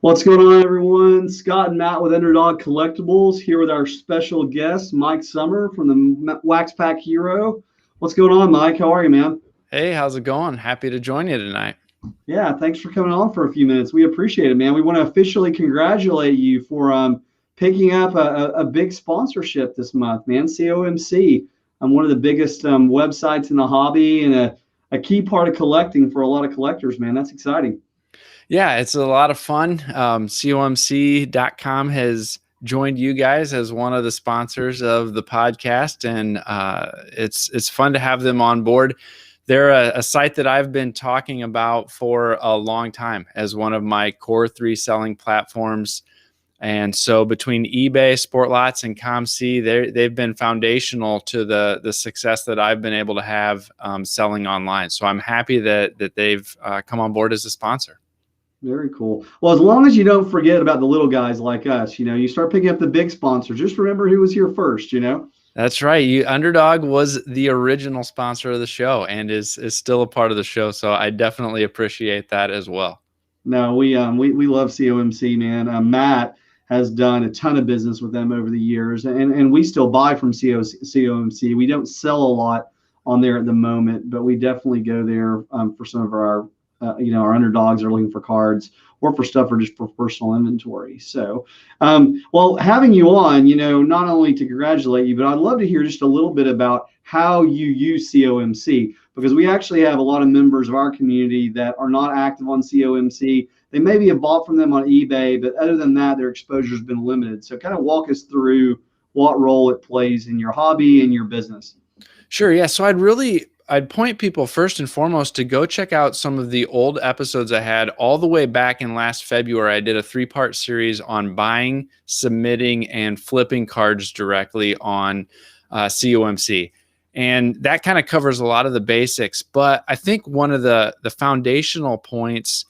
What's going on, everyone? Scott and Matt with Underdog Collectibles here with our special guest, Mike Summer from the Wax Pack Hero. What's going on, Mike? How are you, man? Hey, how's it going? Happy to join you tonight. Yeah, thanks for coming on for a few minutes. We appreciate it, man. We want to officially congratulate you for picking up a big sponsorship this month, man. COMC, one of the biggest websites in the hobby and a key part of collecting for a lot of collectors, man. That's exciting. Yeah, it's a lot of fun. COMC.com has joined you guys as one of the sponsors of the podcast, and it's fun to have them on board. They're a site that I've been talking about for a long time as one of my core 3 selling platforms. And so between eBay, Sportlots, and COMC, they've been foundational to the success that I've been able to have selling online. So I'm happy that they've come on board as a sponsor. Very cool. Well, as long as you don't forget about the little guys like us, you start picking up the big sponsors. Just remember who was here first, That's right. Underdog was the original sponsor of the show and is still a part of the show. So I definitely appreciate that as well. No, we love COMC, man. Matt has done a ton of business with them over the years, and we still buy from COMC. We don't sell a lot on there at the moment, but we definitely go there for some of our our underdogs are looking for cards or for stuff or just for personal inventory. So, well, having you on, not only to congratulate you, but I'd love to hear just a little bit about how you use COMC, because we actually have a lot of members of our community that are not active on COMC. They maybe have bought from them on eBay, but other than that, their exposure has been limited. So kind of walk us through what role it plays in your hobby and your business. Sure. Yeah. So I'd point people first and foremost to go check out some of the old episodes I had all the way back in last February. I did a 3-part series on buying, submitting, and flipping cards directly on COMC. And that kind of covers a lot of the basics. But I think one of the foundational points,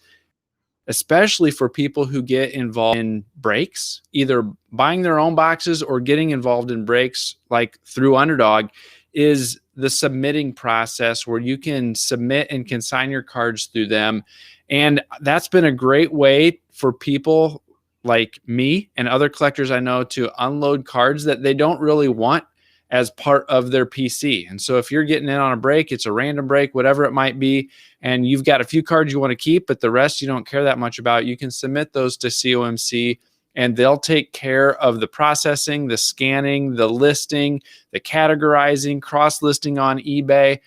especially for people who get involved in breaks, either buying their own boxes or getting involved in breaks like through Underdog, is the submitting process, where you can submit and consign your cards through them. And that's been a great way for people like me and other collectors I know to unload cards that they don't really want as part of their PC. And so if you're getting in on a break, it's a random break, whatever it might be, and you've got a few cards you want to keep, but the rest you don't care that much about, you can submit those to COMC, and they'll take care of the processing, the scanning, the listing, the categorizing, cross-listing on eBay.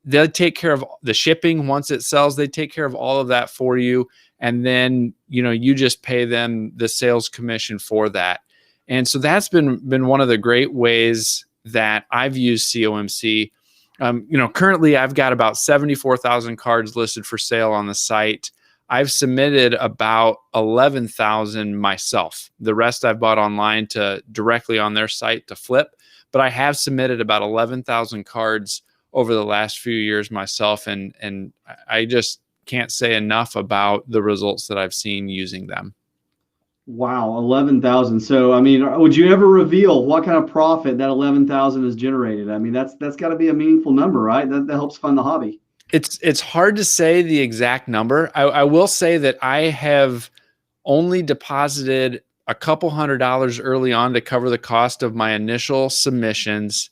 They'll take care of the shipping once it sells. They take care of all of that for you. And then, you just pay them the sales commission for that. And so that's been one of the great ways that I've used COMC. Currently I've got about 74,000 cards listed for sale on the site. I've submitted about 11,000 myself. The rest I've bought online to directly on their site to flip, but I have submitted about 11,000 cards over the last few years myself. And I just can't say enough about the results that I've seen using them. Wow, 11,000. So, would you ever reveal what kind of profit that 11,000 has generated? That's got to be a meaningful number, right? That helps fund the hobby. It's hard to say the exact number. I will say that I have only deposited a couple $100 early on to cover the cost of my initial submissions.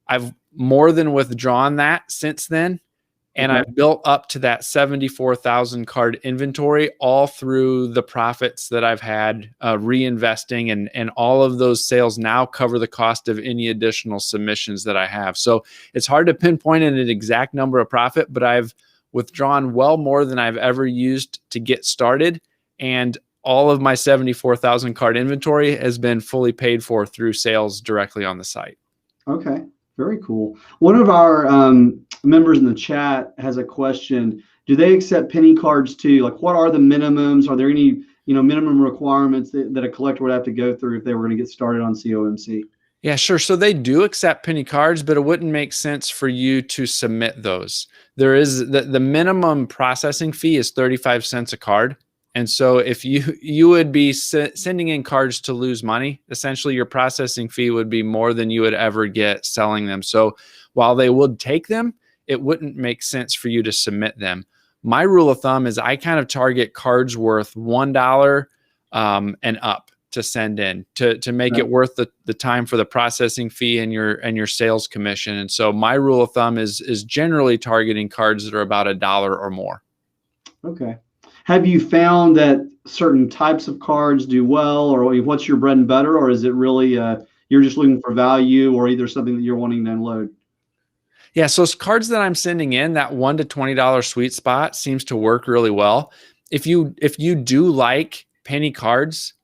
I've more than withdrawn that since then. And I've built up to that 74,000 card inventory all through the profits that I've had reinvesting, and all of those sales now cover the cost of any additional submissions that I have. So it's hard to pinpoint an exact number of profit, but I've withdrawn well more than I've ever used to get started. And all of my 74,000 card inventory has been fully paid for through sales directly on the site. Okay. Very cool. One of our members in the chat has a question. Do they accept penny cards too? Like, what are the minimums? Are there any, minimum requirements that a collector would have to go through if they were going to get started on COMC? Yeah, sure. So they do accept penny cards, but it wouldn't make sense for you to submit those. There is the minimum processing fee is 35 cents a card. And so if you would be sending in cards to lose money, essentially your processing fee would be more than you would ever get selling them. So while they would take them, it wouldn't make sense for you to submit them. My rule of thumb is I kind of target cards worth $1 and up to send in to make it worth the time for the processing fee and your sales commission. And so my rule of thumb is generally targeting cards that are about $1 or more. Okay. Have you found that certain types of cards do well, or what's your bread and butter, or is it really you're just looking for value, or either something that you're wanting to unload? Yeah, so cards that I'm sending in, that $1 to $20 sweet spot seems to work really well. If you do like penny cards,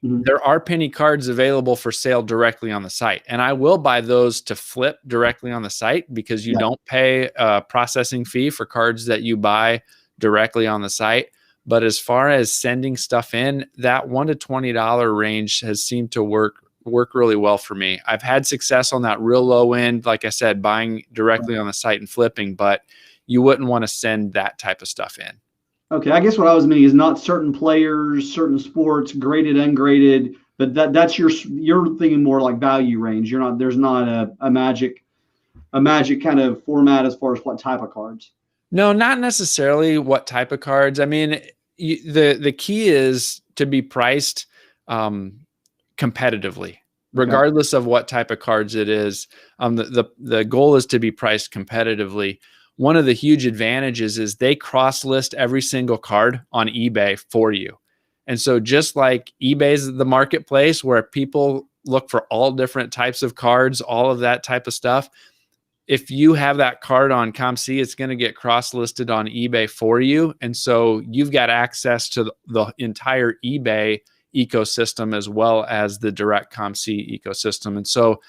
there are penny cards available for sale directly on the site. And I will buy those to flip directly on the site because you don't pay a processing fee for cards that you buy directly on the site. But as far as sending stuff in, that $1 to $20 range has seemed to work really well for me. I've had success on that real low end, like I said, buying directly on the site and flipping, but you wouldn't want to send that type of stuff in. Okay, I guess what I was meaning is not certain players, certain sports, graded, ungraded, but that's you're thinking more like value range. There's not a magic kind of format as far as what type of cards. No, not necessarily what type of cards. I mean, the key is to be priced competitively, regardless of what type of cards it is. The goal is to be priced competitively. One of the huge advantages is they cross list every single card on eBay for you. And so just like eBay's the marketplace where people look for all different types of cards, all of that type of stuff, if you have that card on COMC, it's going to get cross-listed on eBay for you. And so you've got access to the entire eBay ecosystem as well as the direct COMC ecosystem. And so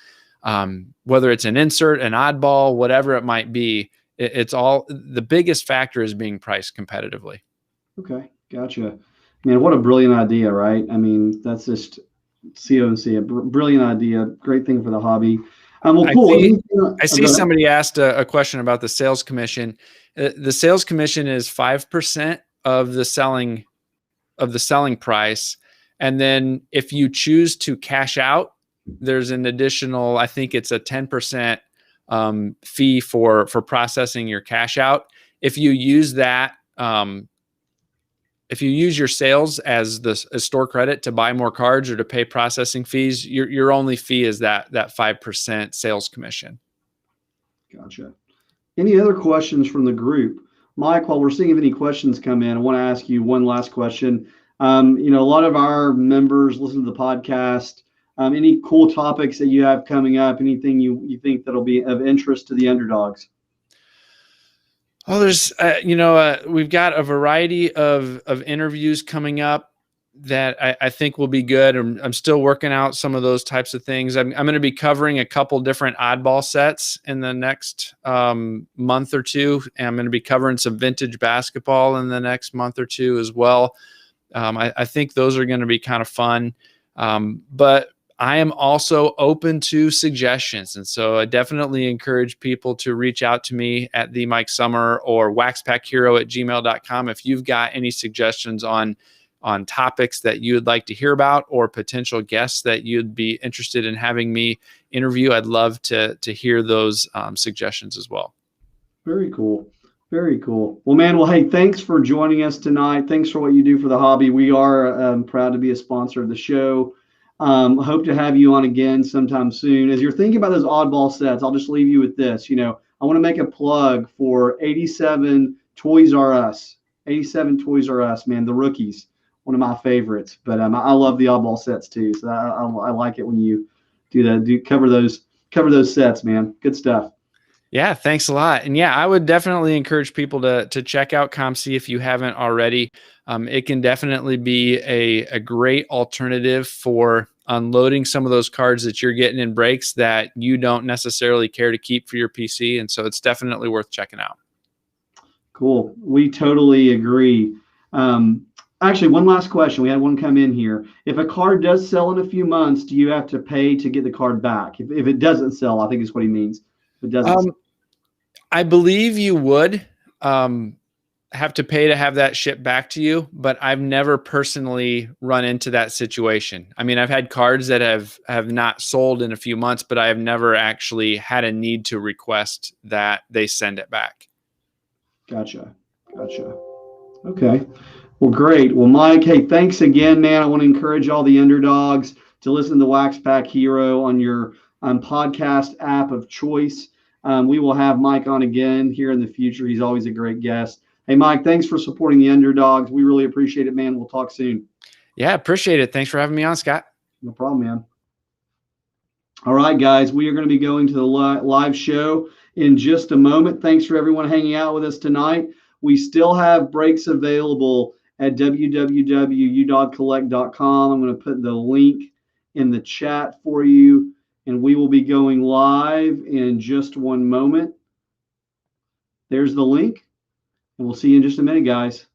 whether it's an insert, an oddball, whatever it might be, it's all, the biggest factor is being priced competitively. Okay, gotcha. Man, what a brilliant idea, right? I mean, that's just COMC, a brilliant idea, great thing for the hobby. Well, cool. I see somebody asked a question about the sales commission. The sales commission is 5% of the selling price, and then if you choose to cash out, there's an additional, I think it's a 10% fee for processing your cash out. If you use that, if you use your sales as store credit to buy more cards or to pay processing fees, your only fee is that 5% sales commission. Gotcha. Any other questions from the group? Mike, while we're seeing if any questions come in, I want to ask you one last question. A lot of our members listen to the podcast. Any cool topics that you have coming up? Anything you think that'll be of interest to the underdogs? Oh, there's, we've got a variety of interviews coming up that I think will be good. I'm still working out some of those types of things. I'm going to be covering a couple different oddball sets in the next month or two. And I'm going to be covering some vintage basketball in the next month or two as well. I think those are going to be kind of fun. But I am also open to suggestions. And so I definitely encourage people to reach out to me at the Mike Summer or waxpackhero@gmail.com if you've got any suggestions on topics that you would like to hear about or potential guests that you'd be interested in having me interview. I'd love to hear those suggestions as well. Very cool. Very cool. Well, man, hey, thanks for joining us tonight. Thanks for what you do for the hobby. We are proud to be a sponsor of the show. Hope to have you on again sometime soon. As you're thinking about those oddball sets, I'll just leave you with this. I want to make a plug for 87 Toys R Us. 87 Toys R Us, man, the rookies, one of my favorites. But I love the oddball sets too. So I like it when you do that. Cover those sets, man. Good stuff. Yeah, thanks a lot. And yeah, I would definitely encourage people to check out COMC if you haven't already. It can definitely be a great alternative for unloading some of those cards that you're getting in breaks that you don't necessarily care to keep for your PC. And so it's definitely worth checking out. Cool. We totally agree. Actually, one last question. We had one come in here. If a card does sell in a few months, do you have to pay to get the card back? If it doesn't sell, I think is what he means. It doesn't. I believe you would have to pay to have that shipped back to you, but I've never personally run into that situation. I mean, I've had cards that have not sold in a few months, but I have never actually had a need to request that they send it back. Gotcha. Gotcha. Okay. Well, great. Well, Mike, hey, thanks again, man. I want to encourage all the underdogs to listen to the Wax Pack Hero on your podcast app of choice. We will have Mike on again here in the future. He's always a great guest. Hey, Mike, thanks for supporting the underdogs. We really appreciate it, man. We'll talk soon. Yeah, appreciate it. Thanks for having me on, Scott. No problem, man. All right, guys, we are going to be going to the live show in just a moment. Thanks for everyone hanging out with us tonight. We still have breaks available at www.udogcollect.com. I'm going to put the link in the chat for you, and we will be going live in just one moment. There's the link, and we'll see you in just a minute, guys.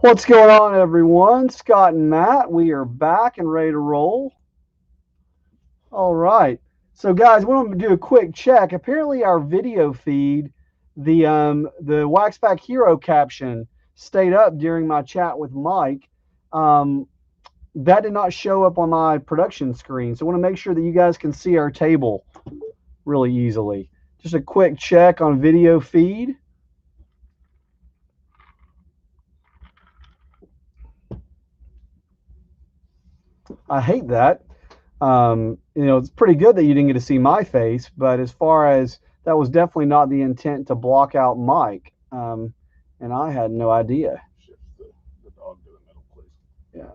What's going on, everyone? Scott and Matt, we are back and ready to roll. All right. So, guys, we want to do a quick check. Apparently, our video feed, the Waxpack Hero caption, stayed up during my chat with Mike. That did not show up on my production screen. So, I want to make sure that you guys can see our table really easily. Just a quick check on video feed. I hate that. It's pretty good that you didn't get to see my face, but as far as that was definitely not the intent to block out Mike. And I had no idea. Shift the dog to the middle, please. Yeah.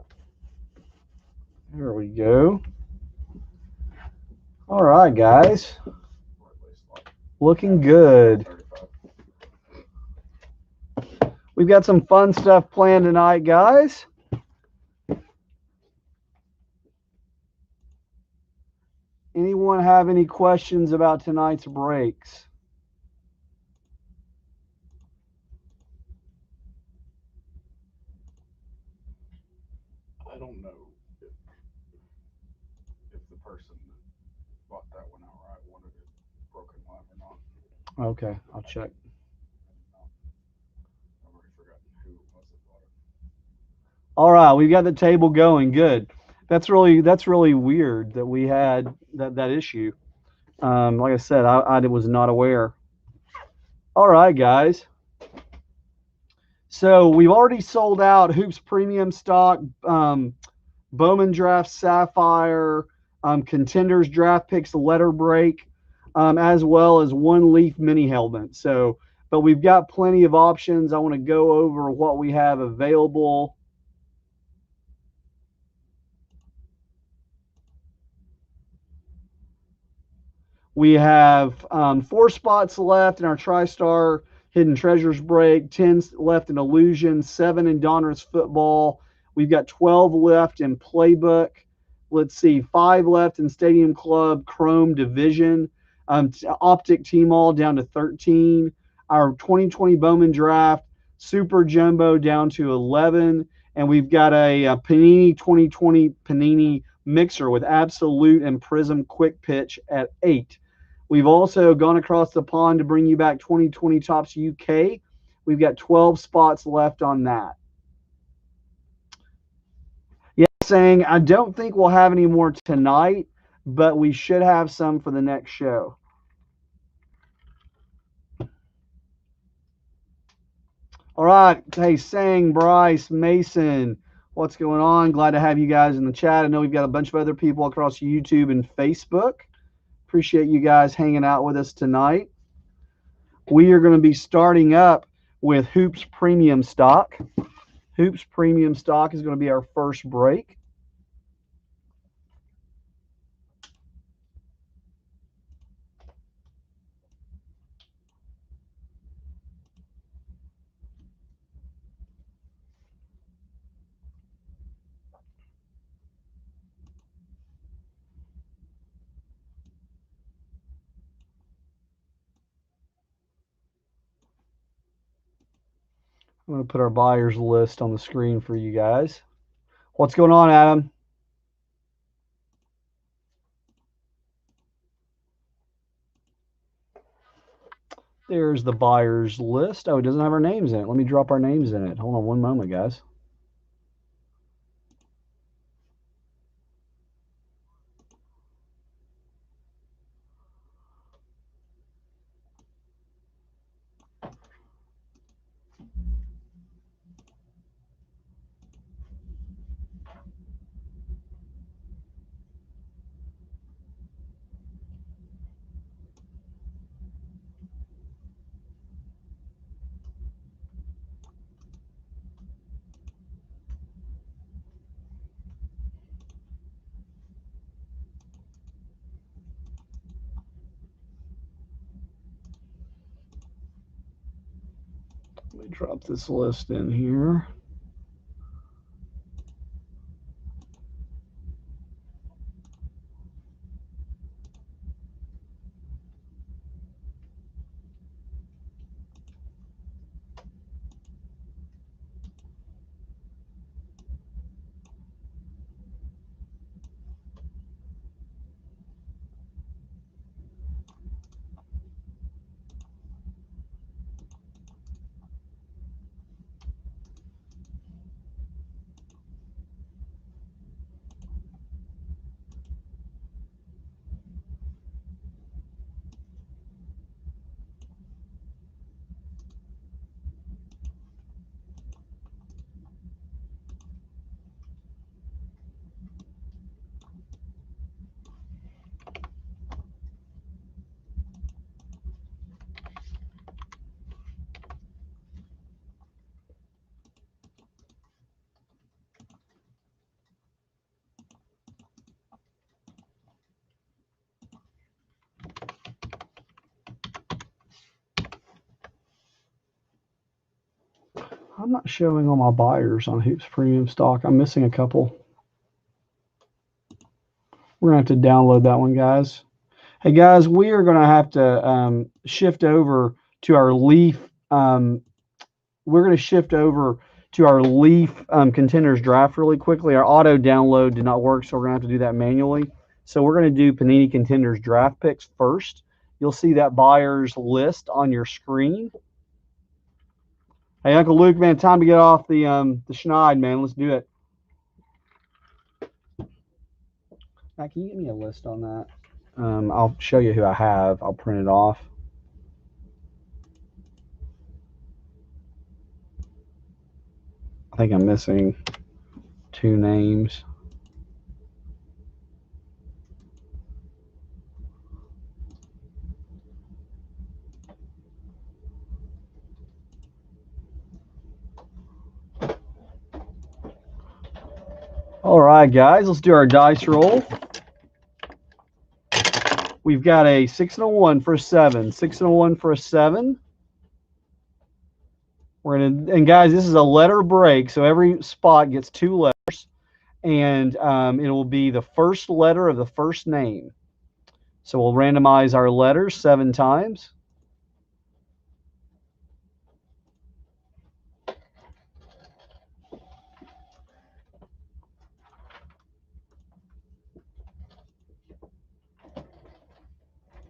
There we go. All right, guys. Looking good. We've got some fun stuff planned tonight, guys. Anyone have any questions about tonight's breaks? I don't know if the person that bought that one outright wanted it broken live or not. Okay, I'll check. I've already forgotten who it was that bought it. All right, we've got the table going. Good. That's really weird that we had that issue. Like I said, I was not aware. All right, guys. So we've already sold out Hoops Premium stock, Bowman Draft Sapphire, Contenders Draft Picks Letter Break, as well as one Leaf Mini Helmet. So, but we've got plenty of options. I want to go over what we have available. We have 4 spots left in our TriStar Hidden Treasures break, 10 left in Illusion, 7 in Donruss Football. We've got 12 left in Playbook. Let's see, 5 left in Stadium Club Chrome Division. Optic Team All down to 13. Our 2020 Bowman Draft Super Jumbo down to 11. And we've got a Panini 2020 Panini Mixer with Absolute and Prism Quick Pitch at 8. We've also gone across the pond to bring you back 2020 Topps UK. We've got 12 spots left on that. Yeah, saying I don't think we'll have any more tonight, but we should have some for the next show. All right. Hey, Sang, Bryce, Mason, what's going on? Glad to have you guys in the chat. I know we've got a bunch of other people across YouTube and Facebook. Appreciate you guys hanging out with us tonight. We are going to be starting up with Hoops Premium stock. Hoops Premium stock is going to be our first break. I'm going to put our buyers list on the screen for you guys. What's going on, Adam? There's the buyers list. Oh, it doesn't have our names in it. Let me drop our names in it. Hold on one moment, guys. Let me drop this list in here. I'm not showing all my buyers on Hoops Premium Stock. I'm missing a couple. We're going to have to download that one, guys. Hey, guys, we are going to have to shift over to our Leaf. We're going to shift over to our Leaf Contenders draft really quickly. Our auto download did not work, so we're going to have to do that manually. So we're going to do Panini Contenders draft picks first. You'll see that buyer's list on your screen. Hey, Uncle Luke, man, time to get off the schneid, man. Let's do it. Matt, can you get me a list on that? I'll show you who I have. I'll print it off. I think I'm missing 2 names. All right, guys, let's do our dice roll. We've got a 6 and a 1 for a 7. 6 and a 1 for a 7. And guys, this is a letter break, so every spot gets 2 letters, and it will be the first letter of the first name. So we'll randomize our letters 7 times.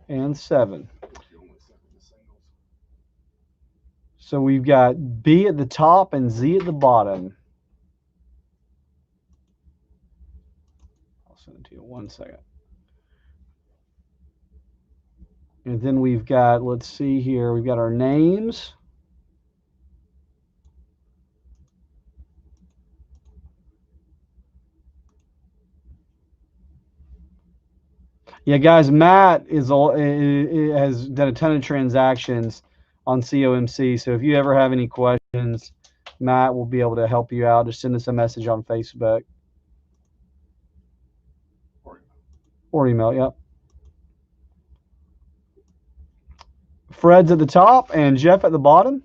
And 7. So we've got B at the top and Z at the bottom. I'll send it to you in 1 second. And then we've got, let's see here, we've got our names. Yeah, guys, Matt has done a ton of transactions on COMC. So if you ever have any questions, Matt will be able to help you out. Just send us a message on Facebook. Or email, yep. Fred's at the top and Jeff at the bottom.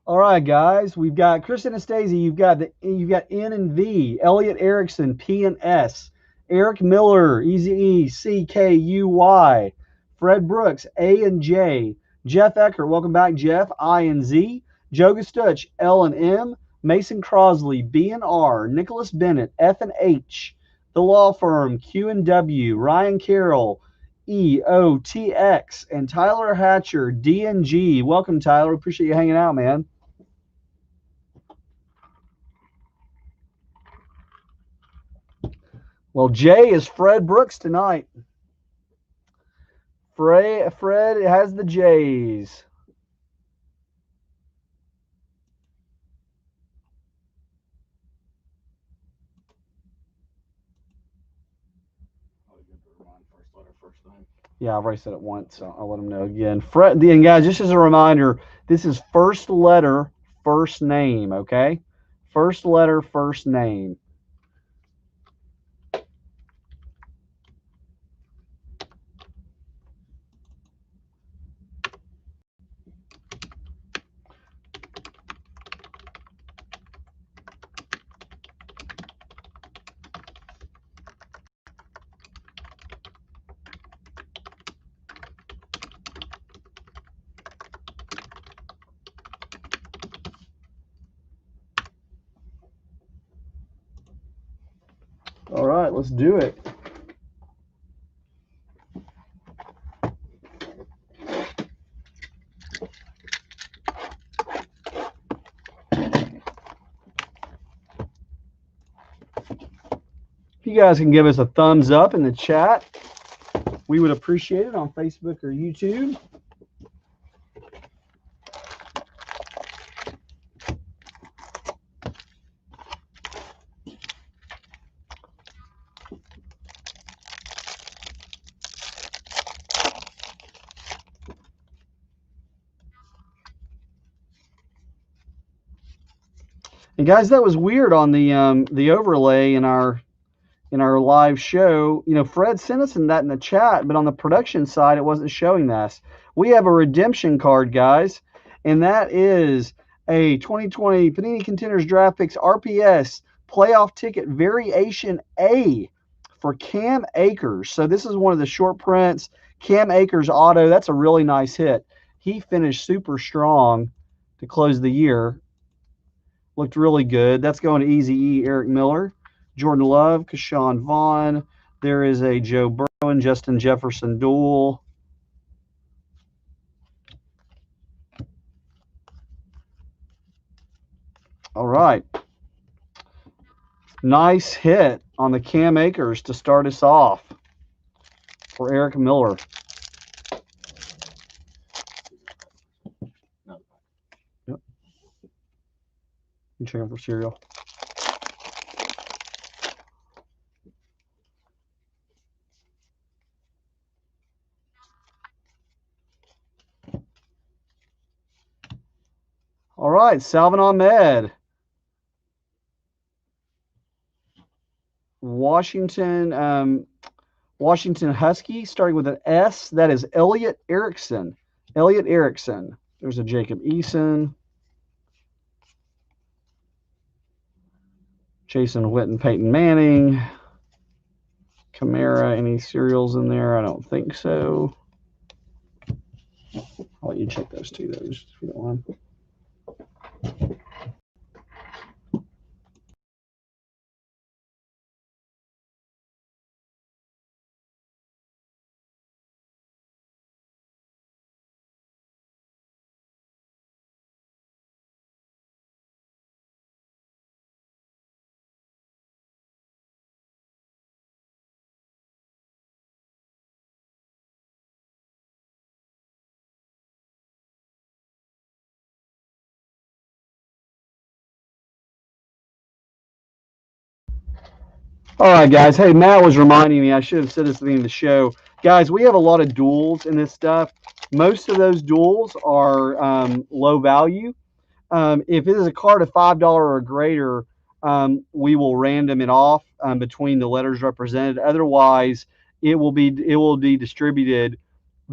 All right, guys, we've got Chris Anastasia. You've got N and V, Elliot Erickson, P and S, Eric Miller, Easy CKUY, Fred Brooks, A and J, Jeff Eckert, welcome back, Jeff, I and Z, Joe Gastuch, L and M, Mason Crosley, B and R, Nicholas Bennett, F and H, The Law Firm, Q and W, Ryan Carroll, EOTX, and Tyler Hatcher, DNG. Welcome, Tyler. Appreciate you hanging out, man. Well, Jay is Fred Brooks tonight. Fred has the Jays. Yeah, I've already said it once, so I'll let them know again. Fred, and guys, just as a reminder, this is first letter, first name, okay? First letter, first name. All right, let's do it. If you guys can give us a thumbs up in the chat, we would appreciate it on Facebook or YouTube. And guys, that was weird on the overlay in our live show. You know, Fred sent us that in the chat, but on the production side, it wasn't showing this. We have a redemption card, guys, and that is a 2020 Panini Contenders Draft Picks RPS Playoff Ticket Variation A for Cam Akers. So this is one of the short prints. Cam Akers auto. That's a really nice hit. He finished super strong to close the year. Looked really good. That's going to Easy E, Eric Miller, Jordan Love, Keshawn Vaughn. There is a Joe Burrow and Justin Jefferson duel. All right. Nice hit on the Cam Akers to start us off for Eric Miller. Yep. You checking for cereal. All right, Salvin Ahmed. Washington Husky, starting with an S. That is Elliott Erickson. Elliott Erickson. There's a Jacob Eason. Jason Witten, Peyton Manning. Kamara, any cereals in there? I don't think so. I'll let you check those two, though, just if you don't mind. All right, guys. Hey, Matt was reminding me, I should have said this at the end of the show. Guys, we have a lot of duels in this stuff. Most of those duels are low value. If it is a card of $5 or greater, we will random it off between the letters represented. Otherwise, it will be distributed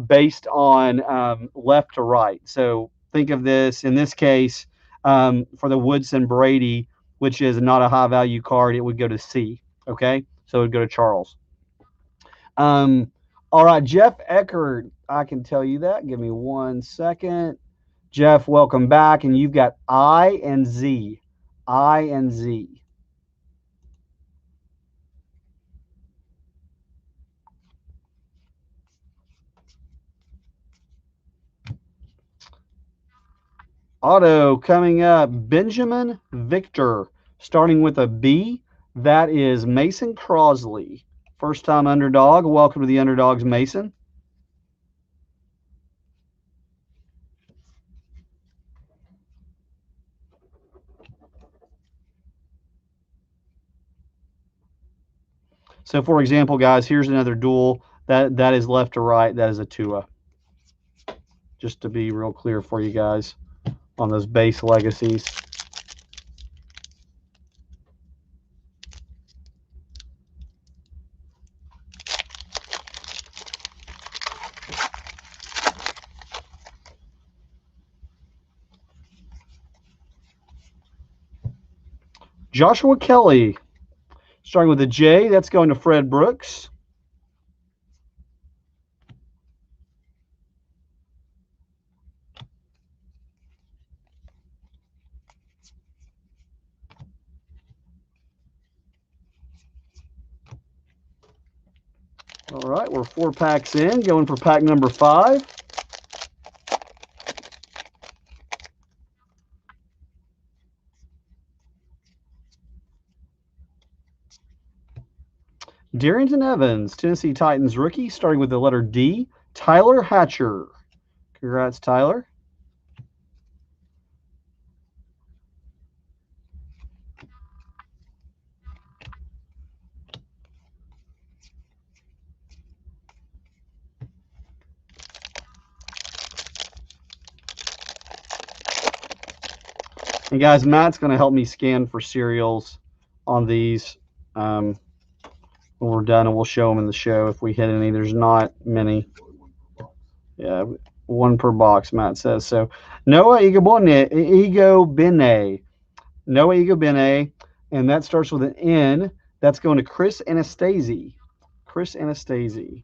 based on left to right. So think of this, in this case, for the Woodson Brady, which is not a high value card, it would go to C. Okay, so it would go to Charles. All right, Jeff Eckert, I can tell you that. Give me 1 second. Jeff, welcome back, and you've got I and Z. I and Z. Auto coming up, Benjamin Victor, starting with a B. That is Mason Crosley. First time underdog. Welcome to the Underdogs, Mason. So, for example, guys, here's another duel. That is left to right. That is a Tua. Just to be real clear for you guys on those base legacies. Joshua Kelly, starting with a J. That's going to Fred Brooks. All right, we're 4 packs in, going for pack number 5. Darrington Evans, Tennessee Titans rookie, starting with the letter D. Tyler Hatcher. Congrats, Tyler. And guys, Matt's going to help me scan for serials on these when we're done, and we'll show them in the show if we hit any. There's not many. Yeah, one per box, Matt says. So Noah Igobene. Noah Igobene, and that starts with an N. That's going to Chris Anastasi. Chris Anastasi.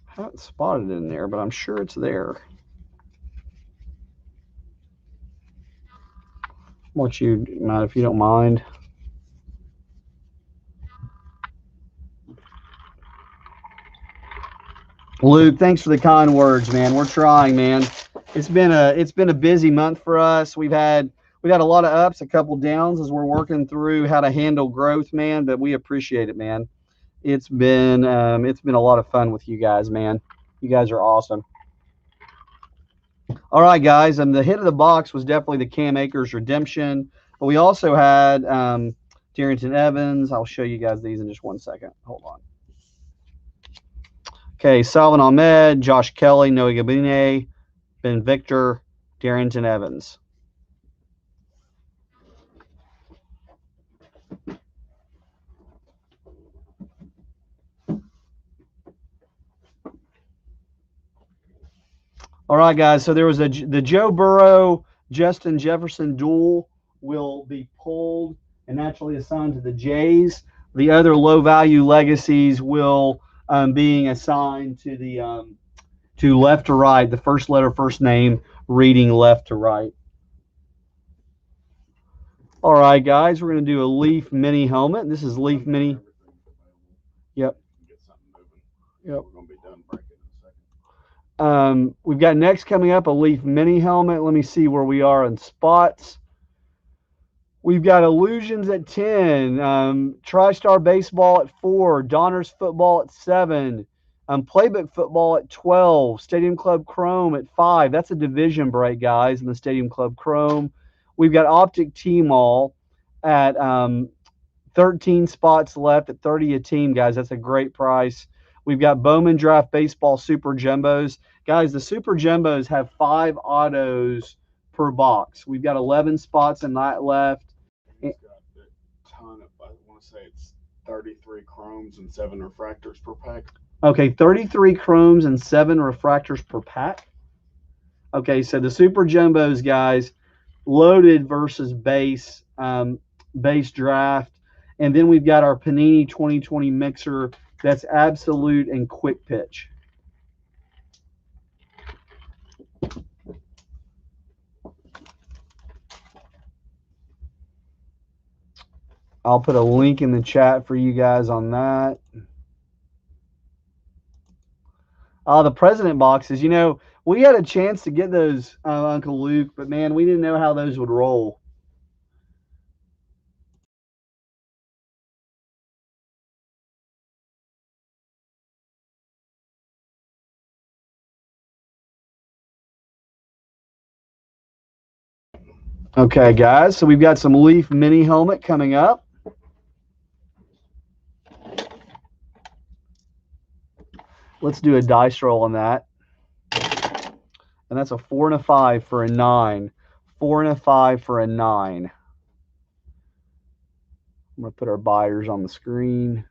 I haven't spotted it in there, but I'm sure it's there. Want you, Matt, if you don't mind. Luke, thanks for the kind words, man. We're trying, man. It's been a busy month for us. We've had a lot of ups, a couple downs as we're working through how to handle growth, man. But we appreciate it, man. It's been a lot of fun with you guys, man. You guys are awesome. All right, guys, and the hit of the box was definitely the Cam Akers redemption, but we also had Darrington Evans. I'll show you guys these in just one second. Hold on. Okay, Salvin Ahmed, Josh Kelly, Noah Gabine, Ben Victor, Darrington Evans. All right, guys, so there was the Joe Burrow, Justin Jefferson duel will be pulled and naturally assigned to the Jays. The other low-value legacies will being assigned to the to left to right, the first letter, first name, reading left to right. All right, guys, we're going to do a Leaf Mini helmet. This is Leaf Mini. Yep. Yep. We're going to be done breaking in a second. We've got next coming up a Leaf Mini helmet. Let me see where we are in spots. We've got Illusions at 10, Tristar Baseball at 4, Donner's Football at 7, Playbook Football at 12, Stadium Club Chrome at 5. That's a division break, guys, in the Stadium Club Chrome. We've got Optic T-Mall at 13 spots left at 30 a team, guys. That's a great price. We've got Bowman Draft Baseball Super Jumbos. Guys, the Super Jumbos have 5 autos per box. We've got 11 spots in that left. He's got a ton of, I want to say it's 33 chromes and 7 refractors per pack. Okay, 33 chromes and 7 refractors per pack. Okay, so the Super Jumbos, guys, loaded versus base draft. And then we've got our Panini 2020 mixer that's absolute and quick pitch. I'll put a link in the chat for you guys on that. The president boxes, we had a chance to get those, Uncle Luke, but man, we didn't know how those would roll. Okay, guys, so we've got some Leaf Mini helmet coming up. Let's do a dice roll on that. And that's a 4 and a 5 for a 9. 4 and a 5 for a 9. I'm going to put our buyers on the screen.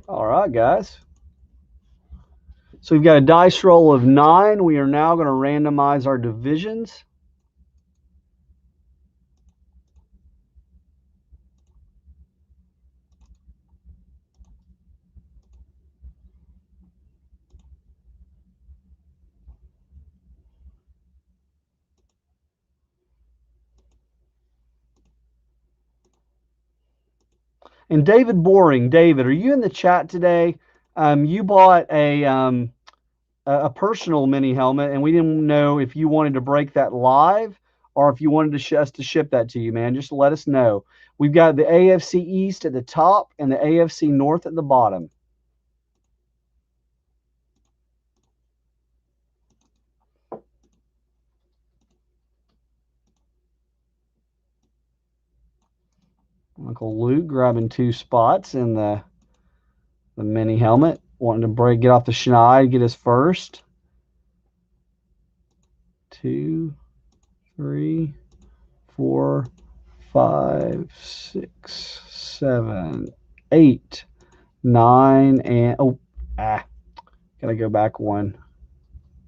All right, guys. So we've got a dice roll of 9. We are now going to randomize our divisions. And David Boring, David, are you in the chat today? You bought a personal mini helmet, and we didn't know if you wanted to break that live or if you wanted us to ship that to you, man. Just let us know. We've got the AFC East at the top and the AFC North at the bottom. Uncle Luke grabbing 2 spots in the mini helmet, wanting to get off the schneid, get his first. 2, 3, 4, 5, 6, 7, 8, 9, and gotta go back 1.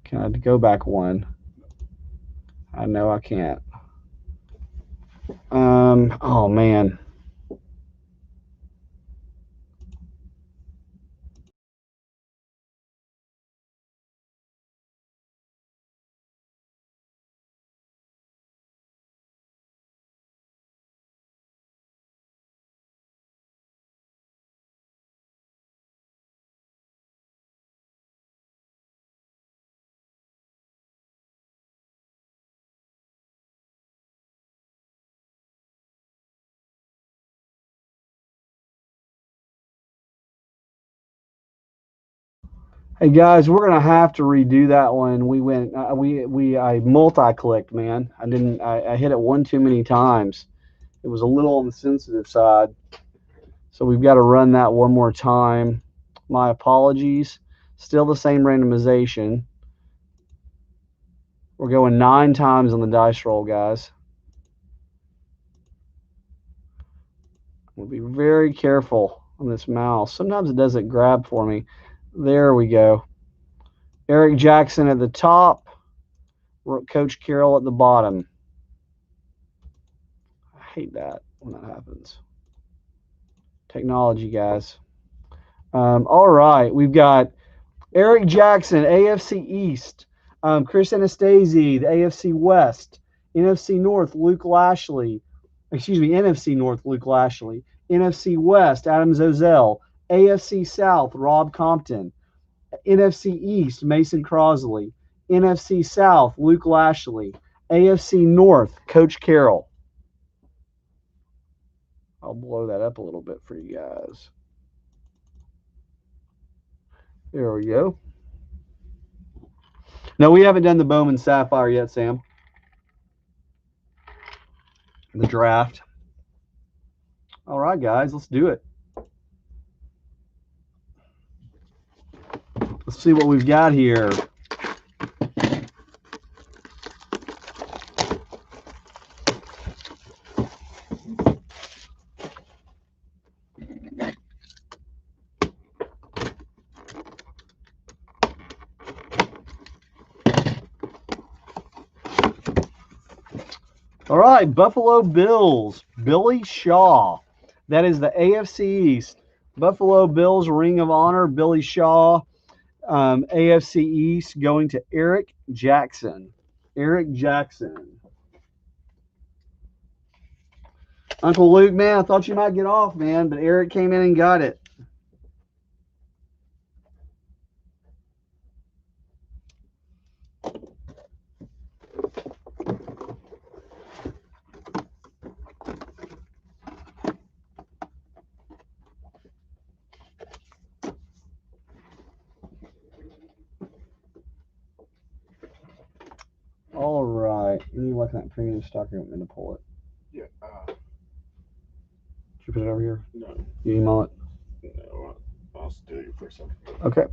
Can I go back 1? I know I can't. Oh man. Hey guys, we're gonna have to redo that one. We went, I multi-clicked, man. I hit it one too many times. It was a little on the sensitive side, so we've got to run that one more time. My apologies. Still the same randomization. We're going 9 times on the dice roll, guys. We'll be very careful on this mouse. Sometimes it doesn't grab for me. There we go. Eric Jackson at the top, Coach Carroll at the bottom. I hate that when that happens. Technology, guys. All right, we've got Eric Jackson, AFC East. Chris Anastasi, the AFC West. NFC North, Luke Lashley. Excuse me, NFC North, Luke Lashley. NFC West, Adam Zozell. AFC South, Rob Compton. NFC East, Mason Crosley. NFC South, Luke Lashley. AFC North, Coach Carroll. I'll blow that up a little bit for you guys. There we go. No, we haven't done the Bowman Sapphire yet, Sam. The draft. All right, guys, let's do it. Let's see what we've got here. All right, Buffalo Bills, Billy Shaw. That is the AFC East. Buffalo Bills, Ring of Honor, Billy Shaw. AFC East going to Eric Jackson. Eric Jackson. Uncle Luke, man, I thought you might get off, man, but Eric came in and got it. All right. You like that premium stock? You want me to pull it? Yeah. Did you put it over here? No. You email it? No, I'll steal you for a second. Okay.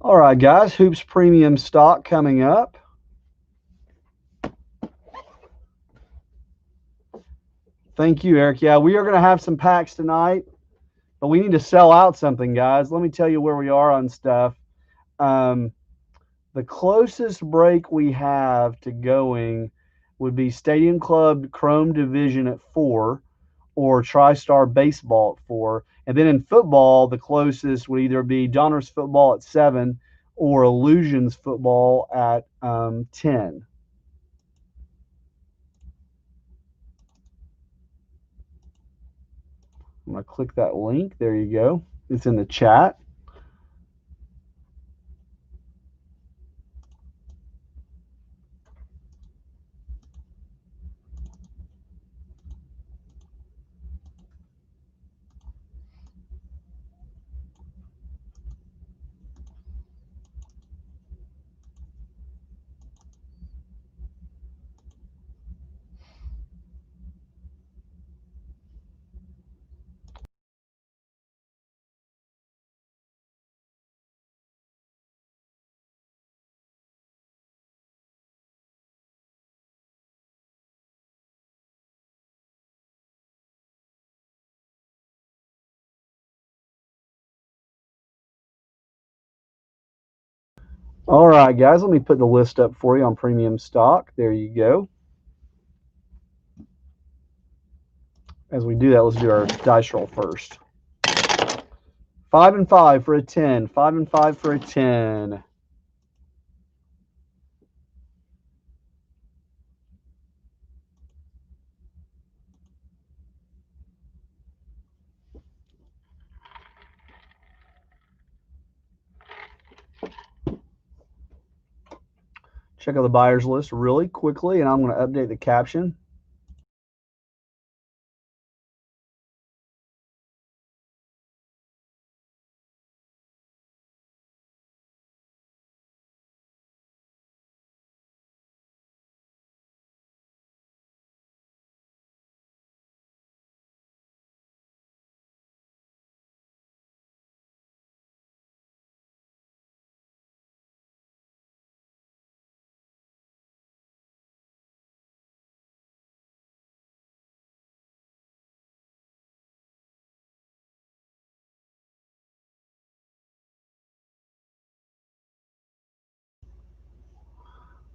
All right, guys. Hoops premium stock coming up. Thank you, Eric. Yeah, we are going to have some packs tonight, but we need to sell out something, guys. Let me tell you where we are on stuff. The closest break we have to going would be Stadium Club Chrome Division at 4 or Tristar Baseball at 4. And then in football, the closest would either be Donruss Football at 7 or Illusions Football at 10. I'm going to click that link. There you go. It's in the chat. All right, guys, let me put the list up for you on premium stock. There you go. As we do that, let's do our dice roll first. 5 and 5 for a 10. 5 and 5 for a 10. Check out the buyer's list really quickly, and I'm going to update the caption.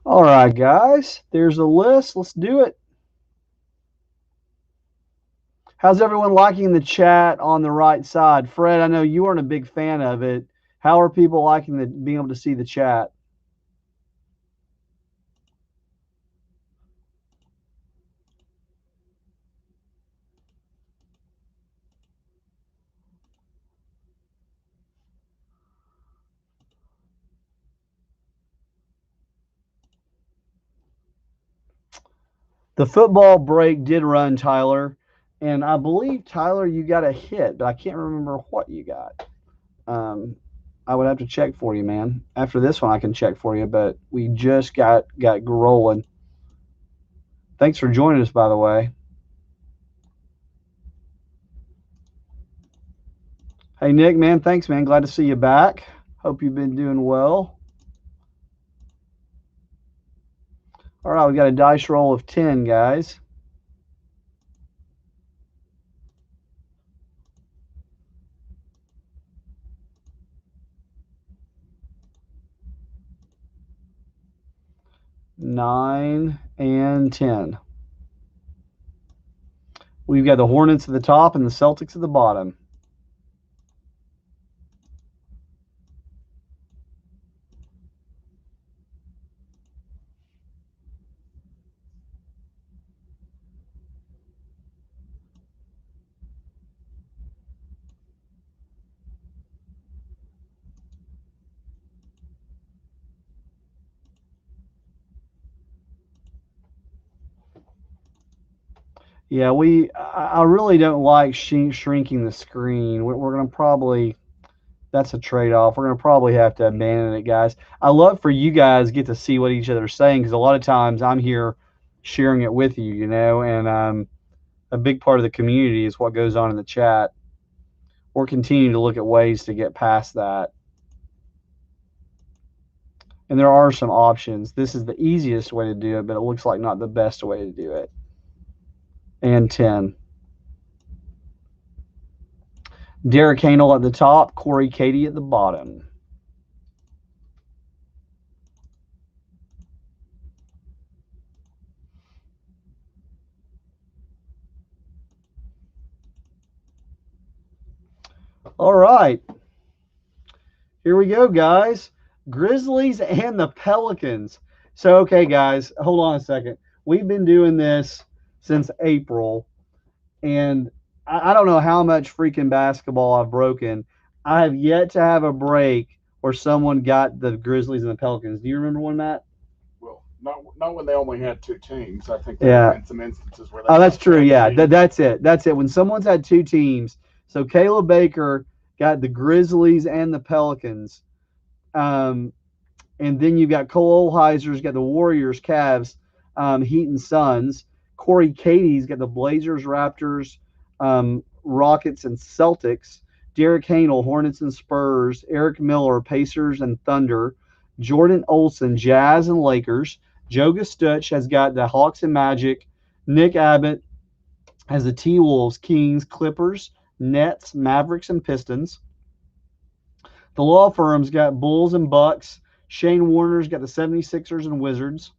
All right, guys, there's a list. Let's do it. How's everyone liking the chat on the right side? Fred, I know you weren't a big fan of it. How are people liking being able to see the chat? The football break did run, Tyler, and I believe, Tyler, you got a hit, but I can't remember what you got. I would have to check for you, man. After this one, I can check for you, but we just got rolling. Thanks for joining us, by the way. Hey, Nick, man, thanks, man. Glad to see you back. Hope you've been doing well. All right, we got a dice roll of 10, guys. Nine and 10. We've got the Hornets at the top and the Celtics at the bottom. Yeah, I really don't like shrinking the screen. We're going to probably, that's a trade-off. We're going to probably have to abandon it, guys. I love for you guys get to see what each other is saying, because a lot of times I'm here sharing it with you, and a big part of the community is what goes on in the chat. We're continuing to look at ways to get past that. And there are some options. This is the easiest way to do it, but it looks like not the best way to do it. and 10. Derek Hanel at the top, Corey Cady at the bottom. All right. Here we go, guys. Grizzlies and the Pelicans. So, okay, guys, hold on a second. We've been doing this since April, and I don't know how much freaking basketball I've broken. I have yet to have a break where someone got the Grizzlies and the Pelicans. Do you remember one, Matt? Well, not when they only had two teams. I think there have been some instances where they that's true. Yeah, teams. that's it. That's it. When someone's had two teams, so Caleb Baker got the Grizzlies and the Pelicans. And then you've got Cole Olheiser's got the Warriors, Cavs, Heat and Suns. Corey Cady's got the Blazers, Raptors, Rockets, and Celtics. Derek Hanel, Hornets and Spurs. Eric Miller, Pacers and Thunder. Jordan Olson, Jazz and Lakers. Joe Gastuch has got the Hawks and Magic. Nick Abbott has the T-Wolves, Kings, Clippers, Nets, Mavericks, and Pistons. The law firm's got Bulls and Bucks. Shane Warner's got the 76ers and Wizards.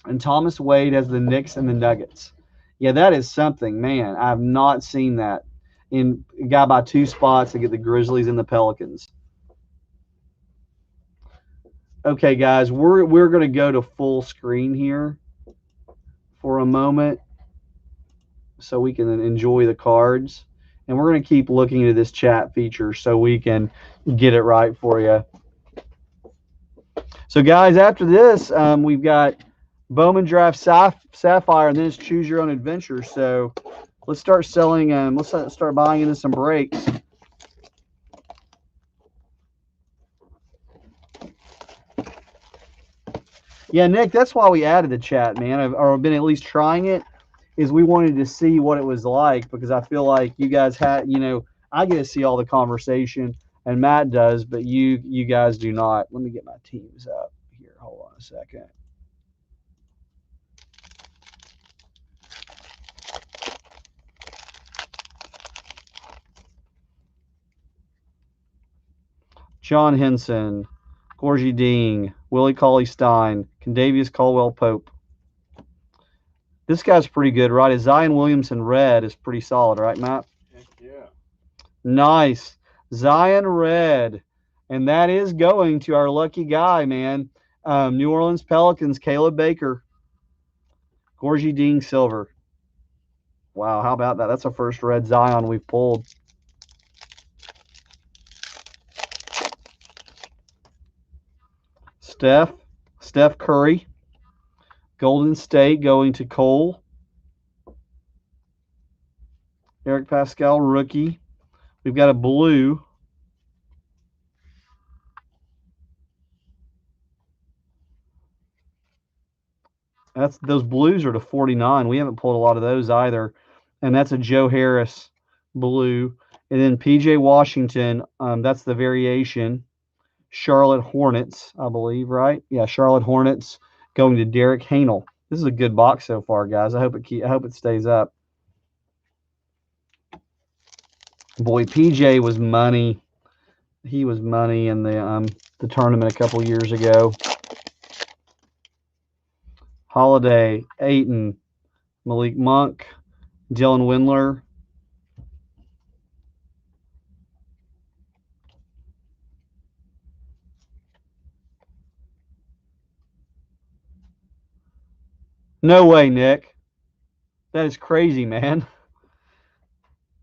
And Thomas Wade has the Knicks and the Nuggets. Yeah, that is something, man. I have not seen that. In a guy by 2 spots to get the Grizzlies and the Pelicans. Okay, guys, we're going to go to full screen here for a moment so we can enjoy the cards. And we're going to keep looking into this chat feature so we can get it right for you. So, guys, after this, we've got Bowman Draft Sapphire, and then it's Choose Your Own Adventure. So let's start selling, let's start buying into some breaks. Yeah, Nick, that's why we added the chat, man, or been at least trying it, is we wanted to see what it was like, because I feel like you guys had, I get to see all the conversation, and Matt does, but you guys do not. Let me get my teams up here. Hold on a second. John Henson, Gorgie Dean, Willie Cauley-Stein, Condavious Caldwell-Pope. This guy's pretty good, right? Is Zion Williamson red is pretty solid, right, Matt? Heck yeah. Nice. Zion red. And that is going to our lucky guy, man. New Orleans Pelicans, Caleb Baker. Gorgie Dean silver. Wow, how about that? That's our first red Zion we've pulled. Steph Curry. Golden State going to Cole. Eric Pascal, rookie. We've got a blue. Those blues are to 49. We haven't pulled a lot of those either. And that's a Joe Harris blue. And then PJ Washington, that's the variation. Charlotte Hornets, I believe, right? Yeah, Charlotte Hornets going to Derek Hanel. This is a good box so far, guys. I hope it stays up. Boy, PJ was money. He was money in the tournament a couple years ago. Holiday, Ayton, Malik Monk, Dylan Windler. No way, Nick. That is crazy, man.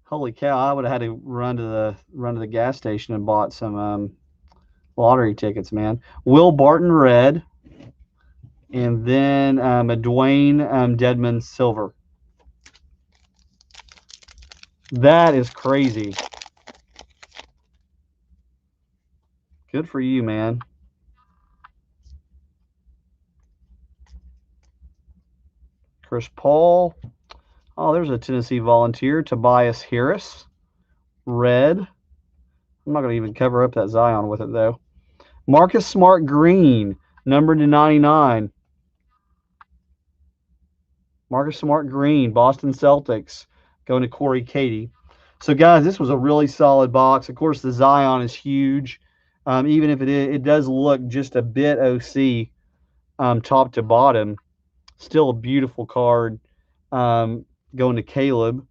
Holy cow! I would have had to run to the gas station and bought some lottery tickets, man. Will Barton red, and then a Dwayne Dedman silver. That is crazy. Good for you, man. Chris Paul. Oh, there's a Tennessee Volunteer. Tobias Harris. Red. I'm not going to even cover up that Zion with it, though. Marcus Smart green. Numbered to 99. Marcus Smart green, Boston Celtics, going to Corey Cady. So, guys, this was a really solid box. Of course, the Zion is huge. Even if it does look just a bit OC top to bottom, still a beautiful card going to Caleb.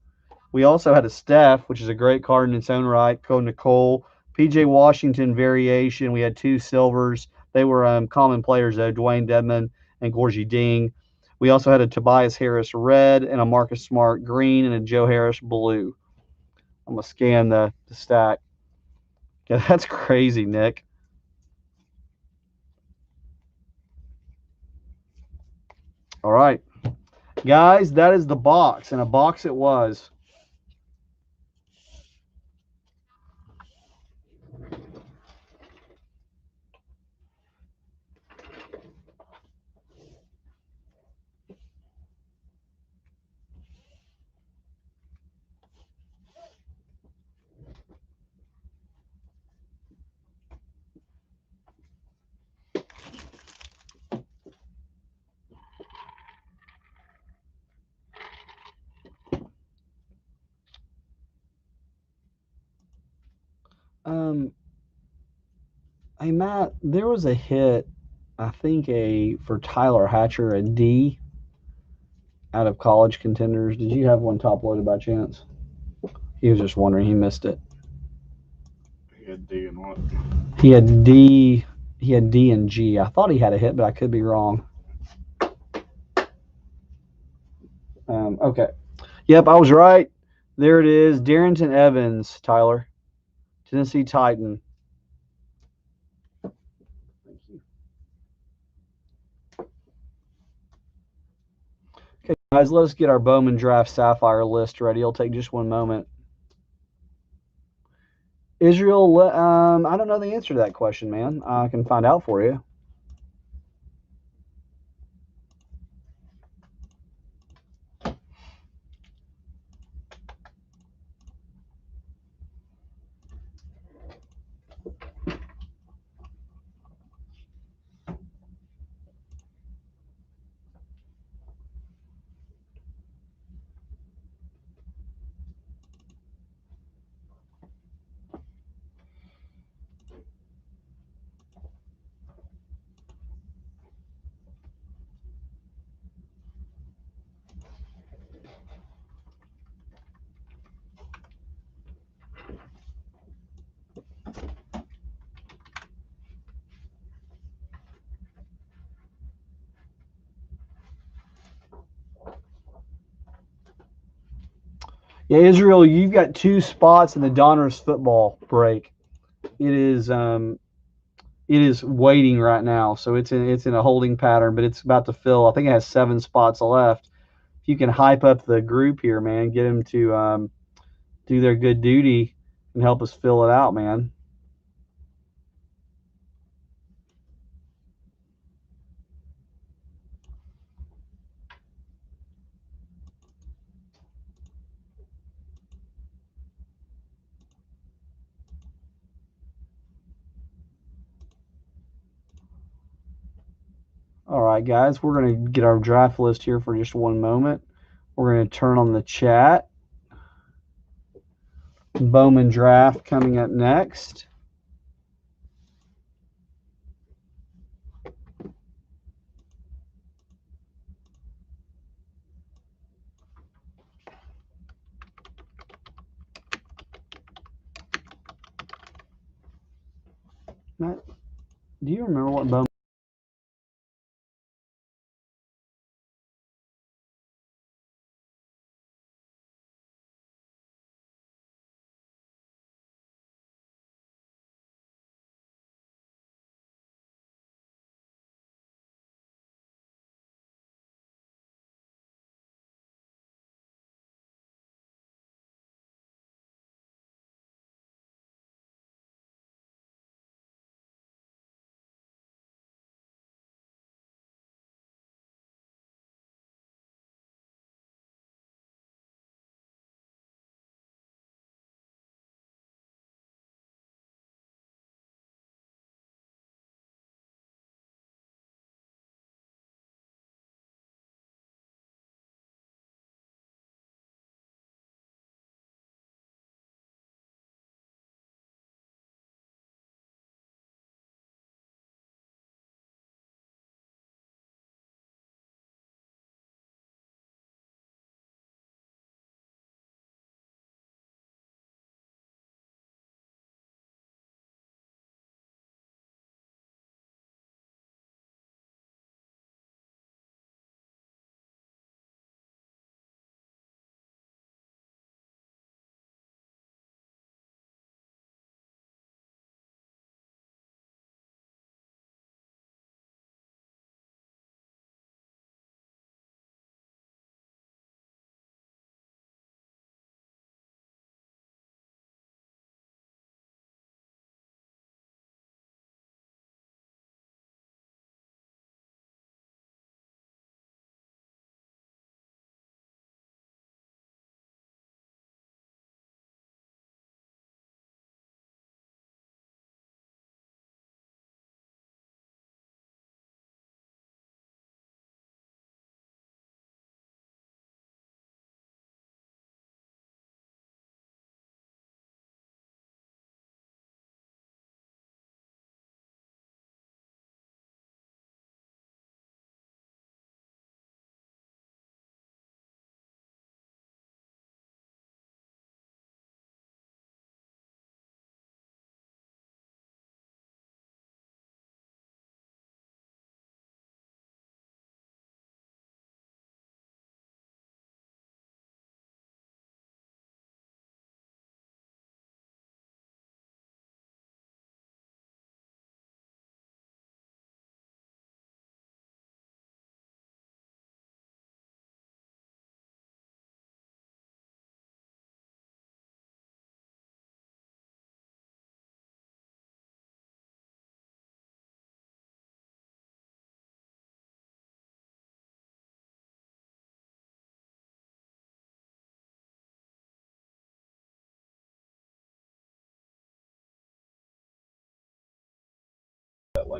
We also had a Steph, which is a great card in its own right, going to Cole. PJ Washington variation. We had 2 silvers. They were common players, though, Dwayne Dedman and Gorgie Ding. We also had a Tobias Harris red and a Marcus Smart green and a Joe Harris blue. I'm going to scan the stack. Yeah, that's crazy, Nick. All right. Guys, that is the box, and a box it was. Hey Matt, there was a hit, I think for Tyler Hatcher, a D out of college contenders. Did you have one top loaded by chance? He was just wondering. He missed it. He had D and what? He had D. He had D and G. I thought he had a hit, but I could be wrong. Okay. Yep, I was right. There it is. Darrington Evans, Tyler. Tennessee Titan. Thank you. Okay, guys, let us get our Bowman Draft Sapphire list ready. It'll take just one moment. Israel, I don't know the answer to that question, man. I can find out for you. Yeah, Israel, you've got 2 spots in the Donruss football break. It is waiting right now, so it's in a holding pattern, but it's about to fill. I think it has 7 spots left. If you can hype up the group here, man, get them to do their good duty and help us fill it out, man. All right, guys, we're going to get our draft list here for just one moment. We're going to turn on the chat. Bowman Draft coming up next. Matt, do you remember what Bowman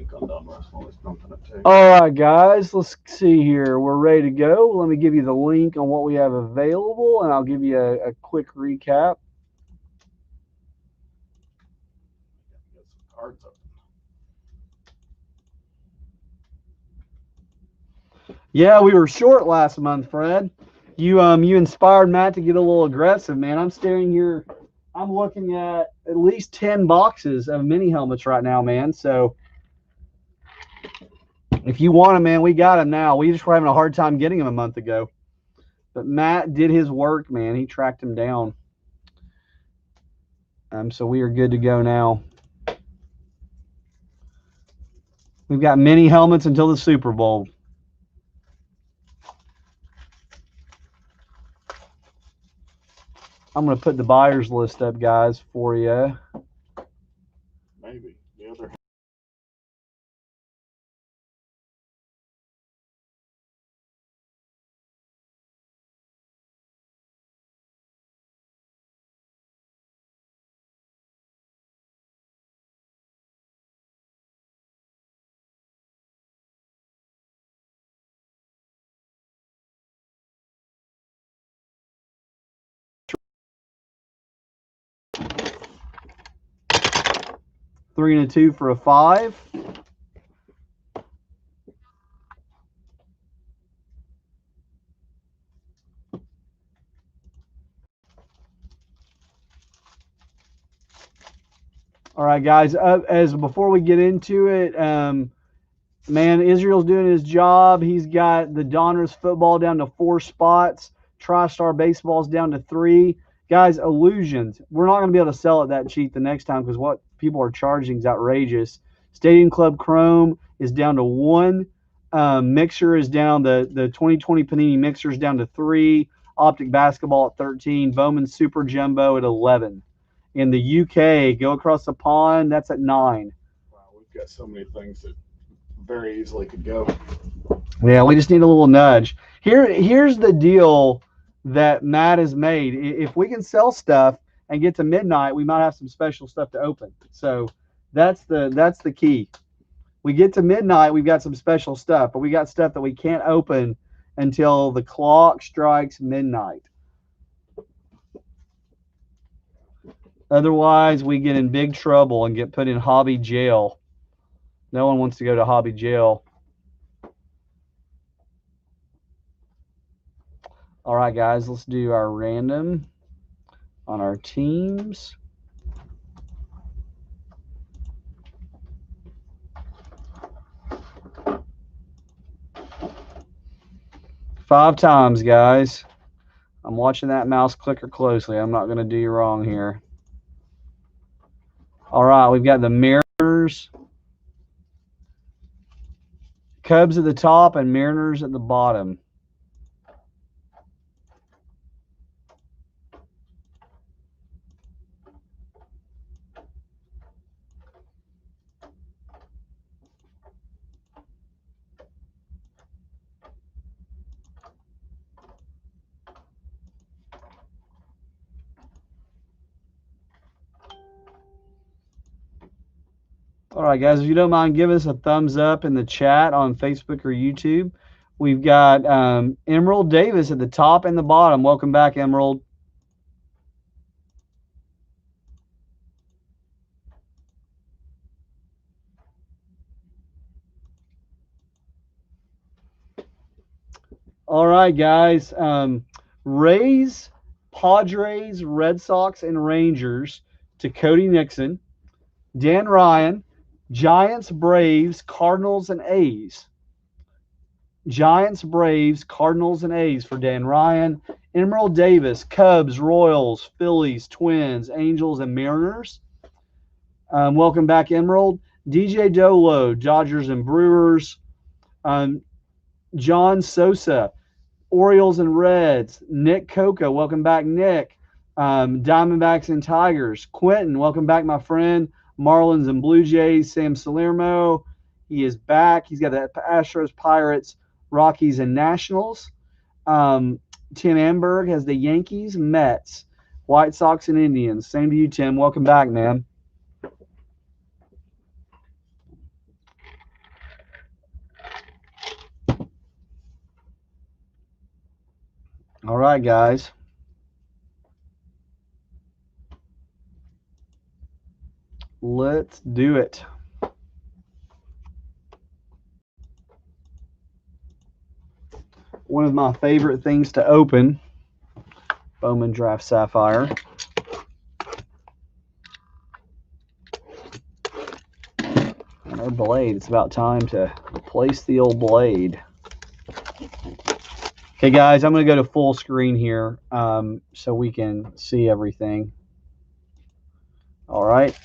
link undone while he's pumping it too. All right, guys, let's see here. We're ready to go. Let me give you the link on what we have available, and I'll give you a quick recap. Get some cards up. Yeah, we were short last month, Fred. You inspired Matt to get a little aggressive, man. I'm staring here. I'm looking at least 10 boxes of mini helmets right now, man. So if you want them, man, we got them now. We just were having a hard time getting them a month ago. But Matt did his work, man. He tracked them down. So we are good to go now. We've got mini helmets until the Super Bowl. I'm going to put the buyer's list up, guys, for you. Maybe. The other Three and a 2 for a 5. All right, guys. As before we get into it, man, Israel's doing his job. He's got the Donners football down to 4 spots. Tristar Baseball's down to 3. Guys, Illusions. We're not going to be able to sell it that cheap the next time because what people are charging is outrageous. Stadium Club Chrome is down to 1. Mixer is down. The 2020 Panini Mixer is down to 3. Optic Basketball at 13. Bowman Super Jumbo at 11. In the UK, go across the pond, that's at 9. wow, we've got so many things that very easily could go. Yeah, we just need a little nudge. Here's the deal that Matt has made. If we can sell stuff and get to midnight, we might have some special stuff to open. So that's the key. We get to midnight, we've got some special stuff, but we got stuff that we can't open until the clock strikes midnight. Otherwise, we get in big trouble and get put in hobby jail. No one wants to go to hobby jail. All right, guys, let's do our random on our teams. Five times, guys. I'm watching that mouse clicker closely. I'm not going to do you wrong here. All right, we've got the Mariners, Cubs at the top, and Mariners at the bottom. All right, guys, if you don't mind, give us a thumbs up in the chat on Facebook or YouTube. We've got Emerald Davis at the top and the bottom. Welcome back, Emerald. All right, guys. Rays, Padres, Red Sox, and Rangers to Cody Nixon. Dan Ryan, Giants, Braves, Cardinals, and A's. Giants, Braves, Cardinals, and A's for Dan Ryan. Emerald Davis, Cubs, Royals, Phillies, Twins, Angels, and Mariners. Welcome back, Emerald. DJ Dolo, Dodgers and Brewers. John Sosa, Orioles and Reds. Nick Coca, welcome back, Nick. Diamondbacks and Tigers. Quentin, welcome back, my friend. Marlins and Blue Jays. Sam Salermo, he is back. He's got the Astros, Pirates, Rockies, and Nationals. Tim Amberg has the Yankees, Mets, White Sox, and Indians. Same to you, Tim. Welcome back, man. All right, guys. Let's do it. One of my favorite things to open, Bowman Draft Sapphire. And our blade, it's about time to replace the old blade. Okay, guys, I'm going to go to full screen here so we can see everything. All right.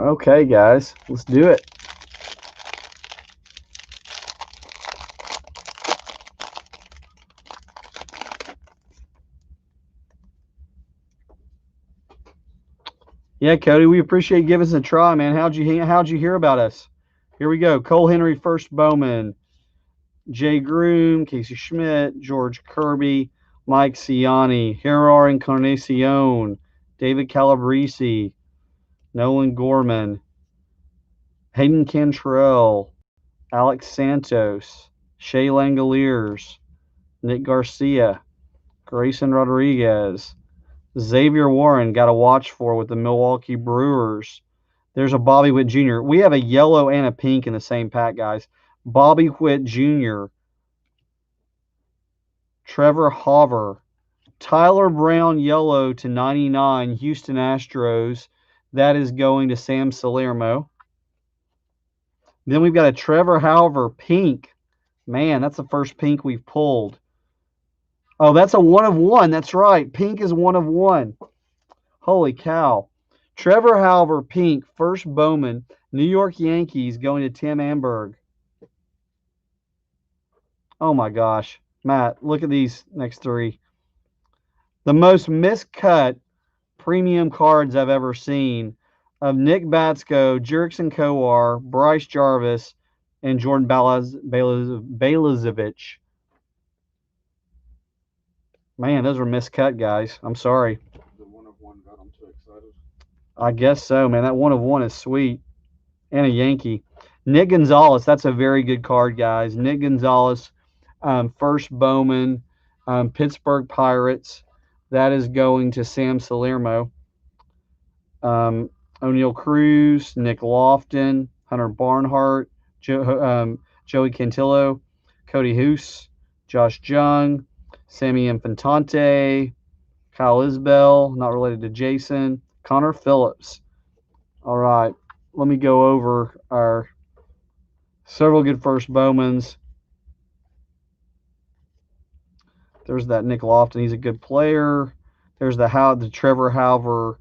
Okay, guys, let's do it. Yeah, Cody, we appreciate you giving us a try, man. How'd you hear about us? Here we go. Cole Henry, first Bowman. Jay Groom, Casey Schmidt, George Kirby, Mike Ciani, Gerard Encarnacion, David Calabrese, Nolan Gorman, Hayden Cantrell, Alex Santos, Shea Langoliers, Nick Garcia, Grayson Rodriguez, Xavier Warren, got to watch for with the Milwaukee Brewers. There's a Bobby Witt Jr. We have a yellow and a pink in the same pack, guys. Bobby Witt Jr., Trevor Hauver, Tyler Brown yellow to 99, Houston Astros. That is going to Sam Salermo. Then we've got a Trevor Hauver pink. Man, that's the first pink we've pulled. Oh, that's a 1 of 1. That's right. Pink is 1 of 1. Holy cow. Trevor Hauver pink, first Bowman. New York Yankees going to Tim Amberg. Oh my gosh. Matt, look at these next three. The most miscut premium cards I've ever seen of Nick Batsko, Jerickson Kowar, Bryce Jarvis, and Jordan Balazovic. Man, those were miscut, guys. I'm sorry. The 1 of 1 got them too excited. I guess so, man. That 1 of 1 is sweet. And a Yankee. Nick Gonzalez, that's a very good card, guys. Nick Gonzalez, first Bowman, Pittsburgh Pirates. That is going to Sam Salermo. O'Neill Cruz, Nick Lofton, Hunter Barnhart, Joey Cantillo, Cody Hoos, Josh Jung, Sammy Infantante, Kyle Isbell, not related to Jason, Connor Phillips. All right, let me go over our several good first Bowmans. There's that Nick Lofton. He's a good player. There's the Trevor Hauver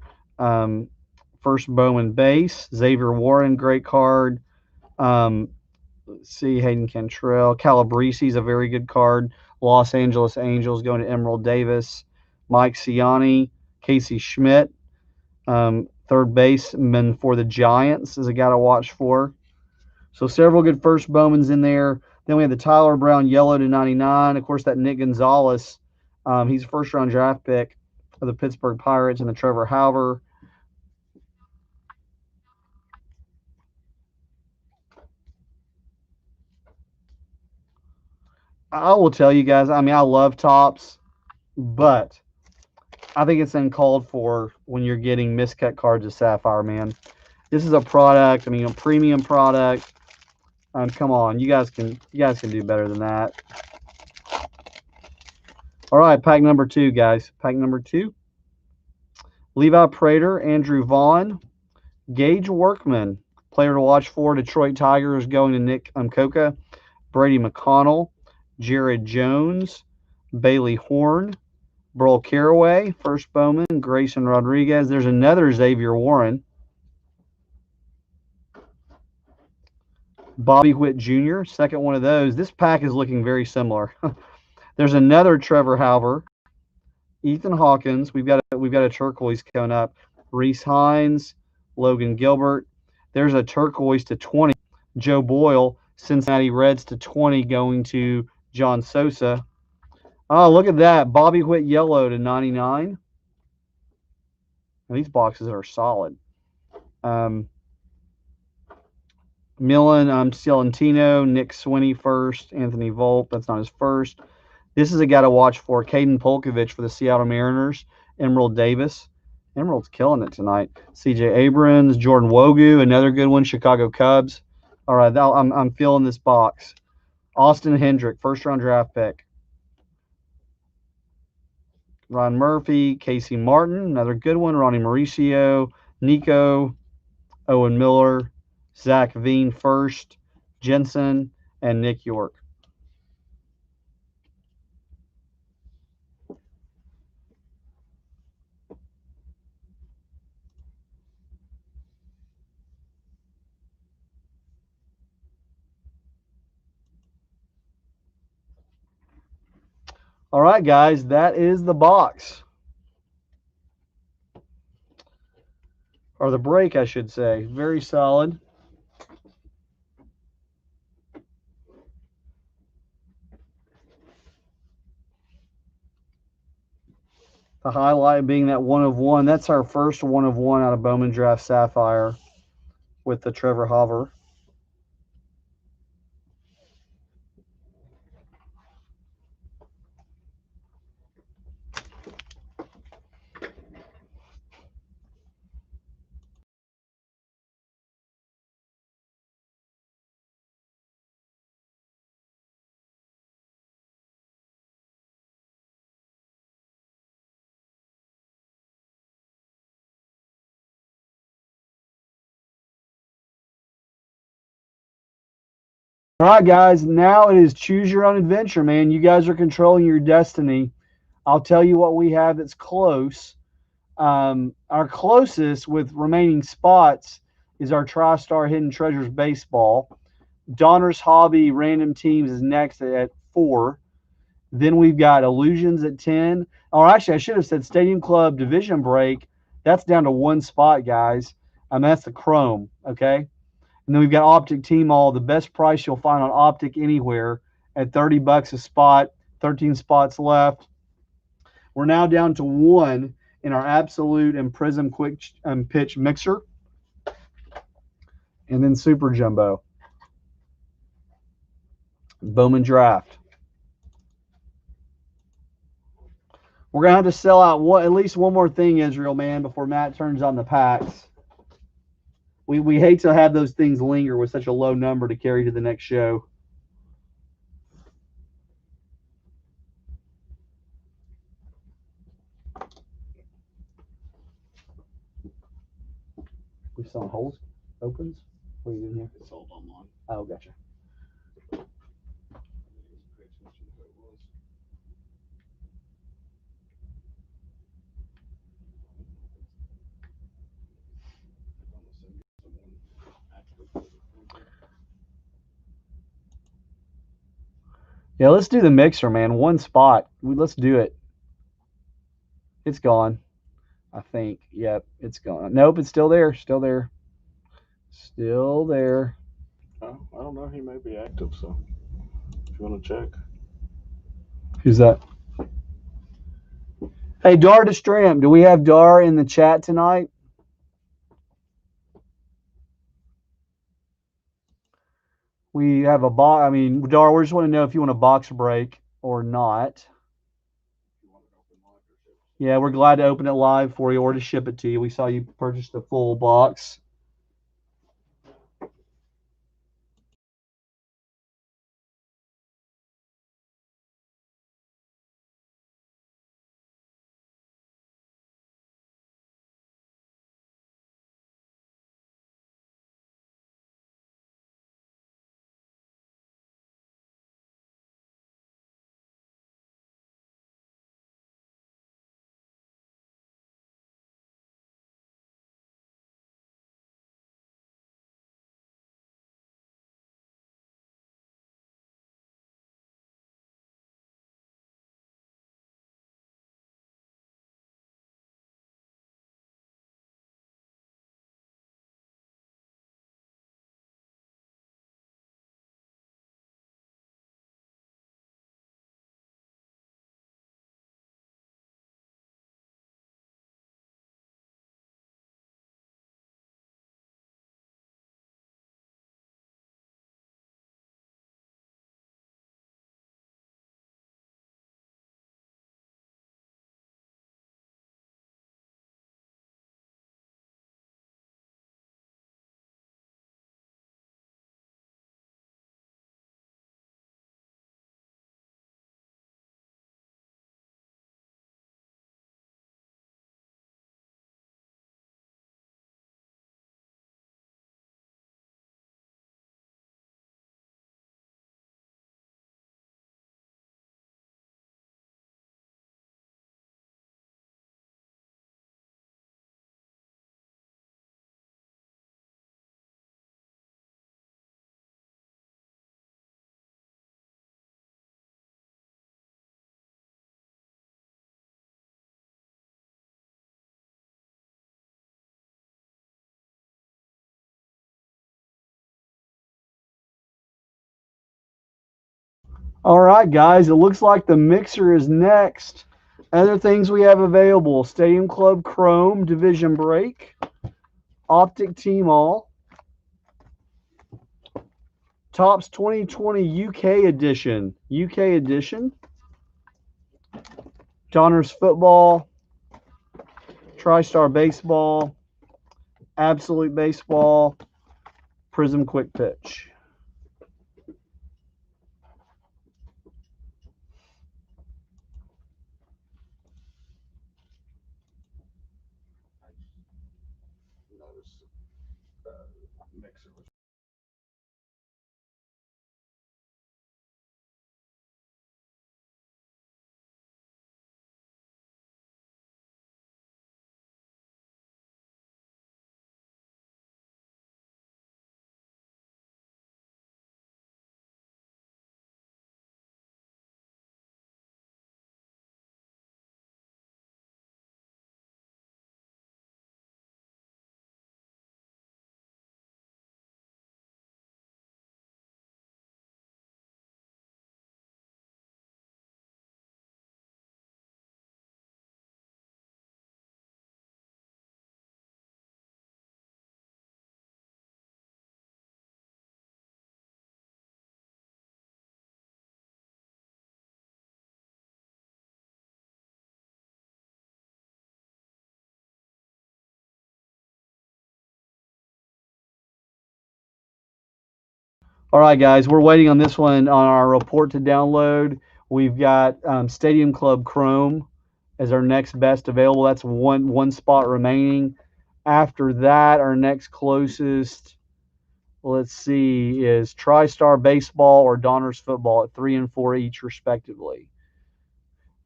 first Bowman base. Xavier Warren, great card. Let's see, Hayden Cantrell. Calabrese's a very good card. Los Angeles Angels going to Emerald Davis. Mike Ciani. Casey Schmidt. Third baseman for the Giants is a guy to watch for. So several good first Bowmans in there. Then we have the Tyler Brown yellow to 99. Of course, that Nick Gonzalez. He's a first-round draft pick of the Pittsburgh Pirates, and the Trevor Hauver. I will tell you guys, I mean, I love tops, but I think it's uncalled for when you're getting miscut cards of Sapphire, man. This is a product, I mean, a premium product. Come on, you guys can do better than that. All right, pack number 2, guys. Pack number 2. Levi Prater, Andrew Vaughn, Gage Workman, player to watch for. Detroit Tigers going to Nick Umcoka, Brady McConnell, Jared Jones, Bailey Horn, Burl Caraway, first Bowman, Grayson Rodriguez. There's another Xavier Warren. Bobby Witt Jr., second one of those. This pack is looking very similar. There's another Trevor Hauber, Ethan Hawkins. We've got a turquoise coming up. Reese Hines, Logan Gilbert. There's a turquoise to 20. Joe Boyle, Cincinnati Reds to 20, going to John Sosa. Oh, look at that. Bobby Witt yellow to 99. And these boxes are solid. Millen, Cialentino, Nick Swinney first, Anthony Volpe. That's not his first. This is a guy to watch for. Caden Polkovich for the Seattle Mariners. Emerald Davis. Emerald's killing it tonight. CJ Abrams, Jordan Wogu, another good one. Chicago Cubs. All right, I'm feeling this box. Austin Hendrick, first-round draft pick. Ron Murphy, Casey Martin, another good one. Ronnie Mauricio, Nico, Owen Miller, Zach Veen first, Jensen, and Nick York. All right, guys, that is the box. Or the break, I should say. Very solid. The highlight being that 1 of 1. That's our first 1 of 1 out of Bowman Draft Sapphire with the Trevor Hauber. All right, guys, now it is choose your own adventure, man. You guys are controlling your destiny. I'll tell you what we have that's close. Our closest with remaining spots is our Tristar Hidden Treasures Baseball. Donner's Hobby Random Teams is next at 4. Then we've got Illusions at 10. Or actually, I should have said Stadium Club Division Break. That's down to 1 spot, guys. That's the Chrome, okay? And then we've got Optic Team All, the best price you'll find on Optic anywhere at $30 a spot, 13 spots left. We're now down to 1 in our Absolute and Prism Quick Pitch Mixer. And then Super Jumbo. Bowman Draft. We're going to have to sell out at least one more thing, Israel, man, before Matt turns on the packs. We hate to have those things linger with such a low number to carry to the next show. We selling holes? Opens? What are you doing here? It's sold online. Oh, gotcha. Yeah, let's do the mixer, man. 1 spot. Let's do it. It's gone, I think. Yep, it's gone. Nope, it's still there. Still there. Still there. Oh, I don't know. He may be active, so if you want to check. Who's that? Hey, Dar Destram, do we have Dar in the chat tonight? We have a box. I mean, Dar, we just want to know if you want a box break or not. Yeah, we're glad to open it live for you or to ship it to you. We saw you purchased a full box. All right, guys, it looks like the mixer is next. Other things we have available: Stadium Club Chrome Division Break, Optic Team All, Topps 2020 UK Edition, Contenders Football, Tristar Baseball, Absolute Baseball, Prism Quick Pitch. Notice mixer was. All right, guys, we're waiting on this one on our report to download. We've got Stadium Club Chrome as our next best available. That's one spot remaining. After that, our next closest, let's see, is TriStar Baseball or Donners Football at 3 and 4 each, respectively.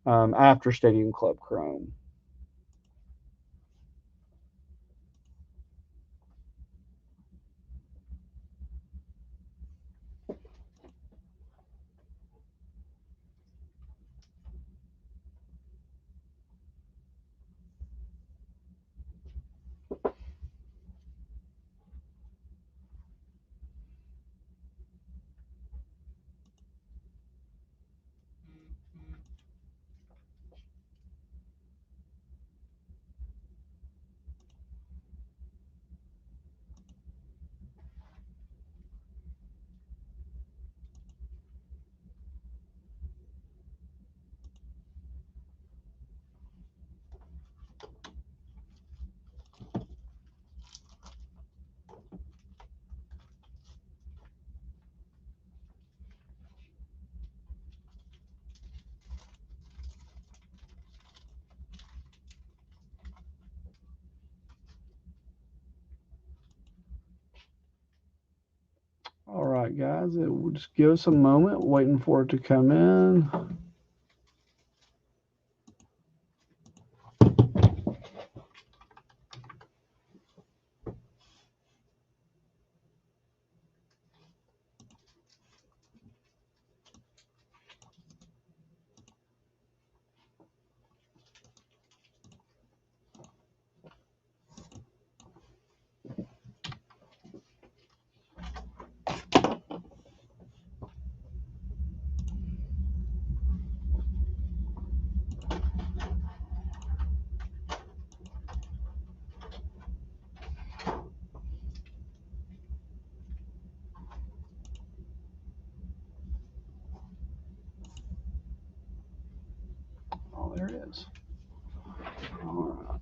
After Stadium Club Chrome. All right, guys, it will just give us a moment, waiting for it to come in. Oh, there it is. All right.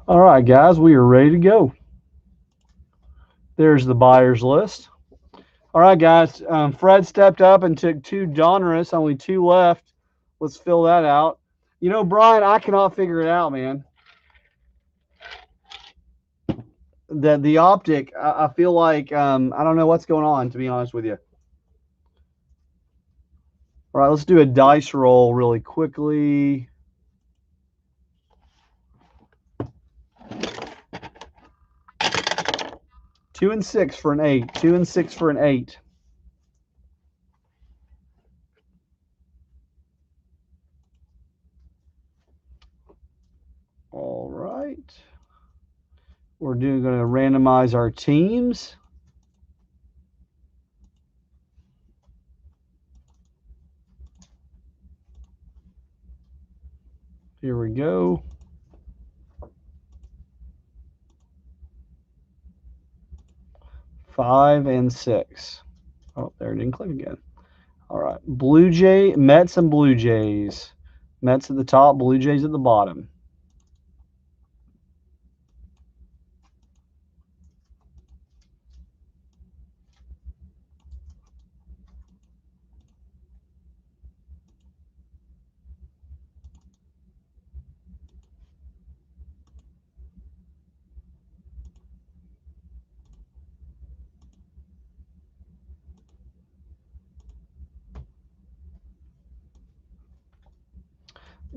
All right, guys, we are ready to go. There's the buyer's list. All right, guys. Fred stepped up and took 2 Donruss, only 2 left. Let's fill that out. You know, Brian, I cannot figure it out, man. The optic, I feel like I don't know what's going on, to be honest with you. All right, let's do a dice roll really quickly. Two and six for an 8. 2 and 6 for an 8. All right. We're going to randomize our teams. Here we go. Five and 6. Oh, there it didn't click again. All right. Mets and Blue Jays. Mets at the top, Blue Jays at the bottom.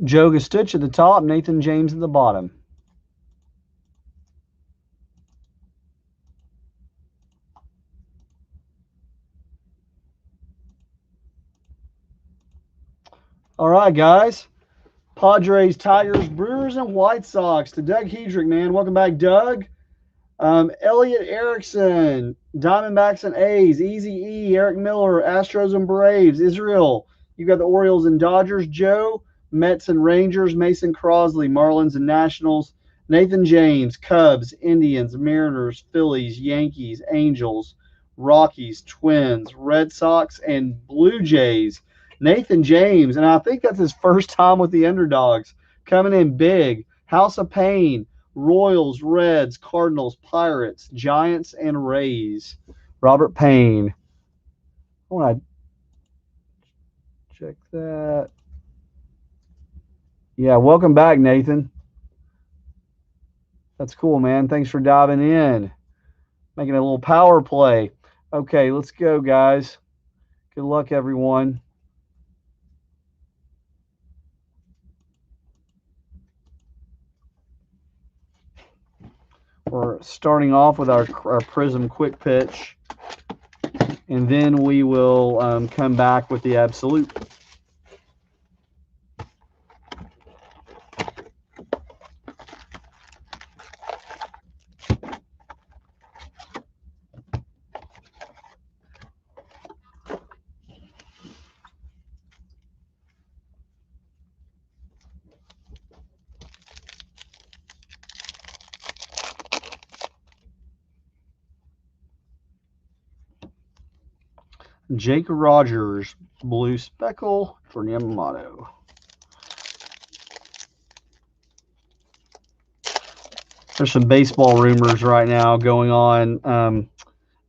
Joe Gastich at the top, Nathan James at the bottom. All right, guys. Padres, Tigers, Brewers, and White Sox. To Doug Hedrick, man. Welcome back, Doug. Elliot Erickson, Diamondbacks and A's. Easy E, Eric Miller, Astros and Braves. Israel, you got the Orioles and Dodgers. Joe, Mets and Rangers. Mason Crosley, Marlins and Nationals. Nathan James, Cubs, Indians, Mariners, Phillies, Yankees, Angels, Rockies, Twins, Red Sox, and Blue Jays. Nathan James, and I think that's his first time with the Underdogs, coming in big. House of Pain, Royals, Reds, Cardinals, Pirates, Giants, and Rays. Robert Payne. I want to check that. Yeah, welcome back, Nathan. That's cool, man. Thanks for diving in. Making a little power play. Okay, let's go, guys. Good luck, everyone. We're starting off with our Prism Quick Pitch, and then we will come back with the Absolute. Jake Rogers, Blue Speckle for Yamamoto. There's some baseball rumors right now going on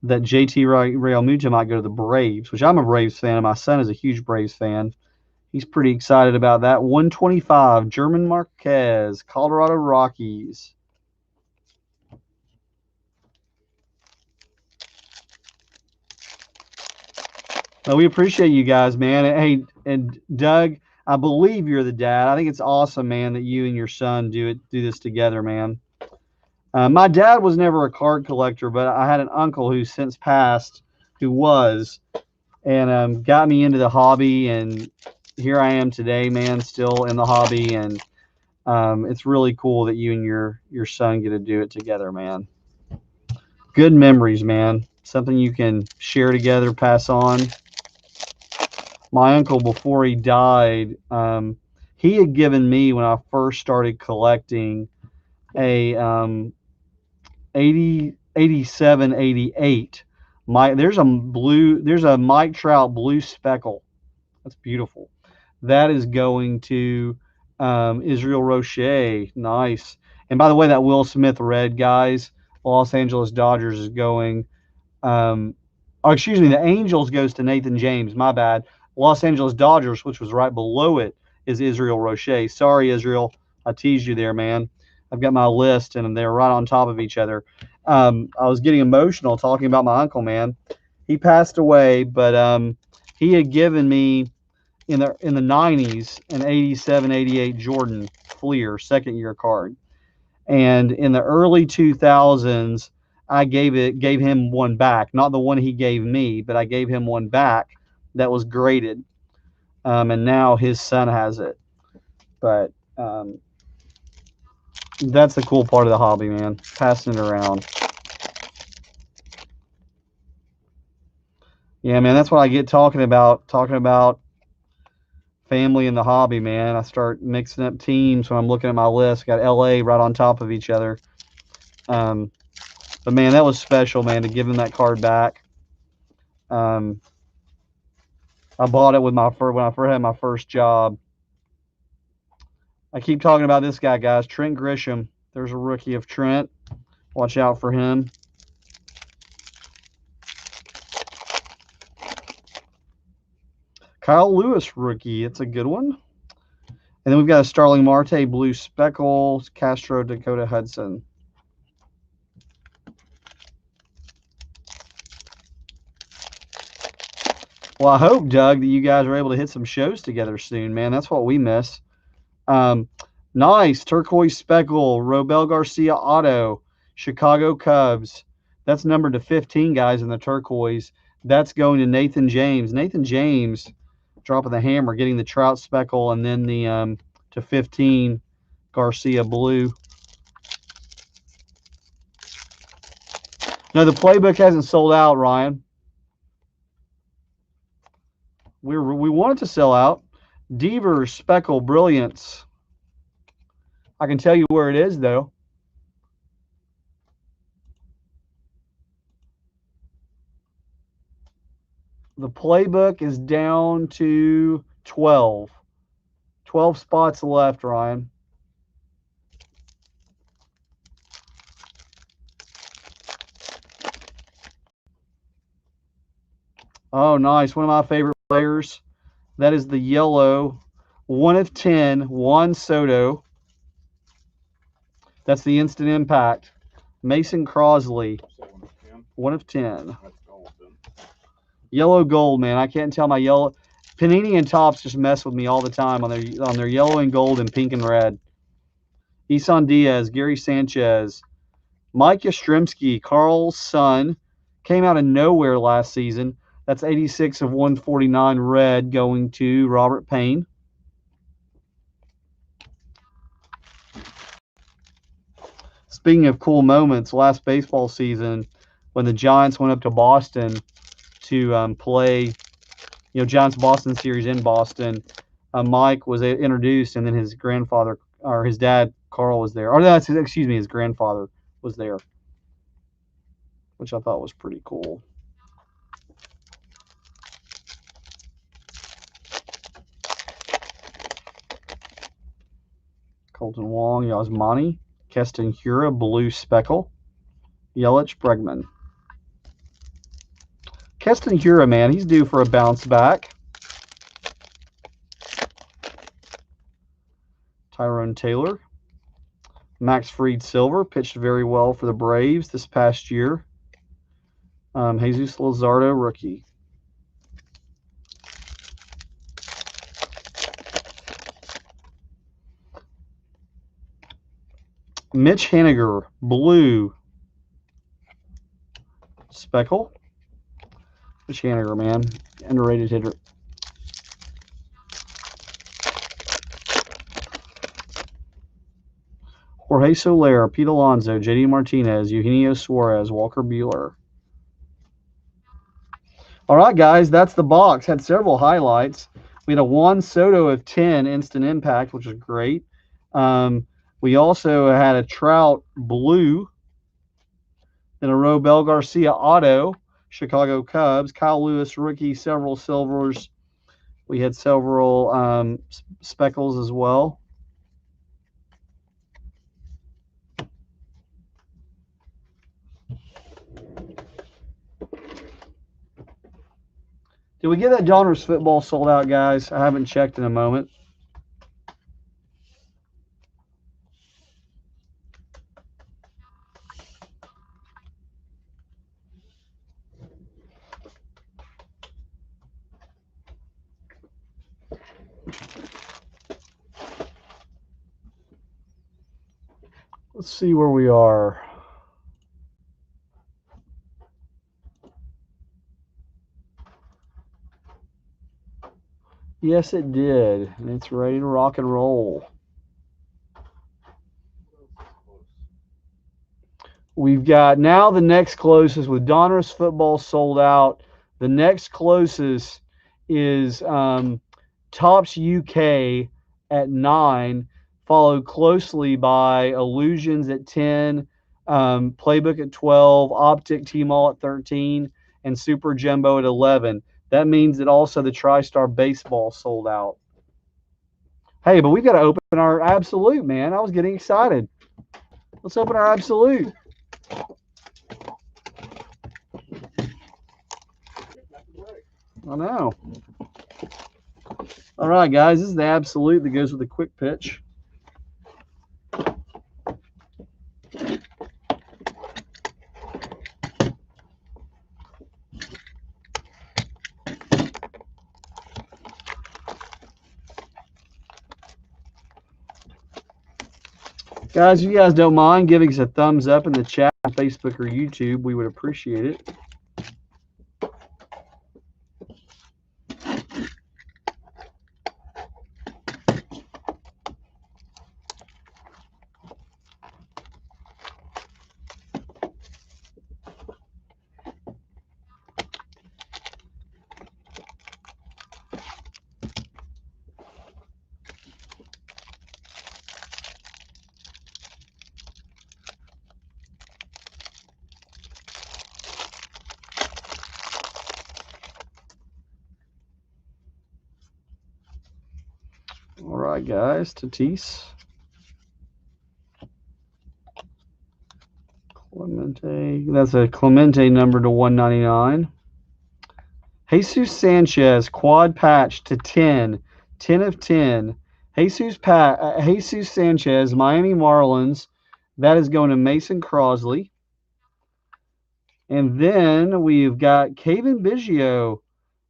that JT Realmuto might go to the Braves, which I'm a Braves fan. My son is a huge Braves fan. He's pretty excited about that. 125, German Marquez, Colorado Rockies. We appreciate you guys, man. Hey, and Doug, I believe you're the dad. I think it's awesome, man, that you and your son do this together, man. My dad was never a card collector, but I had an uncle who's since passed who was, and got me into the hobby, and here I am today, man, still in the hobby, and it's really cool that you and your son get to do it together, man. Good memories, man. Something you can share together, pass on. My uncle, before he died, he had given me, when I first started collecting, a 87, 88. There's a Mike Trout blue speckle. That's beautiful. That is going to Israel Rocher. Nice. And by the way, that Will Smith red, guys, Los Angeles Dodgers is going. Excuse me, the Angels goes to Nathan James. My bad. Los Angeles Dodgers, which was right below it, is Israel Roche. Sorry, Israel. I teased you there, man. I've got my list, and they're right on top of each other. I was getting emotional talking about my uncle, man. He passed away, but he had given me in the 90s an 87, 88 Jordan Fleer second-year card. And in the early 2000s, I gave him one back, not the one he gave me, but I gave him one back that was graded, and now his son has it. But that's the cool part of the hobby, man, passing it around. Yeah, man, that's what I get talking about family in the hobby, man. I start mixing up teams when I'm looking at my list. Got LA right on top of each other. But man, that was special, man, to give him that card back. I bought it with when I first had my first job. I keep talking about this guy, guys. Trent Grisham. There's a rookie of Trent. Watch out for him. Kyle Lewis rookie. It's a good one. And then we've got a Starling Marte blue speckle. Castro Dakota Hudson. Well, I hope, Doug, that you guys are able to hit some shows together soon, man. That's what we miss. Nice. Turquoise speckle. Robel Garcia auto. Chicago Cubs. That's numbered to 15, guys, in the turquoise. That's going to Nathan James. Nathan James dropping the hammer, getting the Trout speckle, and then the to 15 Garcia blue. No, the playbook hasn't sold out, Ryan. We want it to sell out. Devers speckle brilliance. I can tell you where it is, though. The playbook is down to 12. 12 spots left, Ryan. Oh, nice. One of my favorite players. That is the yellow 1 of 10, Juan Soto. That's the instant impact. Mason Crosley, 1 of 10. Yellow gold, man. I can't tell my yellow. Panini and Topps just mess with me all the time on their yellow and gold and pink and red. Isan Diaz, Gary Sanchez, Mike Yastrzemski, Carl's son, came out of nowhere last season. That's 86 of 149 red going to Robert Payne. Speaking of cool moments, last baseball season when the Giants went up to Boston to play, Giants-Boston series in Boston, Mike was introduced, and then his grandfather, or his dad, Carl, was there. Or his grandfather was there, which I thought was pretty cool. Colton Wong, Yasmani, Keston Hura, blue speckle, Yelich, Bregman. Keston Hura, man, he's due for a bounce back. Tyrone Taylor. Max Fried Silver pitched very well for the Braves this past year. Jesus Luzardo, rookie. Mitch Haniger, blue speckle. Mitch Haniger, man, underrated hitter. Jorge Soler, Pete Alonso, JD Martinez, Eugenio Suarez, Walker Buehler. All right, guys, that's the box. Had several highlights. We had a Juan Soto of 10 instant impact, which was great. We also had a Trout blue, then a Robel Garcia auto, Chicago Cubs, Kyle Lewis rookie, several silvers. We had several speckles as well. Did we get that Donruss Football sold out, guys? I haven't checked in a moment. Let's see where we are. Yes, it did. And it's ready to rock and roll. We've got now the next closest with Donruss Football sold out. The next closest is Topps UK at 9, followed closely by Illusions at 10, Playbook at 12, Optic T-Mall at 13, and Super Jumbo at 11. That means that also the Tristar Baseball sold out. Hey, but we've got to open our Absolute, man. I was getting excited. Let's open our Absolute. I know. All right, guys. This is the Absolute that goes with the quick pitch. Guys, if you guys don't mind giving us a thumbs up in the chat on Facebook or YouTube, we would appreciate it. All right, guys. Tatis. Clemente. That's a Clemente number to 199. Jesus Sanchez, quad patch to 10. 10 of 10. Jesus Sanchez, Miami Marlins. That is going to Mason Crosley. And then we've got Kevin Biggio,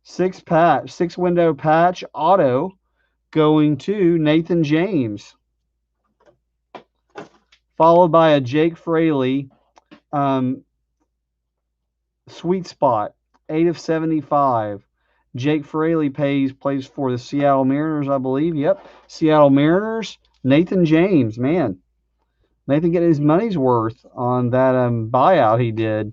6 window patch auto, going to Nathan James, followed by a Jake Fraley sweet spot, 8 of 75. Jake Fraley plays for the Seattle Mariners, I believe. Yep, Seattle Mariners. Nathan James, man. Nathan getting his money's worth on that buyout he did.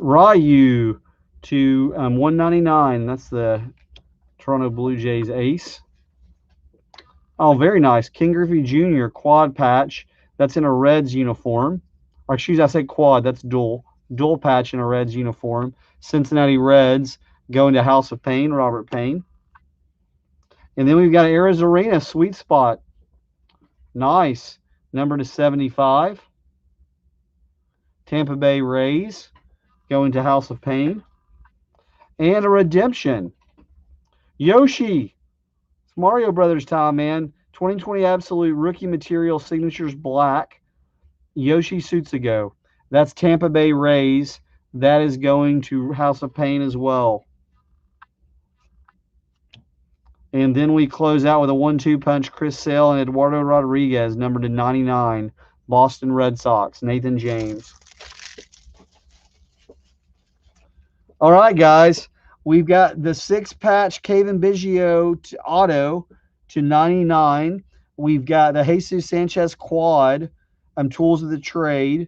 Ryu to 199. That's the Toronto Blue Jays ace. Oh, very nice. King Griffey Jr. quad patch. That's in a Reds uniform. Or excuse me, I said quad. That's dual. Dual patch in a Reds uniform. Cincinnati Reds going to House of Pain, Robert Payne. And then we've got Arizona sweet spot. Nice. Number to 75. Tampa Bay Rays going to House of Pain. And a redemption. Yoshi. It's Mario Brothers time, man. 2020 Absolute Rookie Material Signatures Black. Yoshi Tsutsugo. That's Tampa Bay Rays. That is going to House of Pain as well. And then we close out with a 1-2 punch. Chris Sale and Eduardo Rodriguez, number to 99. Boston Red Sox. Nathan James. All right, guys. We've got the 6-patch Kevin Biggio auto to 99. We've got the Jesus Sanchez quad, tools of the trade.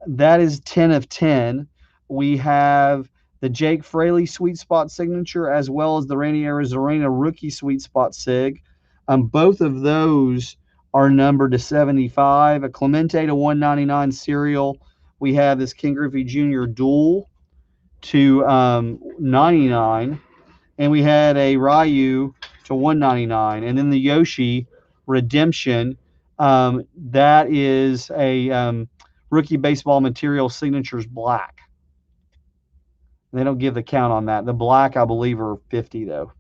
That is 10 of 10. We have the Jake Fraley sweet spot signature, as well as the Randy Arozarena rookie sweet spot sig. Both of those are numbered to 75. A Clemente to 199 serial. We have this King Griffey Jr. dual to 99. And we had a Ryu to 199. And then the Yoshi redemption. That is a rookie baseball material signatures black. They don't give the count on that. The black, I believe, are 50 though.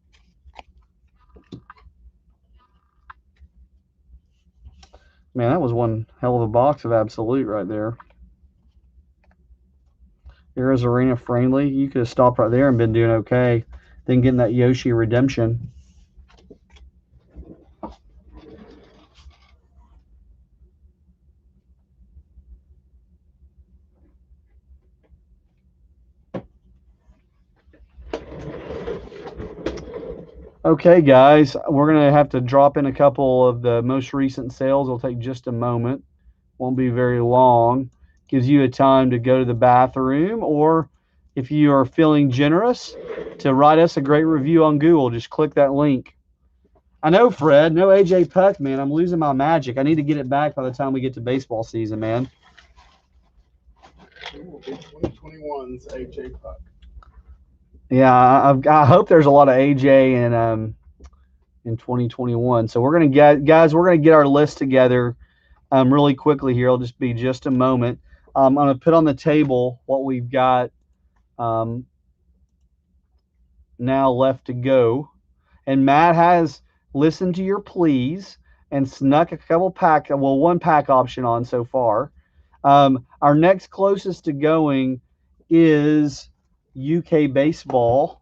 Man, that was one hell of a box of Absolute right there. Here's Arena Friendly. You could have stopped right there and been doing okay. Then getting that Yoshi redemption. Okay, guys, we're going to have to drop in a couple of the most recent sales. It'll take just a moment. Won't be very long. Gives you a time to go to the bathroom, or if you are feeling generous, to write us a great review on Google. Just click that link. I know, Fred. No AJ Puck, man. I'm losing my magic. I need to get it back by the time we get to baseball season, man. It will be 2021's AJ Puck. Yeah, I hope there's a lot of AJ in 2021. So we're gonna get our list together really quickly here. It'll just be just a moment. I'm gonna put on the table what we've got now left to go. And Matt has listened to your pleas and snuck a couple one pack option on so far. Our next closest to going is UK baseball.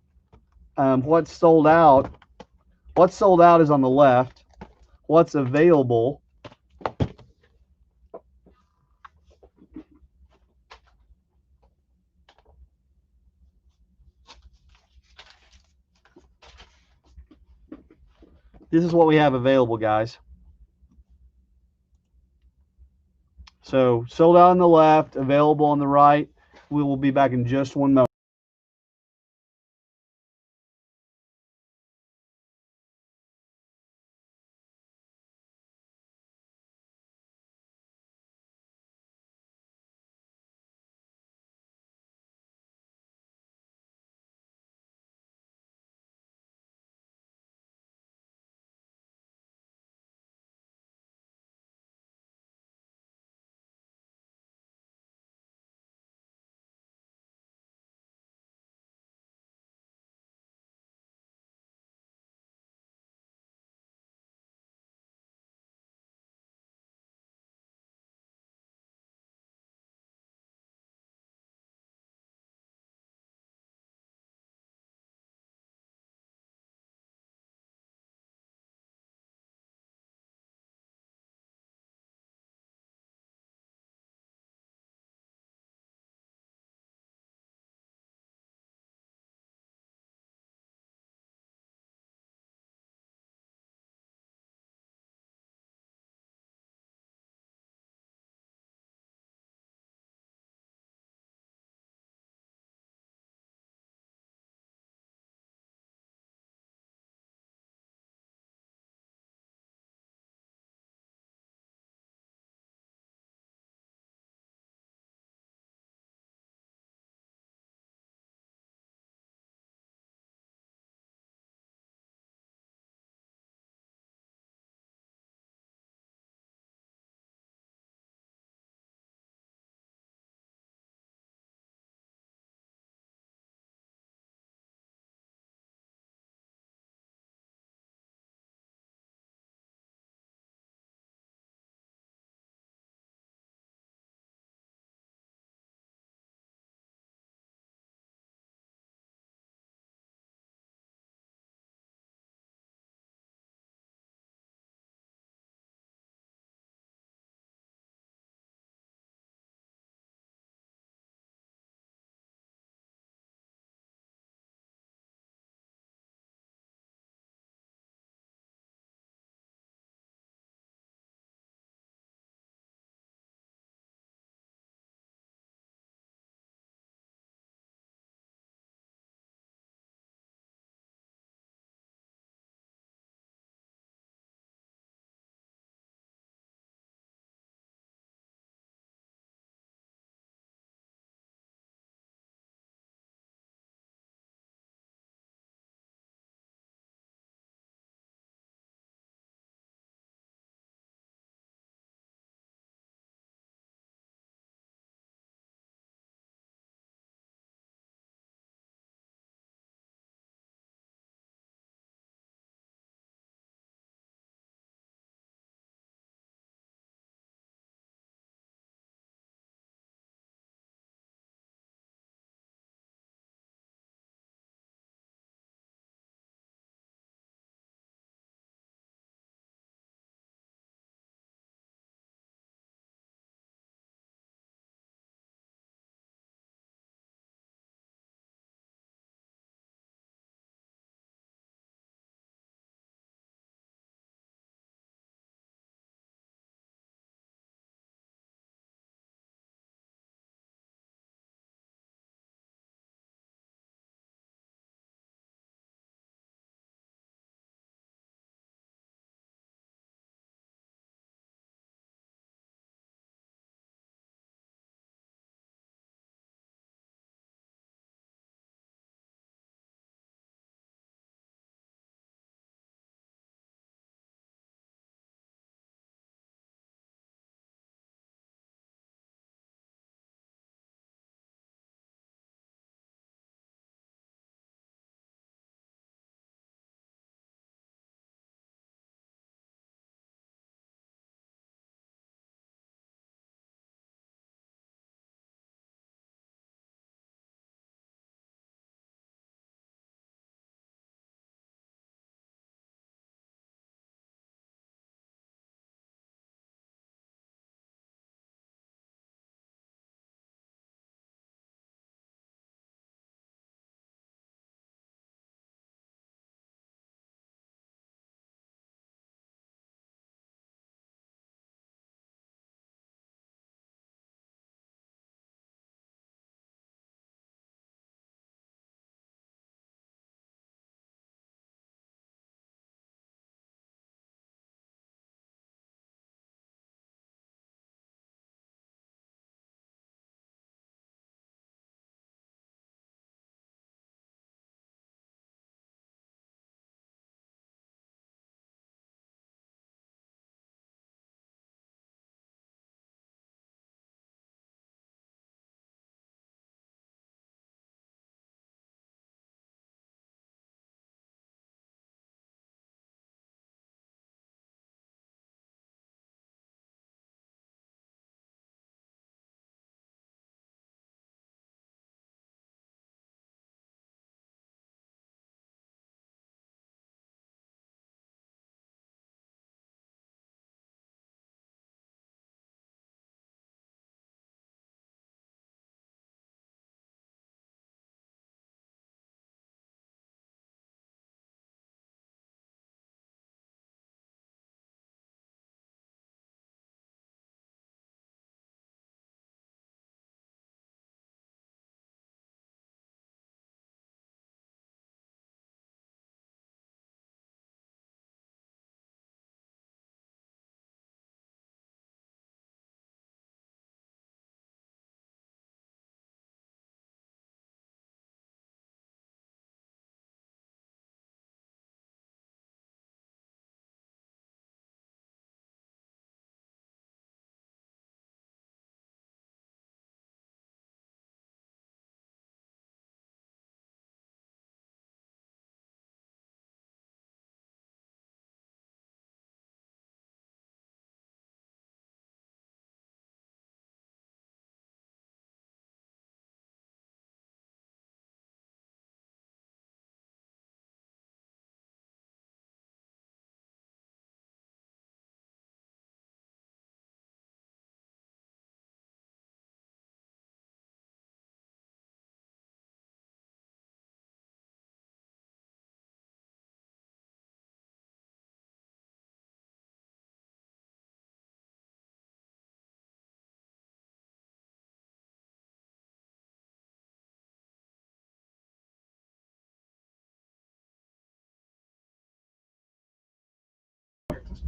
What's sold out is on the left. What's available this is what we have available, guys. So sold out on the left, available on the right. We will be back in just one moment.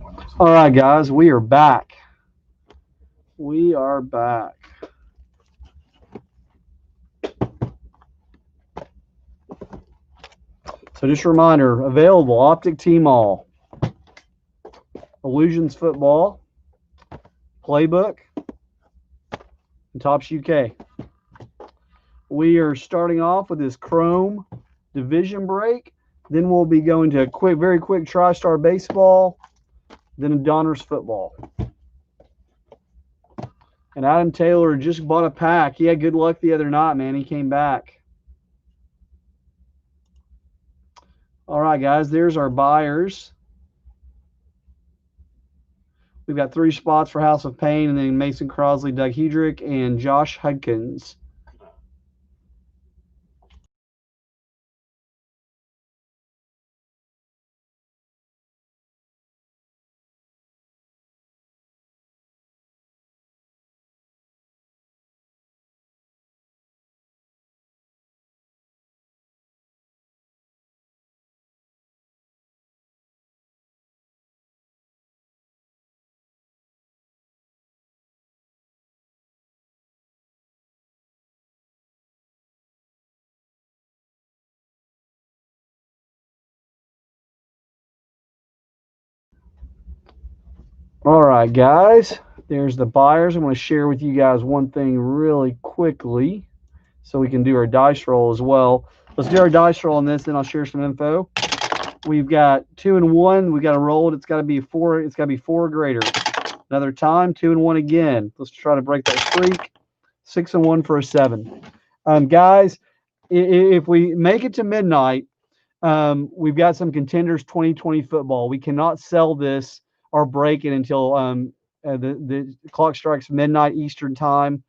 All right, guys, we are back. We are back. So just a reminder, available Optic T-Mall, Illusions Football, Playbook, and Topps UK. We are starting off with this Chrome division break. Then we'll be going to a very quick Tristar Baseball, then a Donruss Football. And Adam Taylor just bought a pack. He had good luck the other night, man. He came back. All right, guys, there's our buyers. We've got 3 spots for House of Pain, and then Mason Crosley, Doug Hedrick, and Josh Hudkins. All right, guys, there's the buyers. I'm going to share with you guys one thing really quickly so we can do our dice roll as well. Let's do our dice roll on this, then I'll share some info. We've got 2 and 1. We've got to roll it. It's got to be 4. It's got to be 4 or greater. Another time, 2 and 1 again. Let's try to break that streak. 6 and 1 for a 7. Guys, if we make it to midnight, we've got some Contenders 2020 football. We cannot sell this or break it until the clock strikes midnight Eastern time.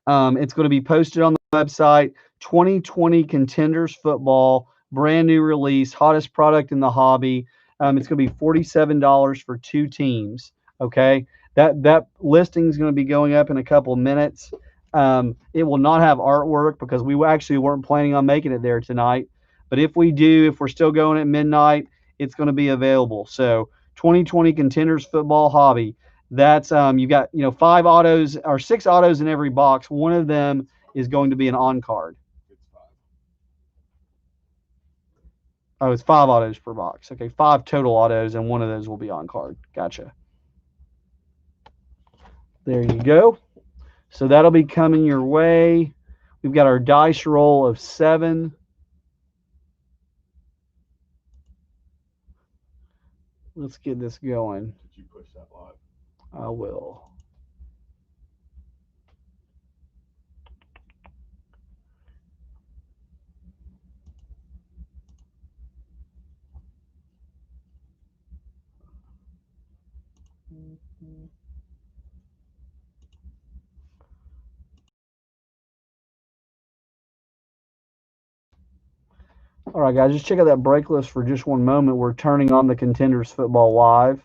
It's going to be posted on the website. 2020 Contenders Football, brand new release, hottest product in the hobby. It's going to be $47 for 2 teams. Okay, that listing is going to be going up in a couple of minutes. It will not have artwork because we actually weren't planning on making it there tonight. But if we do, if we're still going at midnight, it's going to be available. So 2020 Contenders Football Hobby. That's you've got 5 autos or 6 autos in every box. One of them is going to be an on card. Oh, it's 5 autos per box. Okay, 5 total autos, and one of those will be on card. Gotcha. There you go. So that'll be coming your way. We've got our dice roll of 7. Let's get this going. Did you push that live? I will. All right, guys, just check out that break list for just one moment. We're turning on the Contenders Football live.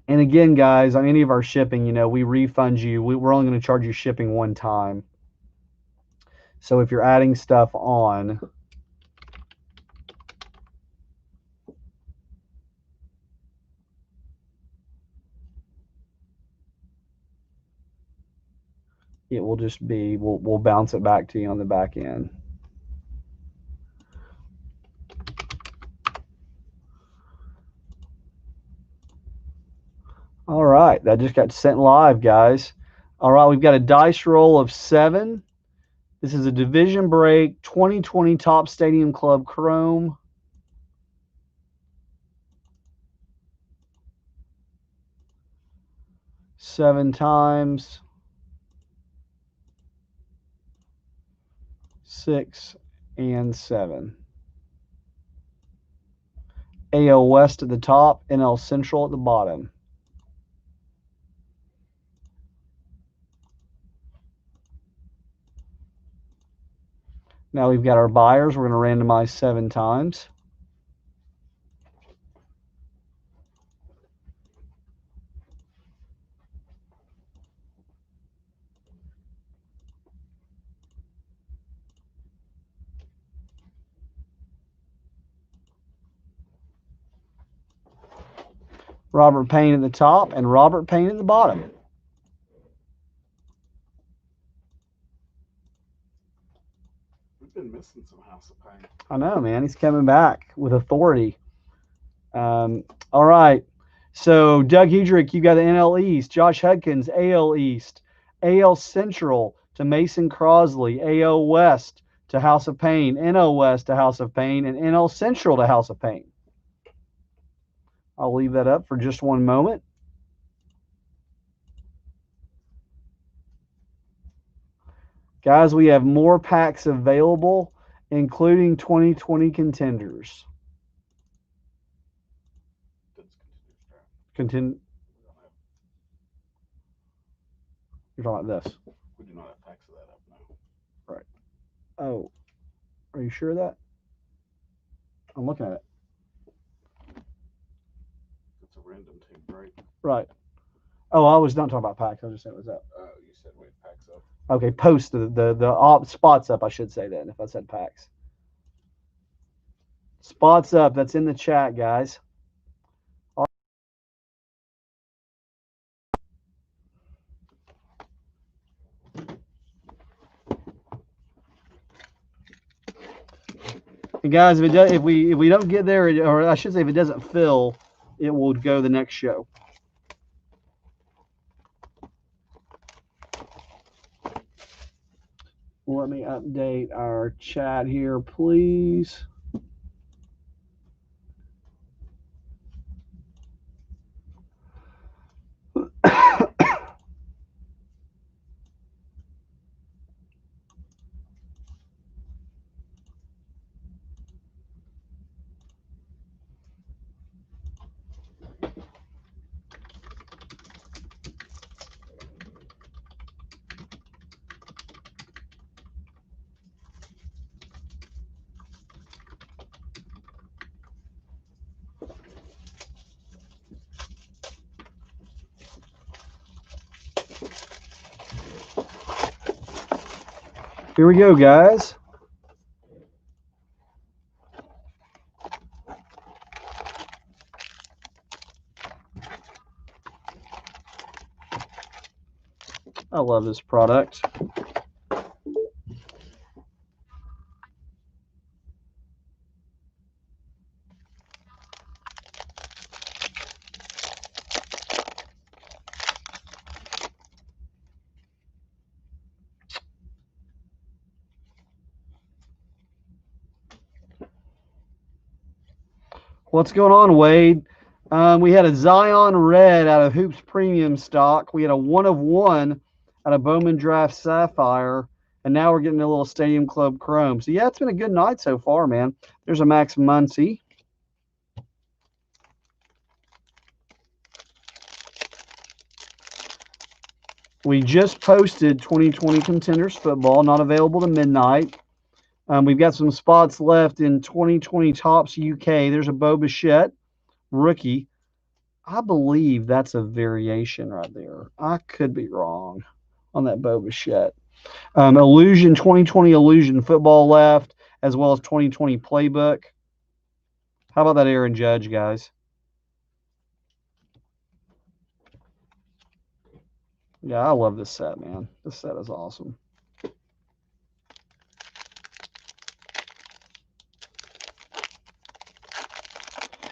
And again, guys, on any of our shipping, we refund you. We're only going to charge you shipping one time. So if you're adding stuff on, it will just be, we'll bounce it back to you on the back end. All right, that just got sent live, guys. All right, we've got a dice roll of 7. This is a division break, 2020 Topps Stadium Club Chrome. Seven times. 6 and 7. AL West at the top, NL Central at the bottom. Now we've got our buyers. We're going to randomize 7 times. Robert Payne at the top and Robert Payne at the bottom. We've been missing some House of Pain. I know, man. He's coming back with authority. All right. So, Doug Hedrick, you got the NL East. Josh Hudkins, AL East. AL Central to Mason Crosley. AL West to House of Pain. NL West to House of Pain. And NL Central to House of Pain. I'll leave that up for just one moment. Guys, we have more packs available, including 2020 contenders. You're talking about this? We do not have packs of that up now. Right. Oh, are you sure of that? I'm looking at it. It's a random team break. Right. Oh, I was not talking about packs. I was just saying it was up. Oh, you said we had packs up. Okay, post the spots up, I should say then, if I said packs. Spots up. That's in the chat, guys. And guys, if we don't get there, or I should say, if it doesn't fill, it will go the next show. Let me update our chat here, please. Here we go, guys. I love this product. What's going on, Wade? We had a Zion Red out of Hoops Premium stock. We had a 1 of 1 out of Bowman Draft Sapphire. And now we're getting a little Stadium Club Chrome. So, yeah, it's been a good night so far, man. There's a Max Muncy. We just posted 2020 Contenders Football, not available to midnight. We've got some spots left in 2020 Topps UK. There's a Bo Bichette rookie. I believe that's a variation right there. I could be wrong on that Bo Bichette. Illusion, 2020 Illusion Football left, as well as 2020 Playbook. How about that Aaron Judge, guys? Yeah, I love this set, man. This set is awesome.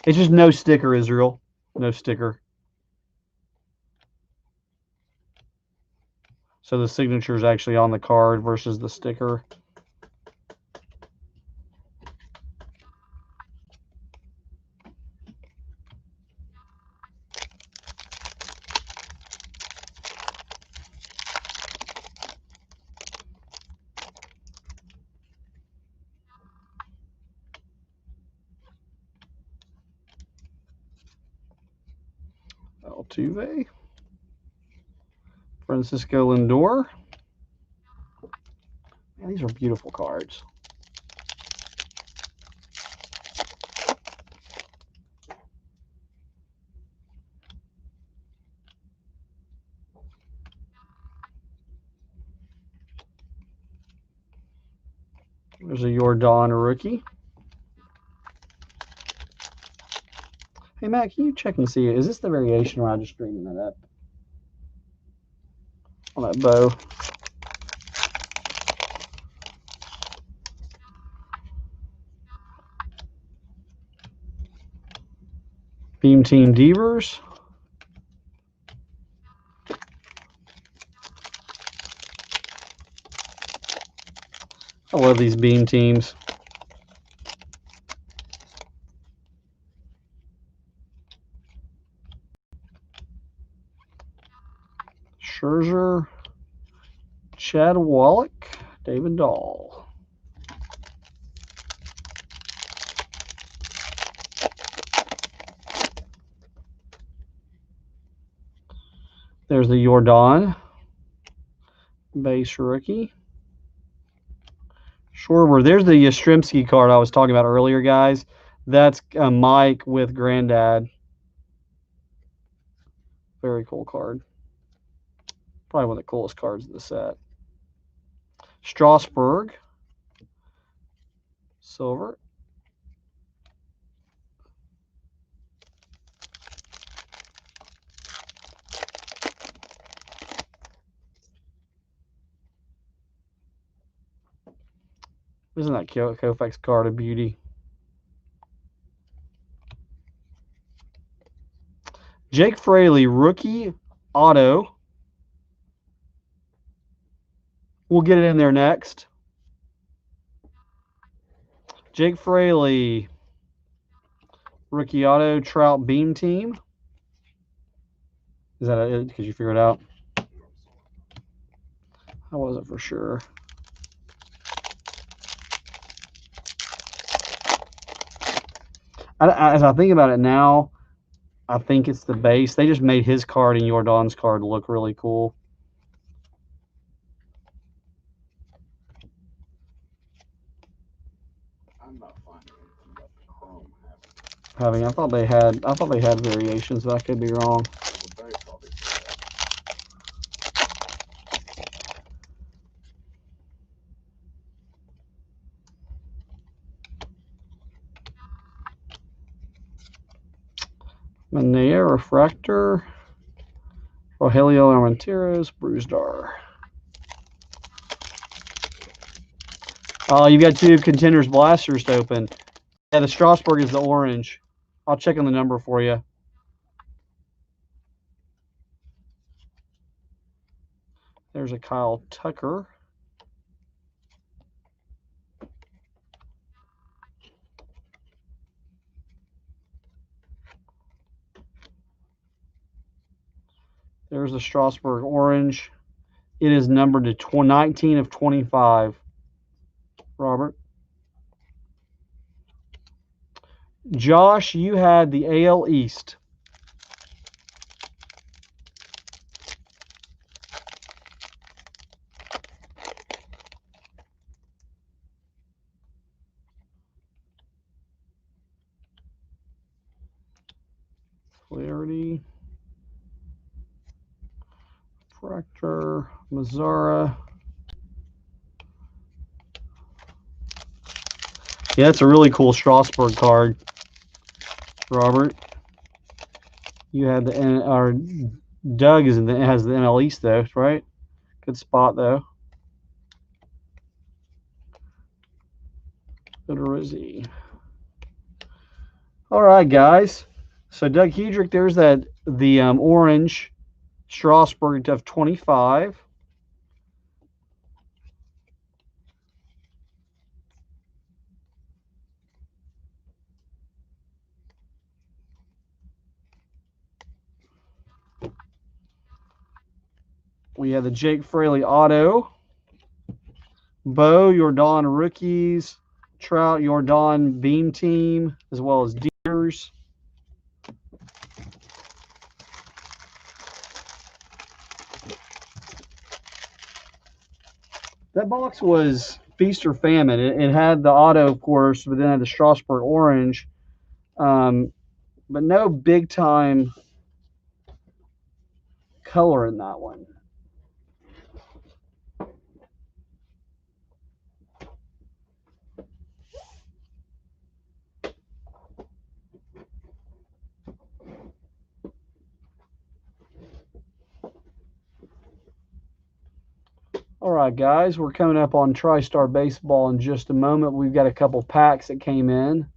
It's just no sticker, Israel. No sticker. So the signature is actually on the card versus the sticker. Altuve. Francisco Lindor. Man, these are beautiful cards. There's a Jordan rookie. Hey, Matt, can you check and see? Is this the variation, or am I just dreaming that up? On that bow. Beam Team Devers. I love these beam teams. Scherzer, Chad Wallach, David Dahl. There's the Jordan base rookie. Schwarber. There's the Yastrzemski card I was talking about earlier, guys. That's Mike with Granddad. Very cool card. Probably one of the coolest cards of the set. Strasburg. Silver. Isn't that Koufax card a beauty? Jake Fraley, rookie auto. We'll get it in there next. Jake Fraley, rookie auto, Trout Beam Team. Is that it? Because you figured it out? I wasn't for sure. As I think about it now, I think it's the base. They just made his card and Jordan's card look really cool. I'm not finding anything about the chrome I thought they had variations, but I could be wrong. The base obviously. Manea Refractor, Rogelio Armenteros, Bruisdar. Oh, you've got two Contenders blasters to open. Yeah, the Strasburg is the orange. I'll check on the number for you. There's a Kyle Tucker. There's the Strasburg orange. It is numbered to 19 of 25. Robert. Josh, you had the AL East. Clarity. Fractor. Mazzara. Yeah, that's a really cool Strasburg card, Robert. You had or Doug has the NL East though, right? Good spot though. Good Rizzi. All right, guys. So Doug Hedrick, there's the orange Strasburg of 25. We have the Jake Fraley auto. Bo, Jordan rookies. Trout, Jordan Beam Team, as well as Deers. That box was feast or famine. It had the auto, of course, but then it had the Strasburg orange. But no big time color in that one. All right, guys, we're coming up on Tristar Baseball in just a moment. We've got a couple packs that came in.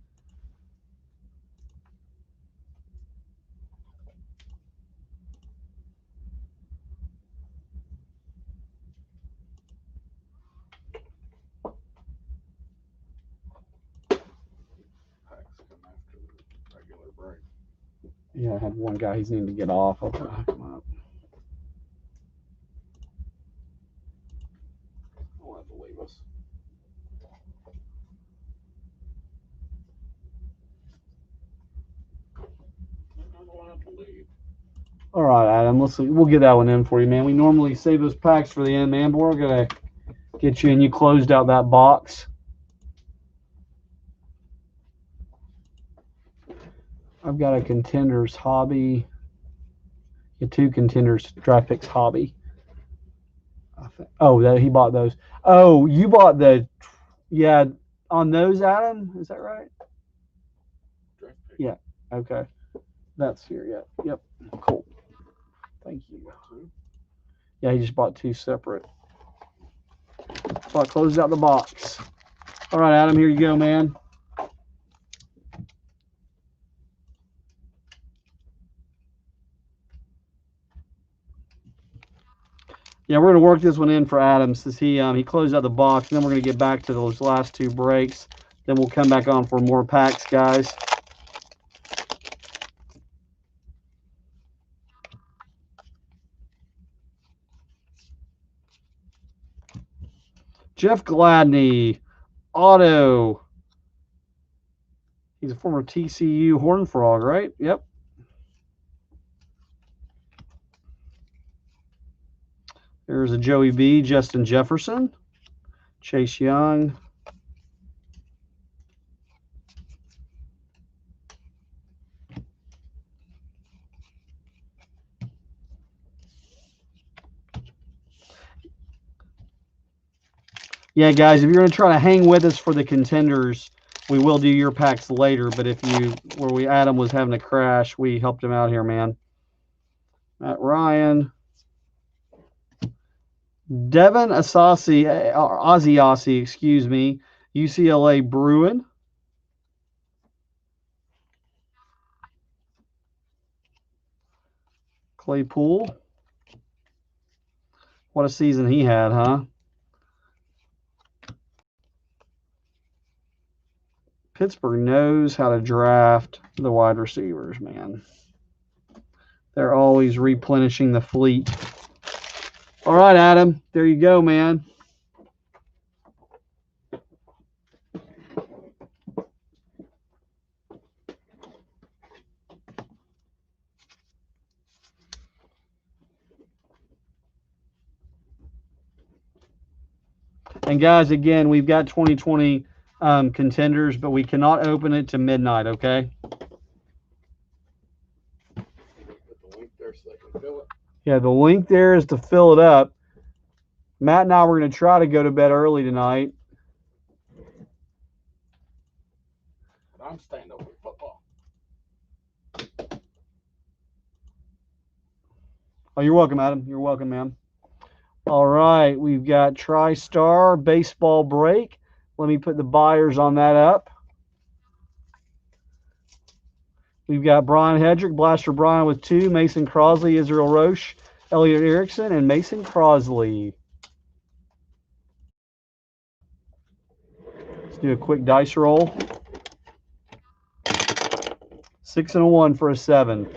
Packs come after the regular break. Yeah, I had one guy he's needing to get off. I'll hook him up. I'll have to leave us. All right, Adam. Let's see. We'll get that one in for you, man. We normally save those packs for the end, man. But we're gonna get you in. You closed out that box. I've got a Contenders hobby. Two Contenders draft picks hobby. Oh, he bought those. Oh, you bought the, yeah, on those, Adam? Is that right? Draft pick. Yeah. Okay. That's here. Yeah. Yep. Cool. Thank you. Yeah, he just bought two separate. So I closed out the box. All right, Adam, here you go, man. Yeah, we're gonna work this one in for Adam since he closed out the box, and then we're gonna get back to those last two breaks. Then we'll come back on for more packs, guys. Jeff Gladney, auto. He's a former TCU Horned Frog, right? Yep. There's a Joey B, Justin Jefferson, Chase Young. Yeah, guys, if you're going to try to hang with us for the Contenders, we will do your packs later. But if you, Adam was having a crash, we helped him out here, man. Matt Ryan. Devin Asiasi, excuse me, UCLA Bruin. Claypool. What a season he had, huh? Pittsburgh knows how to draft the wide receivers, man. They're always replenishing the fleet. All right, Adam, there you go, man. And guys, again, we've got 2020 Contenders, but we cannot open it to midnight, okay? Put the link there so they can fill it. Yeah, the link there is to fill it up. Matt and I were going to try to go to bed early tonight. But I'm staying up with football. Oh, you're welcome, Adam. You're welcome, ma'am. All right, we've got Tristar Baseball break. Let me put the buyers on that up. We've got Brian Hedrick, Blaster Brian with 2, Mason Crosley, Israel Roche, Elliot Erickson, and Mason Crosley. Let's do a quick dice roll. 6 and a 1 for a 7.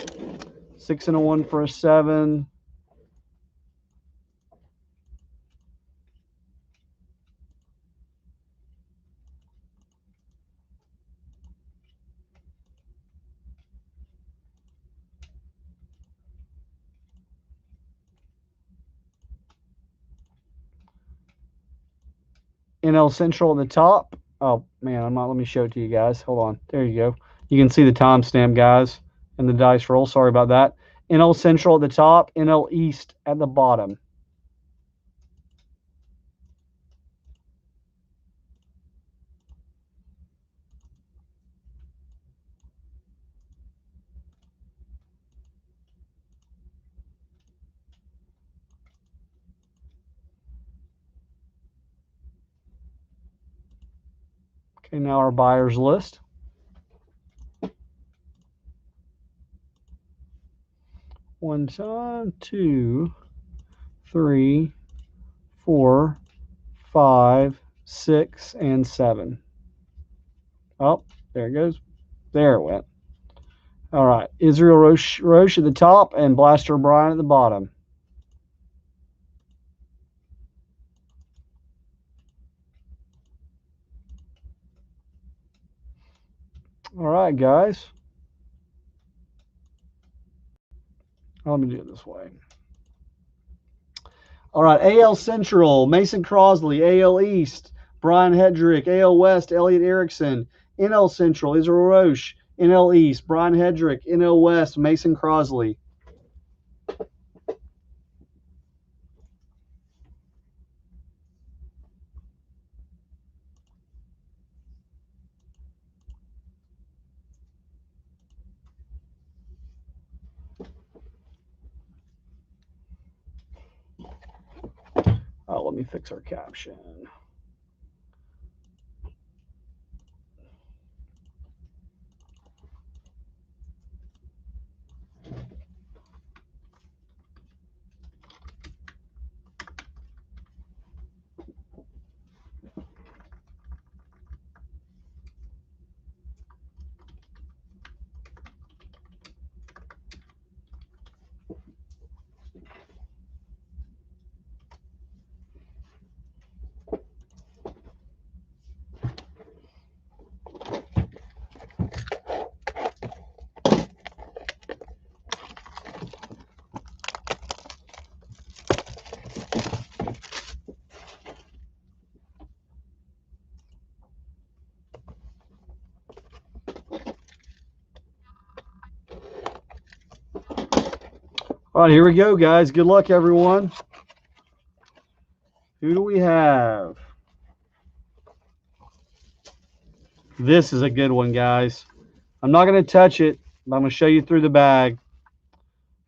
6 and a 1 for a 7. NL Central at the top. Oh, man, I'm not. Let me show it to you guys. Hold on. There you go. You can see the timestamp, guys, and the dice roll. Sorry about that. NL Central at the top, NL East at the bottom. Okay, now our buyers list. One, two, three, 4, 5, 6, and 7. Oh, there it goes. There it went. All right. Israel Roche at the top and Blaster O'Brien at the bottom. All right, guys. Let me do it this way. All right. AL Central, Mason Crosley. AL East, Brian Hedrick. AL West, Elliot Erickson. NL Central, Israel Roche. NL East, Brian Hedrick. NL West, Mason Crosley. Oh, let me fix our caption. All right, here we go, guys. Good luck, everyone. Who do we have? This is a good one, guys. I'm not going to touch it, but I'm going to show you through the bag.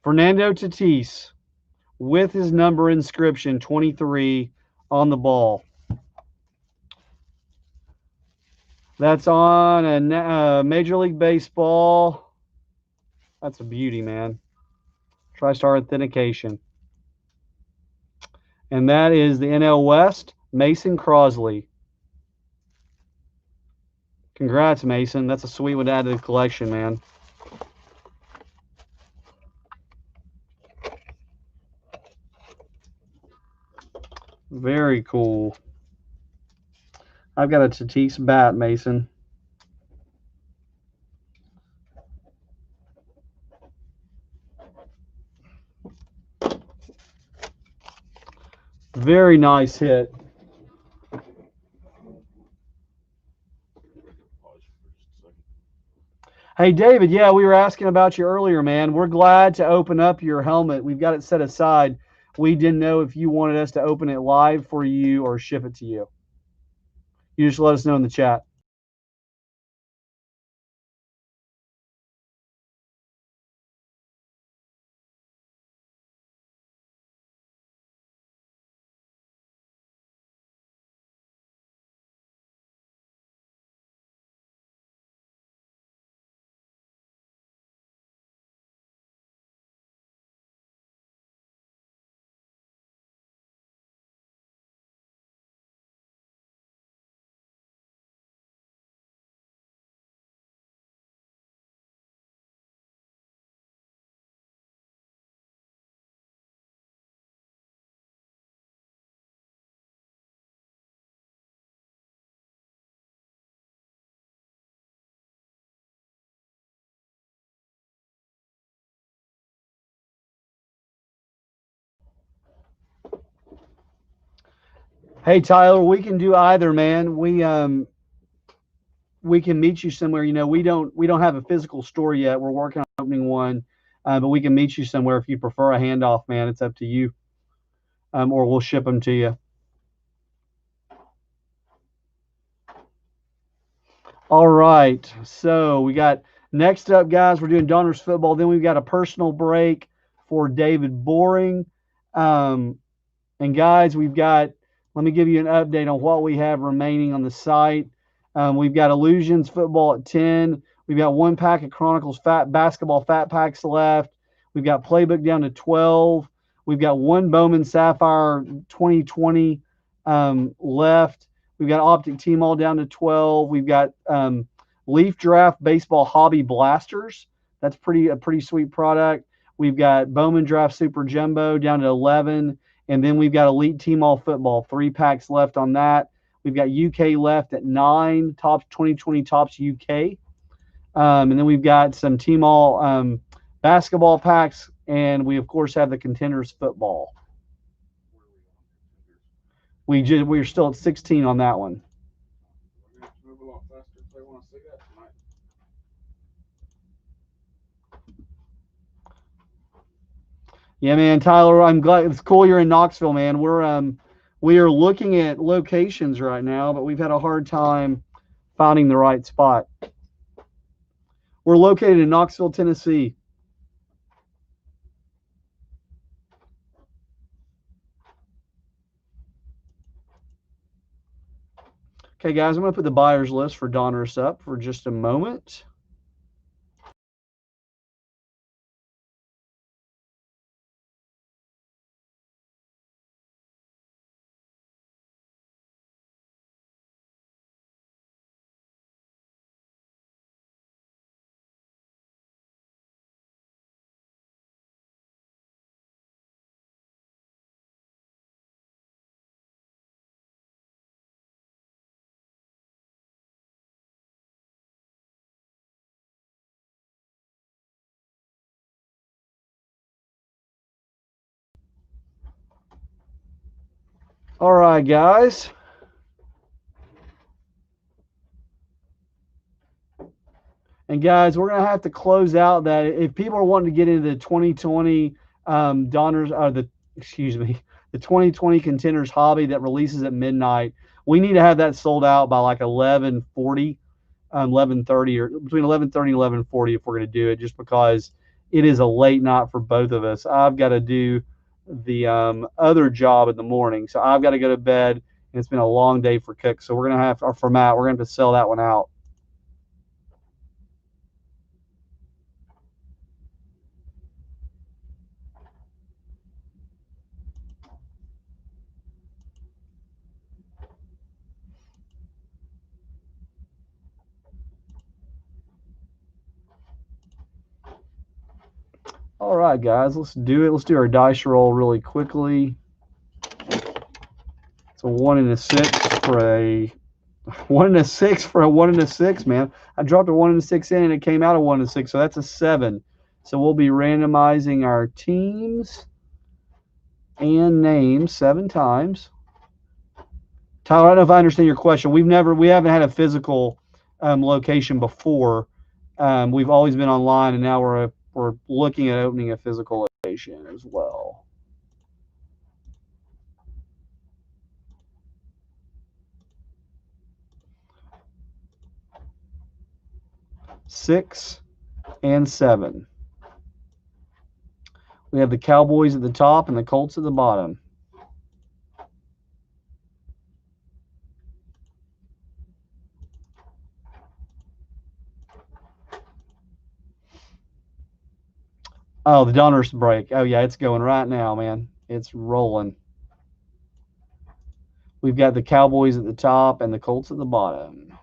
Fernando Tatis with his number inscription, 23, on the ball. That's on a Major League Baseball. That's a beauty, man. TriStar authentication. And that is the NL West, Mason Crosley. Congrats, Mason. That's a sweet one to add to the collection, man. Very cool. I've got a Tatis bat, Mason. Very nice hit. Hey, David, yeah, we were asking about you earlier, man. We're glad to open up your helmet. We've got it set aside. We didn't know if you wanted us to open it live for you or ship it to you. You just let us know in the chat. Hey, Tyler, we can do either, man. We can meet you somewhere. You know, we don't have a physical store yet. We're working on opening one, but we can meet you somewhere if you prefer a handoff, man. It's up to you, or we'll ship them to you. All right, so we got next up, guys. We're doing Donruss Football. Then we've got a personal break for David Boring, and guys, we've got. Let me give you an update on what we have remaining on the site. We've got Illusions Football at 10. We've got 1 pack of Chronicles Basketball Fat Packs left. We've got Playbook down to 12. We've got 1 Bowman Sapphire 2020 left. We've got Optic T-Mall down to 12. We've got Leaf Draft Baseball Hobby Blasters. That's a pretty sweet product. We've got Bowman Draft Super Jumbo down to 11. And then we've got Elite T-Mall Football, 3 packs left on that. We've got UK left at 9, Topps 2020 Topps UK. And then we've got some T-Mall basketball packs. And we, of course, have the Contenders Football. We're still at 16 on that one. Move a lot faster if they want to see that tonight. Yeah, man, Tyler, I'm glad it's cool you're in Knoxville, man. We are looking at locations right now, but we've had a hard time finding the right spot. We're located in Knoxville, Tennessee. Okay, guys, I'm going to put the buyer's list for Donruss up for just a moment. All right, guys. And guys, we're gonna have to close out that. If people are wanting to get into the 2020 Donners, or the 2020 Contenders hobby that releases at midnight, we need to have that sold out by like 11:40, 11:30, or between 11:30 and 11:40 if we're gonna do it. Just because it is a late night for both of us. I've got to do the other job in the morning, so I've got to go to bed, and it's been a long day for Cook. So we're gonna have, or for Matt, we're gonna have to sell that one out. All right, guys, let's do it. Let's do our dice roll really quickly. It's a 1 and a 6 for a 1 and a 6 for a 1 and a 6, man. I dropped a 1 and a 6 in, and it came out a 1 and a 6, so that's a 7. So we'll be randomizing our teams and names 7 times. Tyler, I don't know if I understand your question. We haven't had a physical location before. We've always been online, and now we're looking at opening a physical location as well. Six and 7. We have the Cowboys at the top and the Colts at the bottom. Oh, the Donruss break. Oh, yeah, it's going right now, man. It's rolling. We've got the Cowboys at the top and the Colts at the bottom.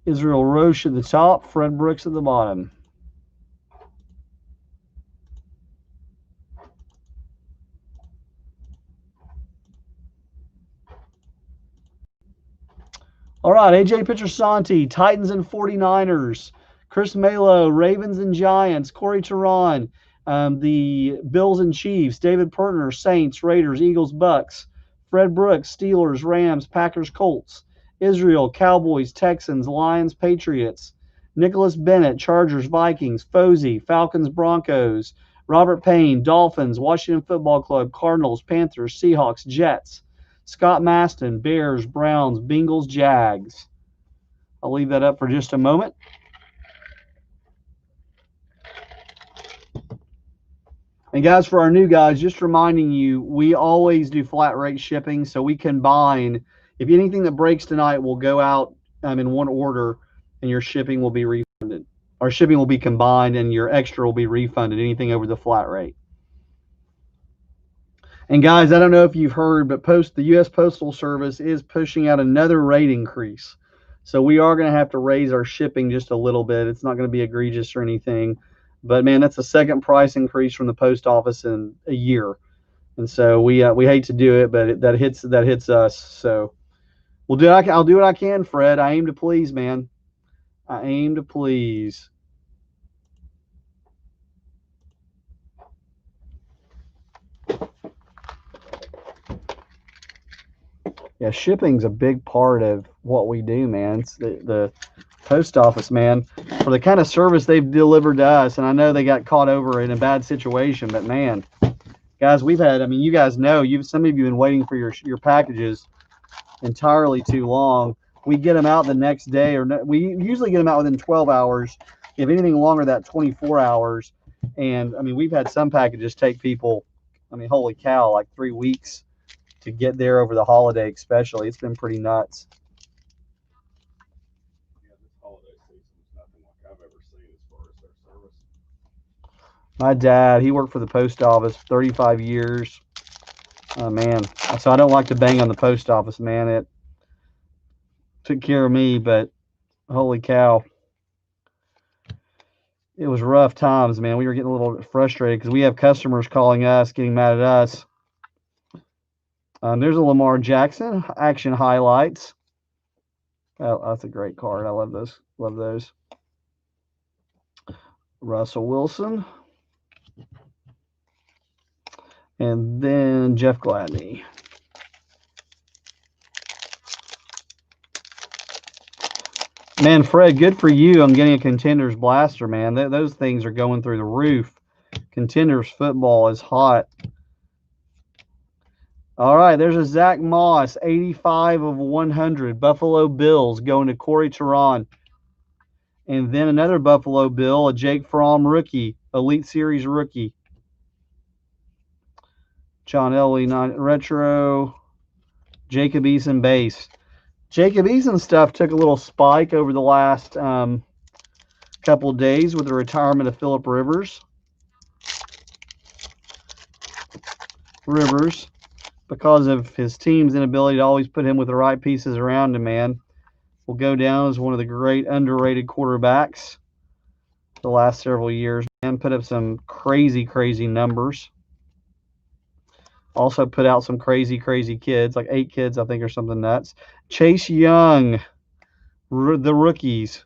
Israel Roche at the top, Fred Brooks at the bottom. All right, AJ Pitcher-Santi, Titans and 49ers. Chris Malo, Ravens and Giants. Corey Tehran, the Bills and Chiefs. David Pertner, Saints, Raiders, Eagles, Bucks. Fred Brooks, Steelers, Rams, Packers, Colts. Israel, Cowboys, Texans, Lions, Patriots. Nicholas Bennett, Chargers, Vikings. Fozy, Falcons, Broncos. Robert Payne, Dolphins, Washington Football Club, Cardinals, Panthers, Seahawks, Jets. Scott Maston, Bears, Browns, Bengals, Jags. I'll leave that up for just a moment. And guys, for our new guys, just reminding you, we always do flat rate shipping, so we combine. If anything that breaks tonight will go out in one order, and your shipping will be refunded. Our shipping will be combined, and your extra will be refunded, anything over the flat rate. And guys, I don't know if you've heard, but the U.S. Postal Service is pushing out another rate increase. So we are going to have to raise our shipping just a little bit. It's not going to be egregious or anything. But, man, that's the second price increase from the post office in a year. And so we hate to do it, but that hits us. So I'll do what I can, Fred. I aim to please, man. I aim to please. Yeah, shipping's a big part of what we do, man. It's the post office, man, for the kind of service they've delivered to us. And I know they got caught over in a bad situation, but man, guys, we've had, I mean, you guys know, some of you have been waiting for your packages entirely too long. We get them out the next day, or we usually get them out within 12 hours. If anything longer, that 24 hours. And I mean, we've had some packages take people, I mean, holy cow, like 3 weeks to get there over the holiday, especially. It's been pretty nuts. Yeah, this holiday season is nothing like I've ever seen as far as their service. My dad, he worked for the post office 35 years. Man, so I don't like to bang on the post office, man. It took care of me, but holy cow. It was rough times, man. We were getting a little frustrated because we have customers calling us, getting mad at us. There's a Lamar Jackson action highlights. Oh, that's a great card. I love those. Love those. Russell Wilson. And then Jeff Gladney. Man, Fred, good for you. I'm getting a Contenders blaster, man. Those things are going through the roof. Contenders football is hot. All right, there's a Zach Moss, 85 of 100. Buffalo Bills going to Corey Teron. And then another Buffalo Bill, a Jake Fromm rookie, Elite Series rookie. John Elway, retro. Jacob Eason base. Jacob Eason stuff took a little spike over the last couple of days with the retirement of Phillip Rivers. Because of his team's inability to always put him with the right pieces around him, man, will go down as one of the great underrated quarterbacks the last several years, man. Put up some crazy, crazy numbers. Also put out some crazy, crazy kids, like 8 kids, I think, or something nuts. Chase Young, the rookies.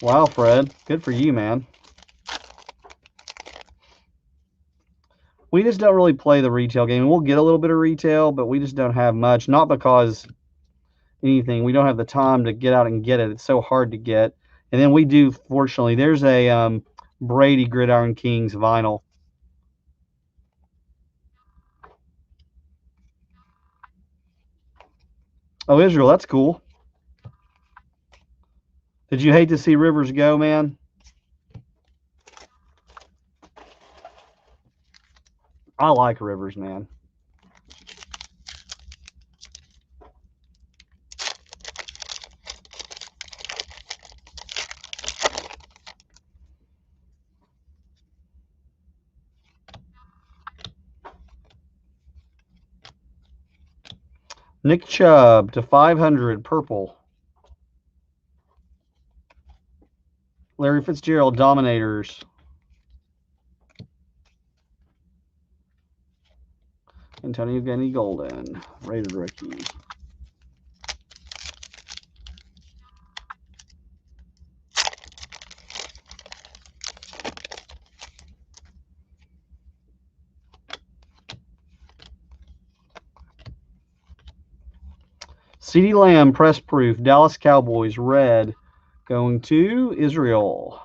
Wow, Fred. Good for you, man. We just don't really play the retail game. We'll get a little bit of retail, but we just don't have much. Not because anything. We don't have the time to get out and get it. It's so hard to get. And then we do, fortunately, there's a Brady Gridiron Kings vinyl. Oh, Israel, that's cool. Did you hate to see Rivers go, man? I like Rivers, man. Nick Chubb to 500, purple. Larry Fitzgerald, Dominators. Antonio Gandy Golden, rated rookie. CeeDee Lamb, press proof. Dallas Cowboys, red. Going to Israel.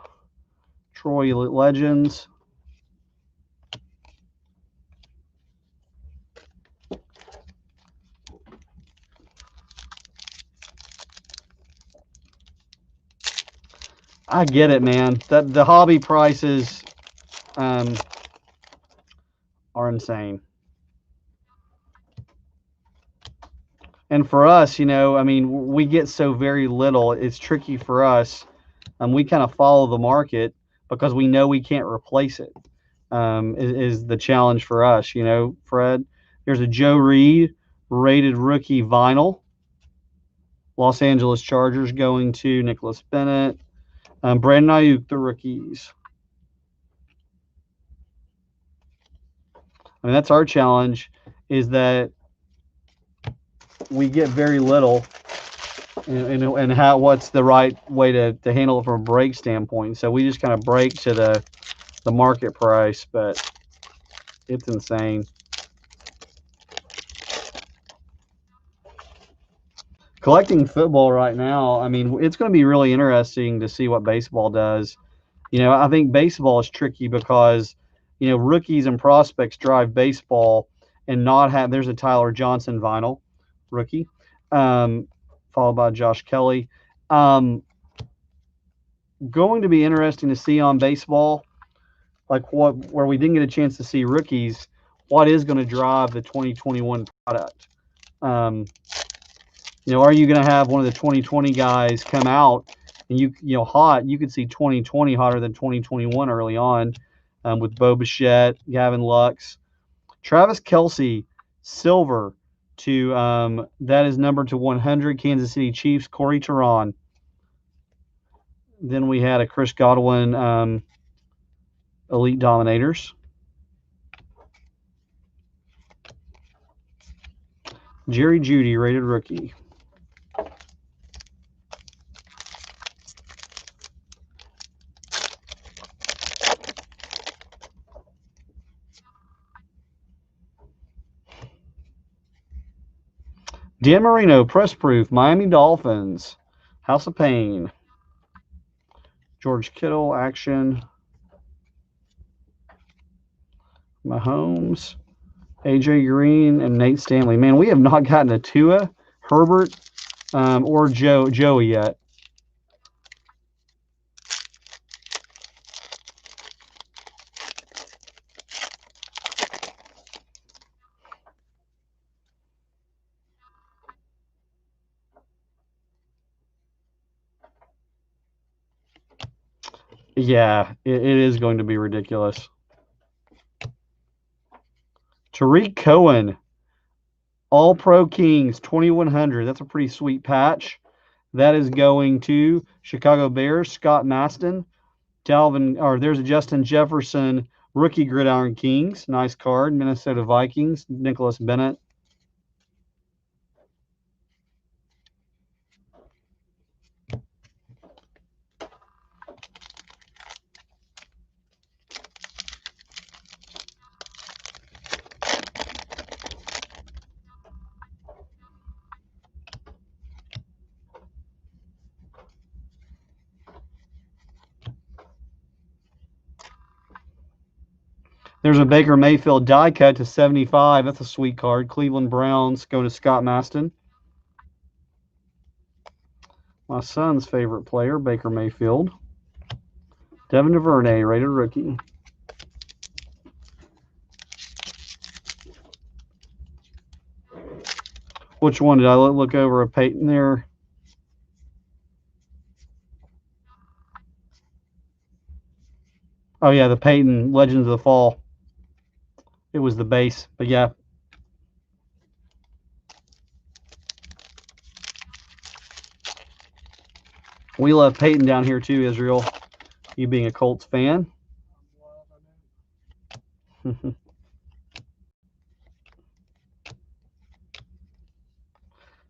Troy Legends. I get it, man. That the hobby prices are insane. And for us, you know, I mean, we get so very little. It's tricky for us. We kind of follow the market because we know we can't replace it. Is the challenge for us, you know, Fred? Here's a Joe Reed rated rookie vinyl. Los Angeles Chargers going to Nicholas Bennett. Brandon Ayuk, the rookies. I mean, that's our challenge, is that we get very little, and how what's the right way to handle it from a break standpoint. So we just kind of break to the market price, but it's insane. Collecting football right now, I mean, it's going to be really interesting to see what baseball does. You know, I think baseball is tricky because, you know, rookies and prospects drive baseball, and not have, there's a Tyler Johnson vinyl rookie, followed by Josh Kelly. Going to be interesting to see on baseball, like where we didn't get a chance to see rookies, what is going to drive the 2021 product. You know, are you going to have one of the 2020 guys come out and you know, hot? You could see 2020 hotter than 2021 early on, with Bo Bichette, Gavin Lux, Travis Kelce, silver to that is numbered to 100. Kansas City Chiefs, Corey Teron. Then we had a Chris Godwin, Elite Dominators. Jerry Jeudy, rated rookie. Dan Marino, press proof. Miami Dolphins, House of Pain. George Kittle, action. Mahomes, AJ Green, and Nate Stanley. Man, we have not gotten a Tua, Herbert, or Joey yet. Yeah, it is going to be ridiculous. Tariq Cohen, All Pro Kings, 2100. That's a pretty sweet patch. That is going to Chicago Bears, Scott Maston. There's a Justin Jefferson, rookie Gridiron Kings. Nice card. Minnesota Vikings, Nicholas Bennett. There's a Baker Mayfield die cut to 75. That's a sweet card. Cleveland Browns going to Scott Maston. My son's favorite player, Baker Mayfield. Devin DuVernay, rated rookie. Which one did I look over? A Peyton there? Oh, yeah, the Peyton Legends of the Fall. It was the base, but yeah. We love Peyton down here too, Israel. You being a Colts fan.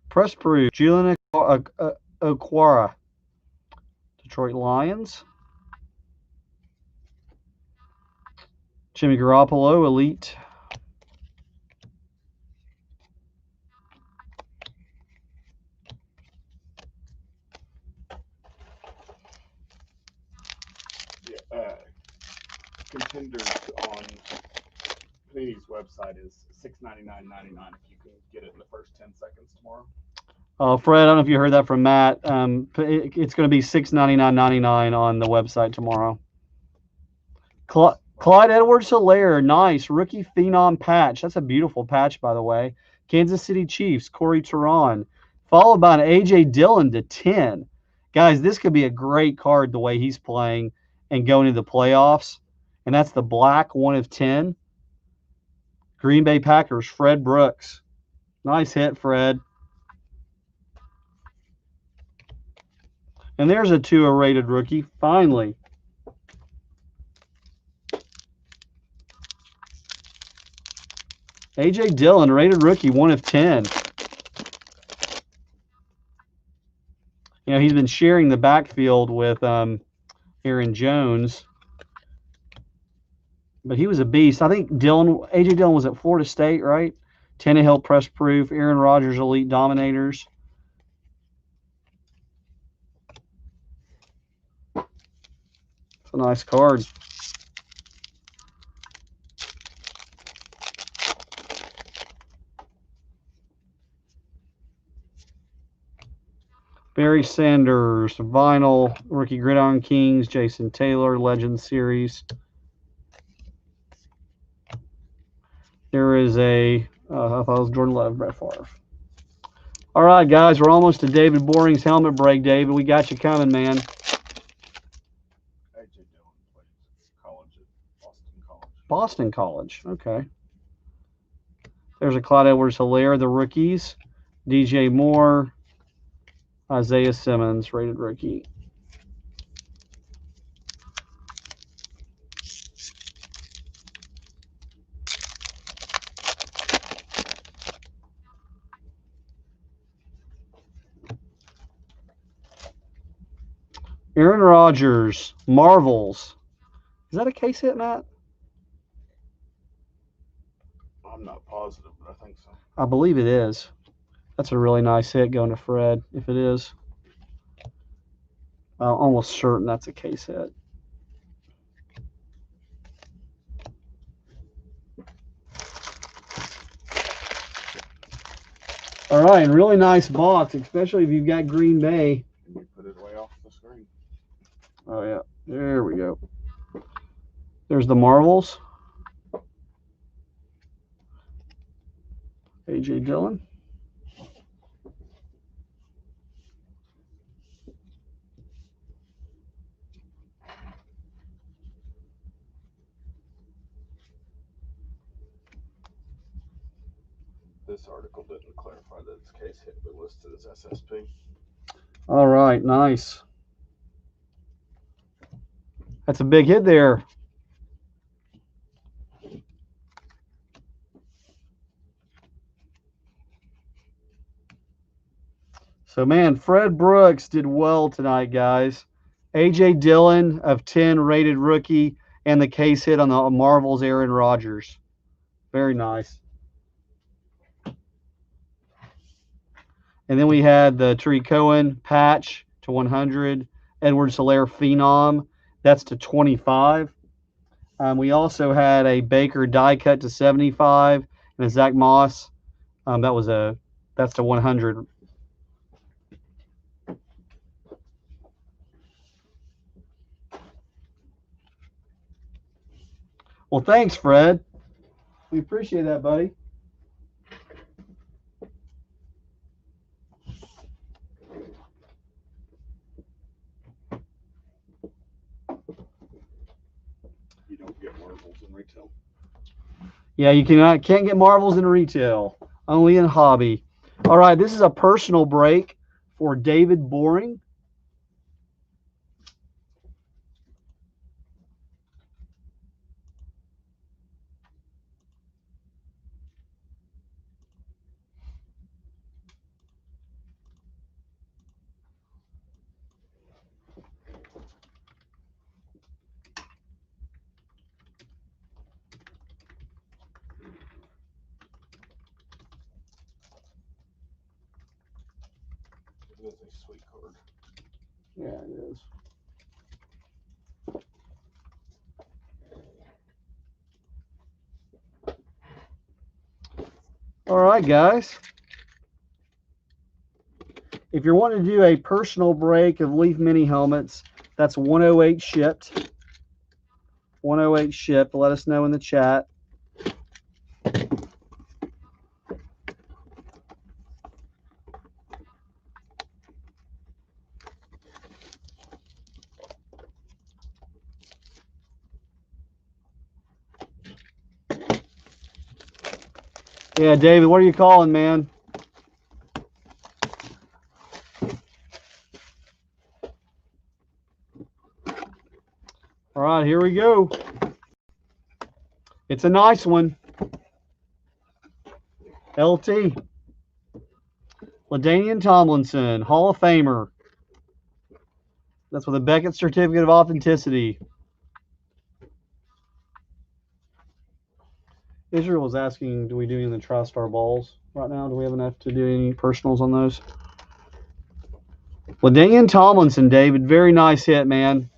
Press proof. Julian Okwara, Detroit Lions. Jimmy Garoppolo, Elite. Contenders on Panini's website is $6.99.99 if you can get it in the first 10 seconds tomorrow. Fred, I don't know if you heard that from Matt. It's going to be $6.99.99 on the website tomorrow. Clyde Edwards-Helaire, nice. Rookie Phenom patch. That's a beautiful patch, by the way. Kansas City Chiefs, Corey Turan. Followed by an A.J. Dillon to 10. Guys, this could be a great card the way he's playing and going into the playoffs. And that's the black 1 of 10. Green Bay Packers, Fred Brooks. Nice hit, Fred. And there's a 2 rated rookie, finally. A.J. Dillon, rated rookie, 1 of 10. You know, he's been sharing the backfield with Aaron Jones. But he was a beast. I think A.J. Dillon was at Florida State, right? Tannehill, press proof. Aaron Rodgers, elite dominators. It's a nice card. Barry Sanders, vinyl, rookie Gridiron Kings, Jason Taylor, Legends Series. There is I thought it was Jordan Love, Brett Favre. All right, guys, we're almost to David Boring's helmet break. David, we got you coming, man. A.J. Dillon plays college at Boston College. Boston College, okay. There's a Clyde Edwards-Helaire, the rookies. DJ Moore, Isaiah Simmons, rated rookie. Aaron Rodgers, Marvels. Is that a case hit, Matt? I'm not positive, but I think so. I believe it is. That's a really nice hit going to Fred, if it is. I'm almost certain that's a case hit. All right, really nice box, especially if you've got Green Bay. Can you put it way off the screen? Oh, yeah. There we go. There's the Marvels. A.J. Dillon. This article didn't clarify that it's case hit, but listed as SSP. All right, nice. That's a big hit there. So, man, Fred Brooks did well tonight, guys. A.J. Dillon of 10, rated rookie, and the case hit on the Marvels, Aaron Rodgers. Very nice. And then we had the Tree Cohen patch to 100, Edwards-Helaire Phenom, that's to 25. We also had a Baker die cut to 75, and a Zach Moss. That's to 100. Well, thanks, Fred. We appreciate that, buddy. You don't get marbles in retail. Yeah, you can't get Marvels in retail, only in hobby. All right, this is a personal break for David Boring. It is a sweet card. Yeah, it is. All right, guys. If you're wanting to do a personal break of Leaf Mini helmets, that's 108 shipped. 108 shipped. Let us know in the chat. Yeah, David, what are you calling, man? All right, here we go. It's a nice one. LT. LaDainian Tomlinson, Hall of Famer. That's with a Beckett Certificate of Authenticity. Israel was asking, do we do any of the Tristar balls right now? Do we have enough to do any personals on those? LaDainian Tomlinson, David. Very nice hit, man.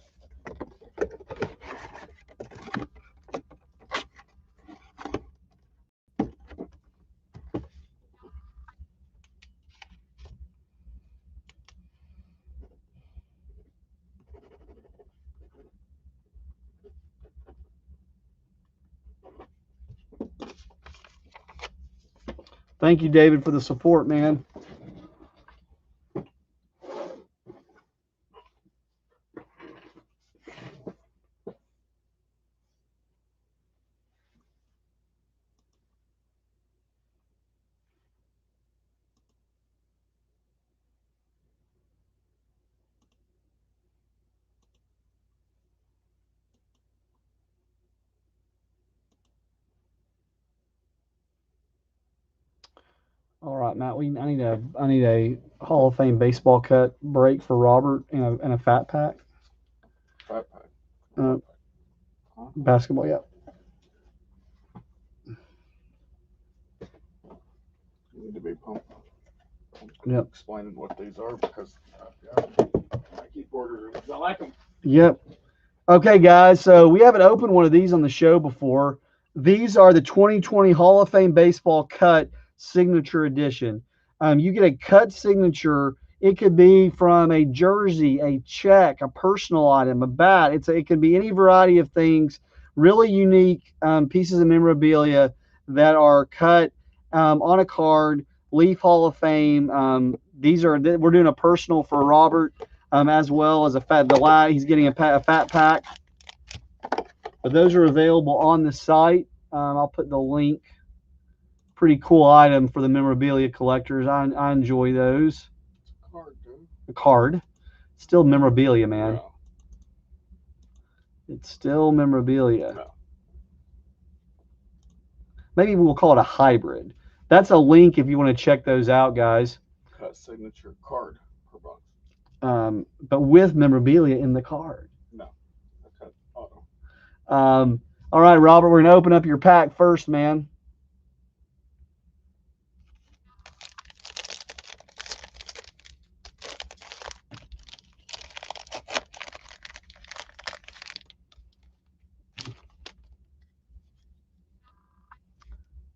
Thank you, David, for the support, man. All right, Matt. I need a Hall of Fame baseball cut break for Robert and a fat pack. Fat pack. Basketball, yeah. You need to be pumped. Yep. Explaining what these are because I keep ordering them. I like them. Yep. Okay, guys. So we haven't opened one of these on the show before. These are the 2020 Hall of Fame baseball cut signature edition. You get a cut signature. It could be from a jersey, a check, a personal item, a bat. It can be any variety of things. Really unique pieces of memorabilia that are cut on a card. Leaf Hall of Fame. We're doing a personal for Robert as well as he's getting a fat pack. But those are available on the site. I'll put the link. Pretty cool item for the memorabilia collectors. I enjoy those. Card, dude. A card. Still memorabilia, man. Yeah. It's still memorabilia. Yeah. Maybe we'll call it a hybrid. That's a link if you want to check those out, guys. Cut signature card per box. But with memorabilia in the card. No. Okay. Auto. All right, Robert, we're going to open up your pack first, man.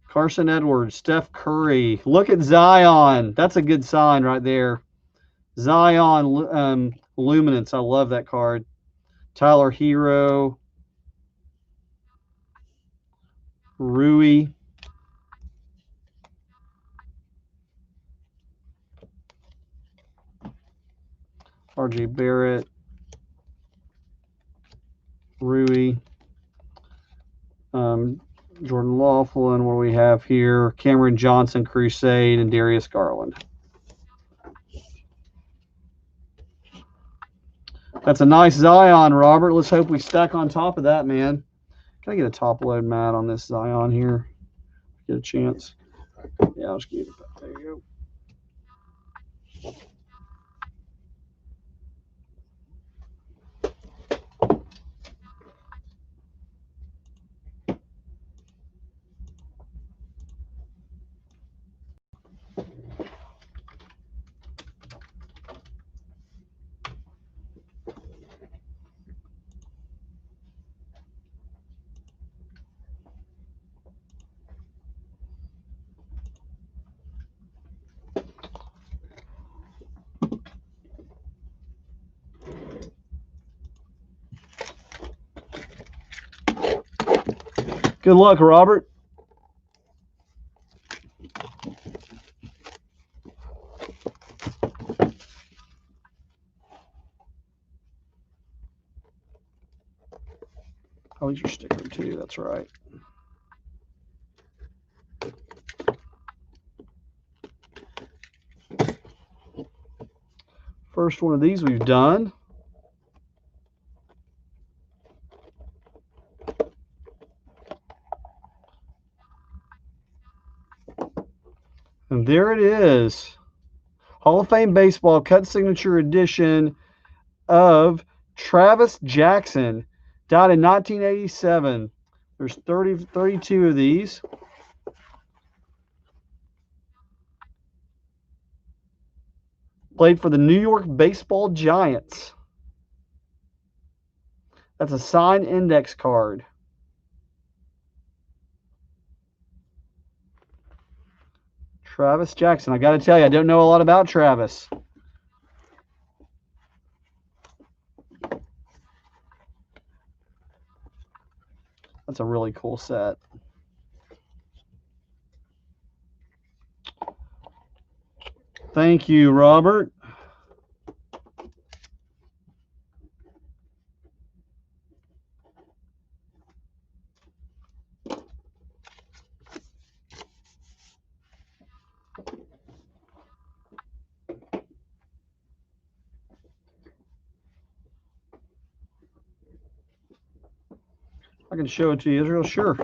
Carson Edwards, Steph Curry. Look at Zion. That's a good sign right there. Zion Luminance. I love that card. Tyler Hero. Rui. RJ Barrett. Rui. Jordan Laughlin. What do we have here? Cameron Johnson, Crusade, and Darius Garland. That's a nice Zion, Robert. Let's hope we stack on top of that, man. Can I get a top load mat on this Zion here? Get a chance. Yeah, I'll just give it that. There you go. Good luck, Robert. Oh, he's your sticker too. That's right. First one of these we've done. And there it is. Hall of Fame Baseball cut signature edition of Travis Jackson. Died in 1987. There's 32 of these. Played for the New York Baseball Giants. That's a signed index card. Travis Jackson. I got to tell you, I don't know a lot about Travis. That's a really cool set. Thank you, Robert. I can show it to you, Israel. Sure.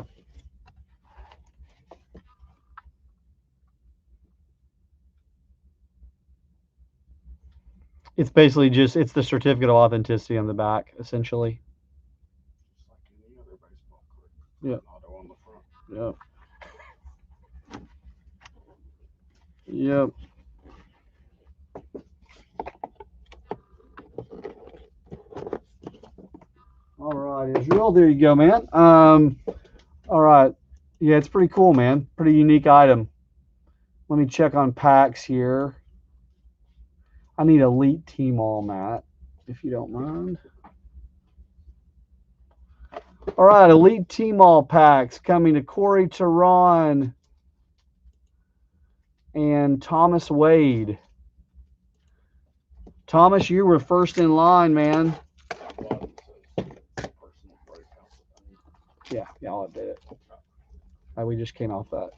It's basically just, it's the certificate of authenticity on the back, essentially. Just like any other baseball card. Yep. Auto on the front. Yep. All right, Israel. There you go, man. All right. Yeah, it's pretty cool, man. Pretty unique item. Let me check on packs here. I need Elite Team All, Matt, if you don't mind. All right, Elite Team All packs coming to Corey Tehran and Thomas Wade. Thomas, you were first in line, man. Yeah, I'll update it. We just came off that.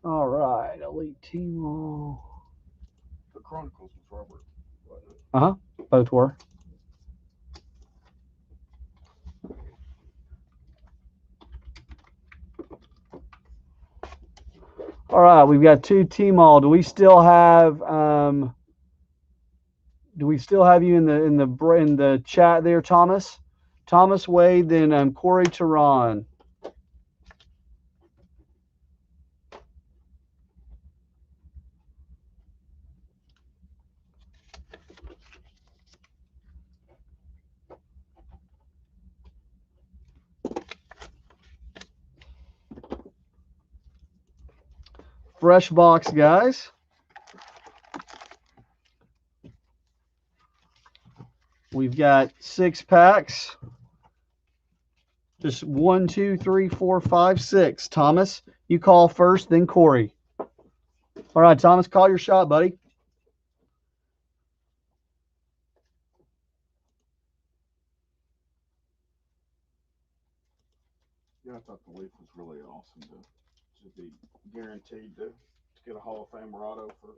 All right, Elite Team All. The Chronicles was Robert. Uh-huh, both were. All right, we've got two Team All. Do we still have you in the chat there, Thomas? Thomas Wade, then Corey Tehran. Fresh box, guys. We've got 6 packs. Just 1, 2, 3, 4, 5, 6. Thomas, you call first, then Corey. All right, Thomas, call your shot, buddy. Yeah, I thought the Leaf was really awesome to be guaranteed to get a Hall of Fame auto for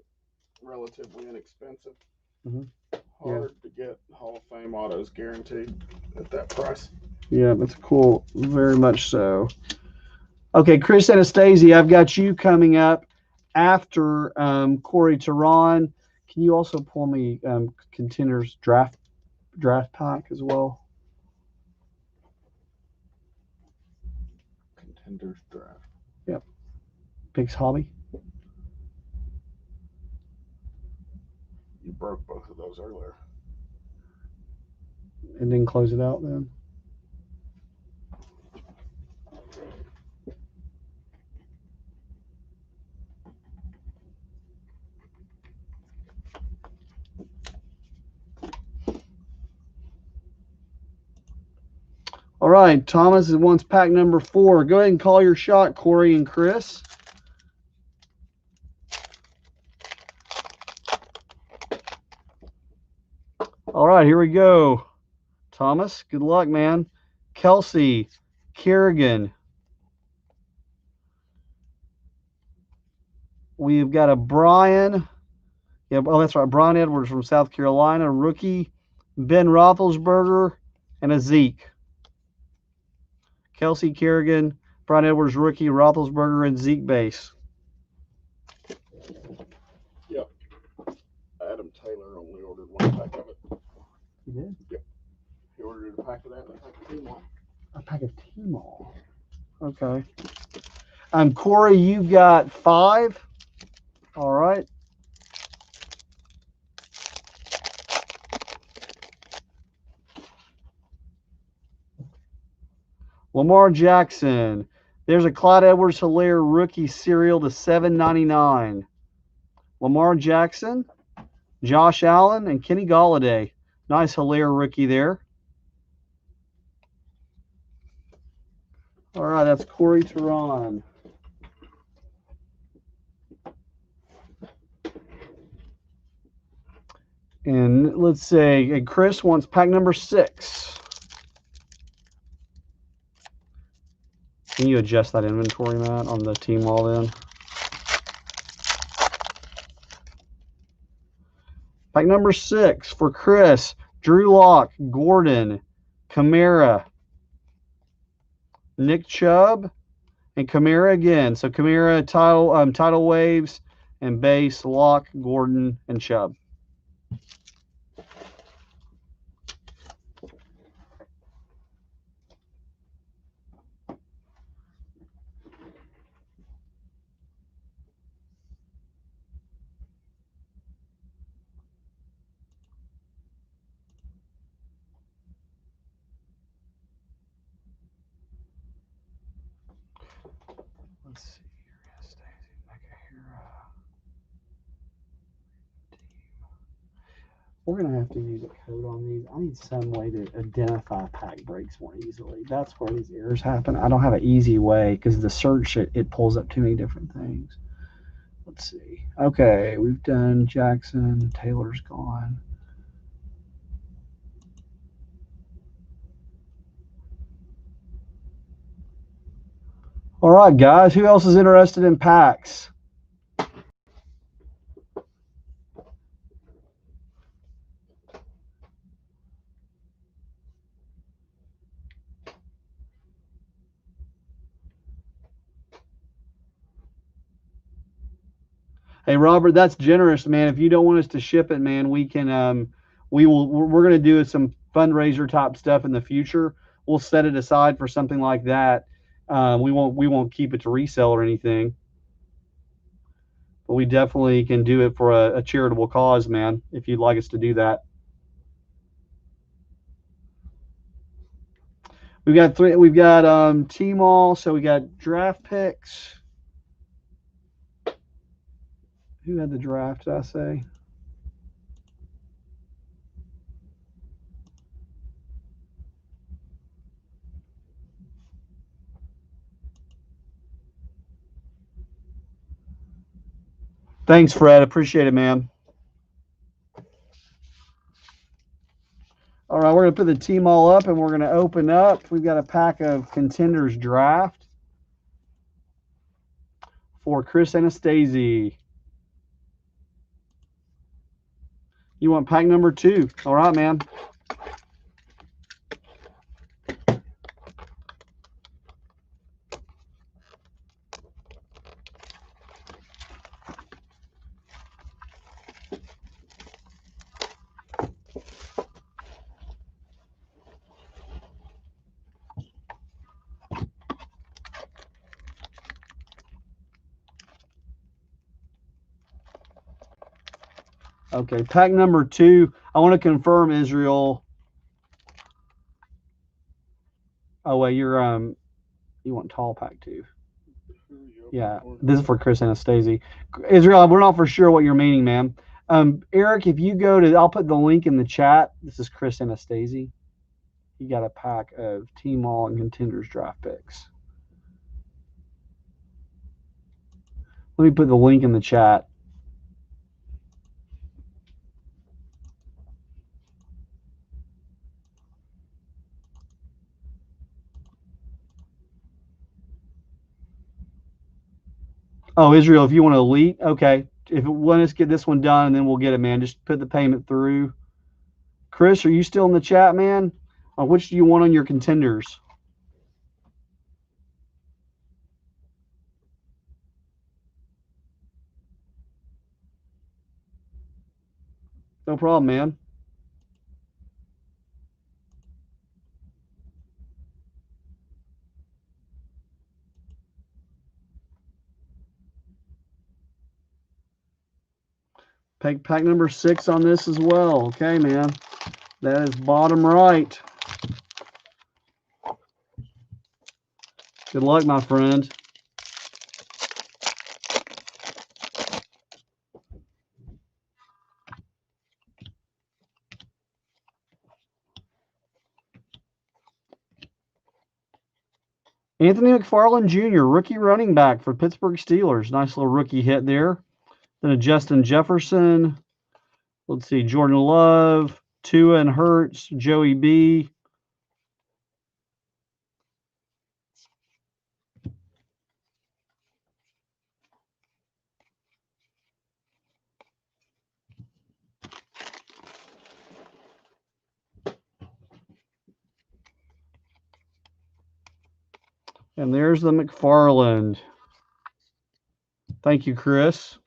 relatively inexpensive. Hard to get Hall of Fame autos guaranteed at that price. Yeah, that's cool. Very much so. Okay, Chris Anastasia, I've got you coming up after Corey Tehran. Can you also pull me Contenders draft pack as well? Contenders draft. Yep. Picks Hobby. You broke both of those earlier. And then close it out then. All right, Thomas wants pack number 4. Go ahead and call your shot, Corey and Chris. All right, here we go. Thomas, good luck, man. Kelsey, Kerrigan. We've got a Brian. Yeah, oh, that's right. Brian Edwards from South Carolina, rookie. Ben Roethlisberger, and a Zeke. Kelsey, Kerrigan, Brian Edwards, rookie, Roethlisberger, and Zeke base. Yep. Adam Taylor only ordered 1 pack of it. He did? Yep. He ordered a pack of that and a pack of T-Mall. A pack of T-Mall. Okay. Corey, you've got 5. All right. Lamar Jackson. There's a Clyde Edwards-Helaire rookie serial to $7.99. Lamar Jackson, Josh Allen, and Kenny Golladay. Nice Helaire rookie there. All right, that's Corey Teron. And let's say, and Chris wants pack number 6. Can you adjust that inventory, Matt, on the team wall then? Pack number 6 for Chris. Drew Lock, Gordon, Kamara, Nick Chubb, and Kamara again. So Kamara, tidal waves, and base, Lock, Gordon, and Chubb. Let's see here. We're going to have to use a code on these. I need some way to identify pack breaks more easily. That's where these errors happen. I don't have an easy way because the search, it pulls up too many different things. Let's see. Okay, we've done Jackson. Taylor's gone. All right, guys. Who else is interested in packs? Hey, Robert, that's generous, man. If you don't want us to ship it, man, we can. We're going to do some fundraiser type stuff in the future. We'll set it aside for something like that. We won't keep it to resell or anything, but we definitely can do it for a charitable cause, man. If you'd like us to do that. We've got T-Mall, so we got draft picks. Who had the draft, did I say? Thanks, Fred. Appreciate it, man. All right, we're going to put the team all up, and we're going to open up. We've got a pack of Contenders Draft for Chris Anastasi. You want pack number 2. All right, man. Okay, pack number 2. I want to confirm, Israel. Oh wait, you want tall pack 2. Yeah, this is for Chris Anastasi. Israel, we're not for sure what you're meaning, man. Eric, if you go to, I'll put the link in the chat. This is Chris Anastasi. he got a pack of Team All and Contenders draft picks. Let me put the link in the chat. Oh, Israel, if you want to elite, okay. If you want us to get this one done, and then we'll get it, man. Just put the payment through. Chris, are you still in the chat, man? Which do you want on your Contenders? No problem, man. Pack number 6 on this as well. Okay, man. That is bottom right. Good luck, my friend. Anthony McFarland Jr., rookie running back for Pittsburgh Steelers. Nice little rookie hit there. Then a Justin Jefferson. Let's see, Jordan Love, Tua and Hurts, Joey B. And there's the McFarland. Thank you, Chris.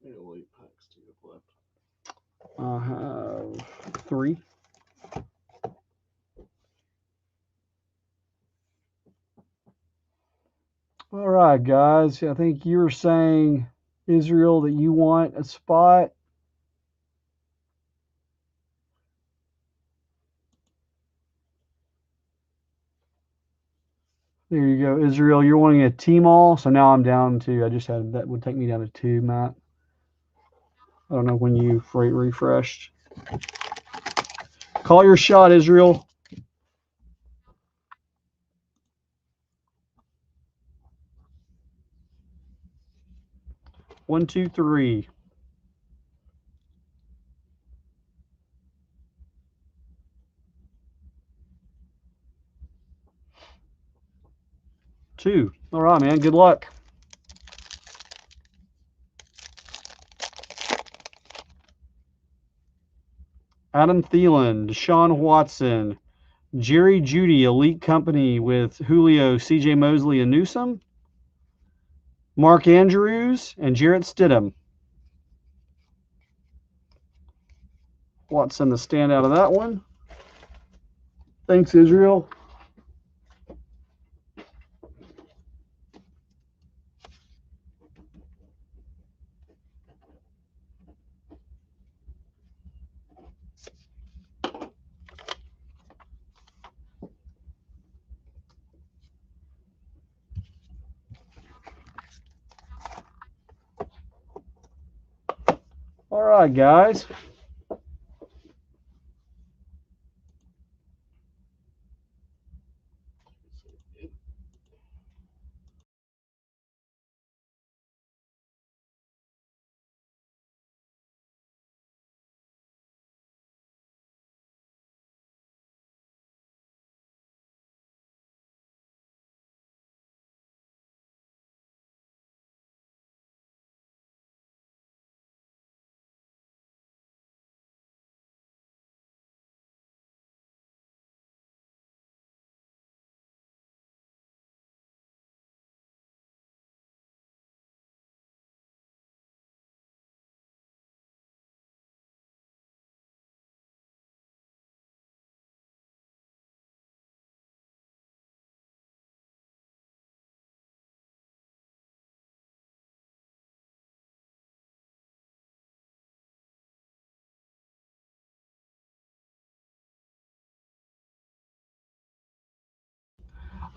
Elite packs to get left. I have 3. All right, guys. I think you were saying, Israel, that you want a spot. There you go, Israel. You're wanting a team all, so now I'm down to. I just had that would take me down to 2, Matt. I don't know when you freight refreshed. Call your shot, Israel. 1, 2, 3. Two. All right, man. Good luck. Adam Thielen, Deshaun Watson, Jerry Jeudy, Elite Company with Julio, C.J. Mosley, and Newsome, Mark Andrews, and Jarrett Stidham. Watson, the standout of that one. Thanks, Israel. All right, guys.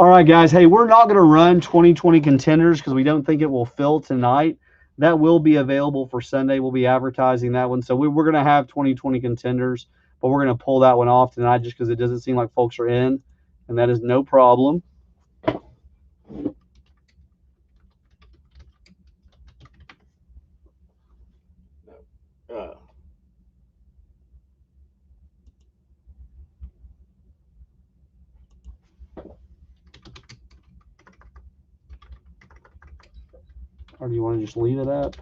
All right, guys. Hey, we're not going to run 2020 contenders because we don't think it will fill tonight. That will be available for Sunday. We'll be advertising that one. So we're going to have 2020 contenders, but we're going to pull that one off tonight just because it doesn't seem like folks are in, and that is no problem. Or do you want to just leave it up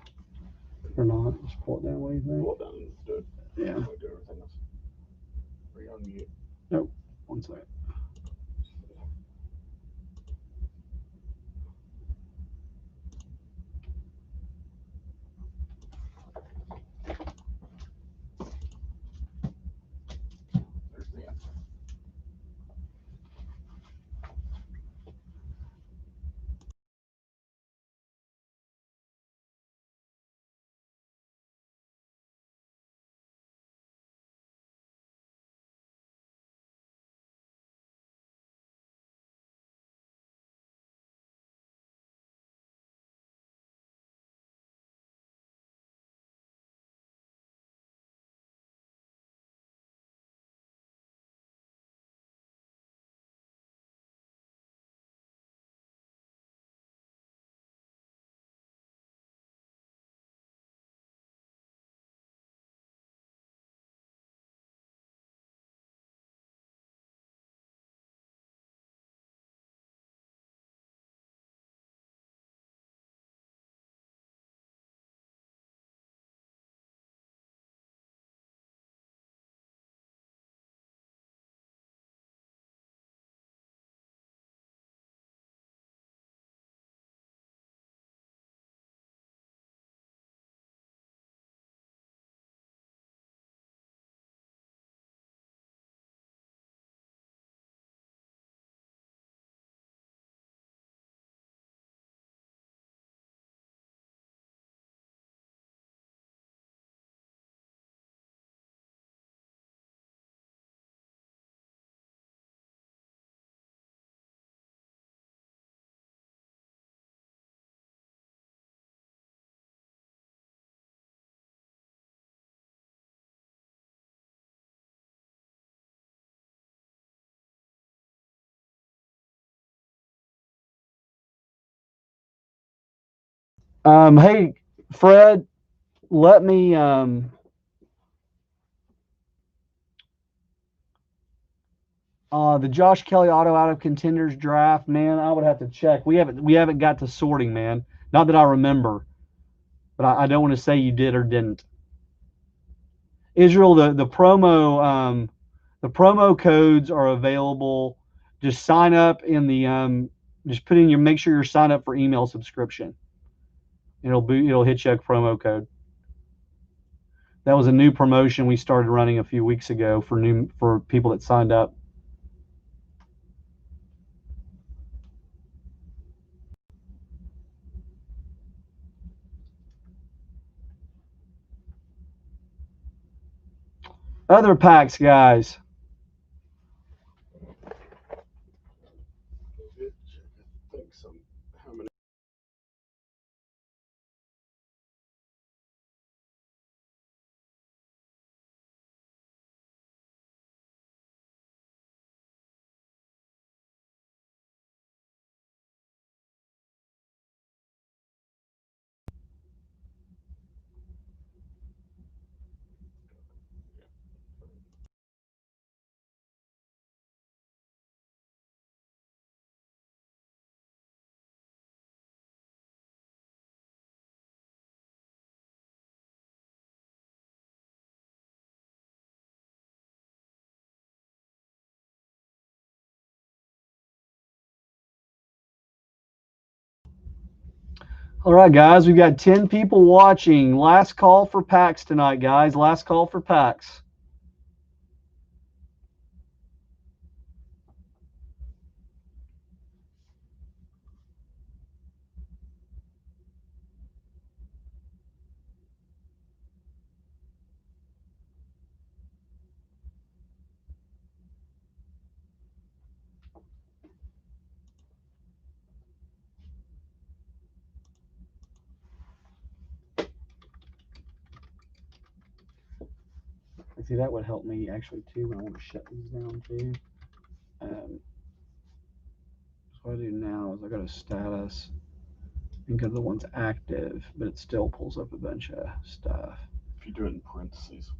or not? Just pull it down. What do you think? Pull it down and do it. Yeah. Do everything else. Are you on mute? Nope. One second. There's the answer. Hey, Fred, let me the Josh Kelly auto out of contenders draft, man. I would have to check. We haven't got to sorting, man. Not that I remember, but I don't want to say you did or didn't. Israel, the promo codes are available. Just sign up in the just put in your make sure you're signed up for email subscription. It'll hit you a promo code. That was a new promotion we started running a few weeks ago for people that signed up. Other packs, guys. I think some. How many? All right, guys, we've got 10 people watching. Last call for packs tonight, guys. Last call for packs. See, that would help me actually too when I want to shut these down too. So what I do now is I go to status and go to the ones active, but it still pulls up a bunch of stuff. If you do it in parentheses.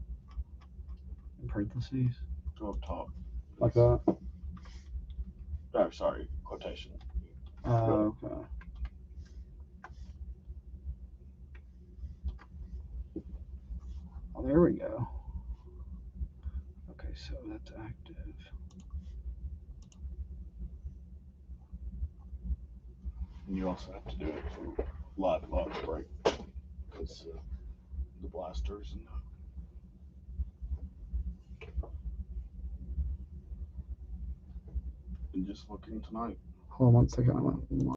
In parentheses? Go up top. Like that? Oh, sorry, quotation. Okay. Oh, there we go. Okay, so that's active. And you also have to do it for live box break because the blasters and just looking tonight. Hold on 1 second.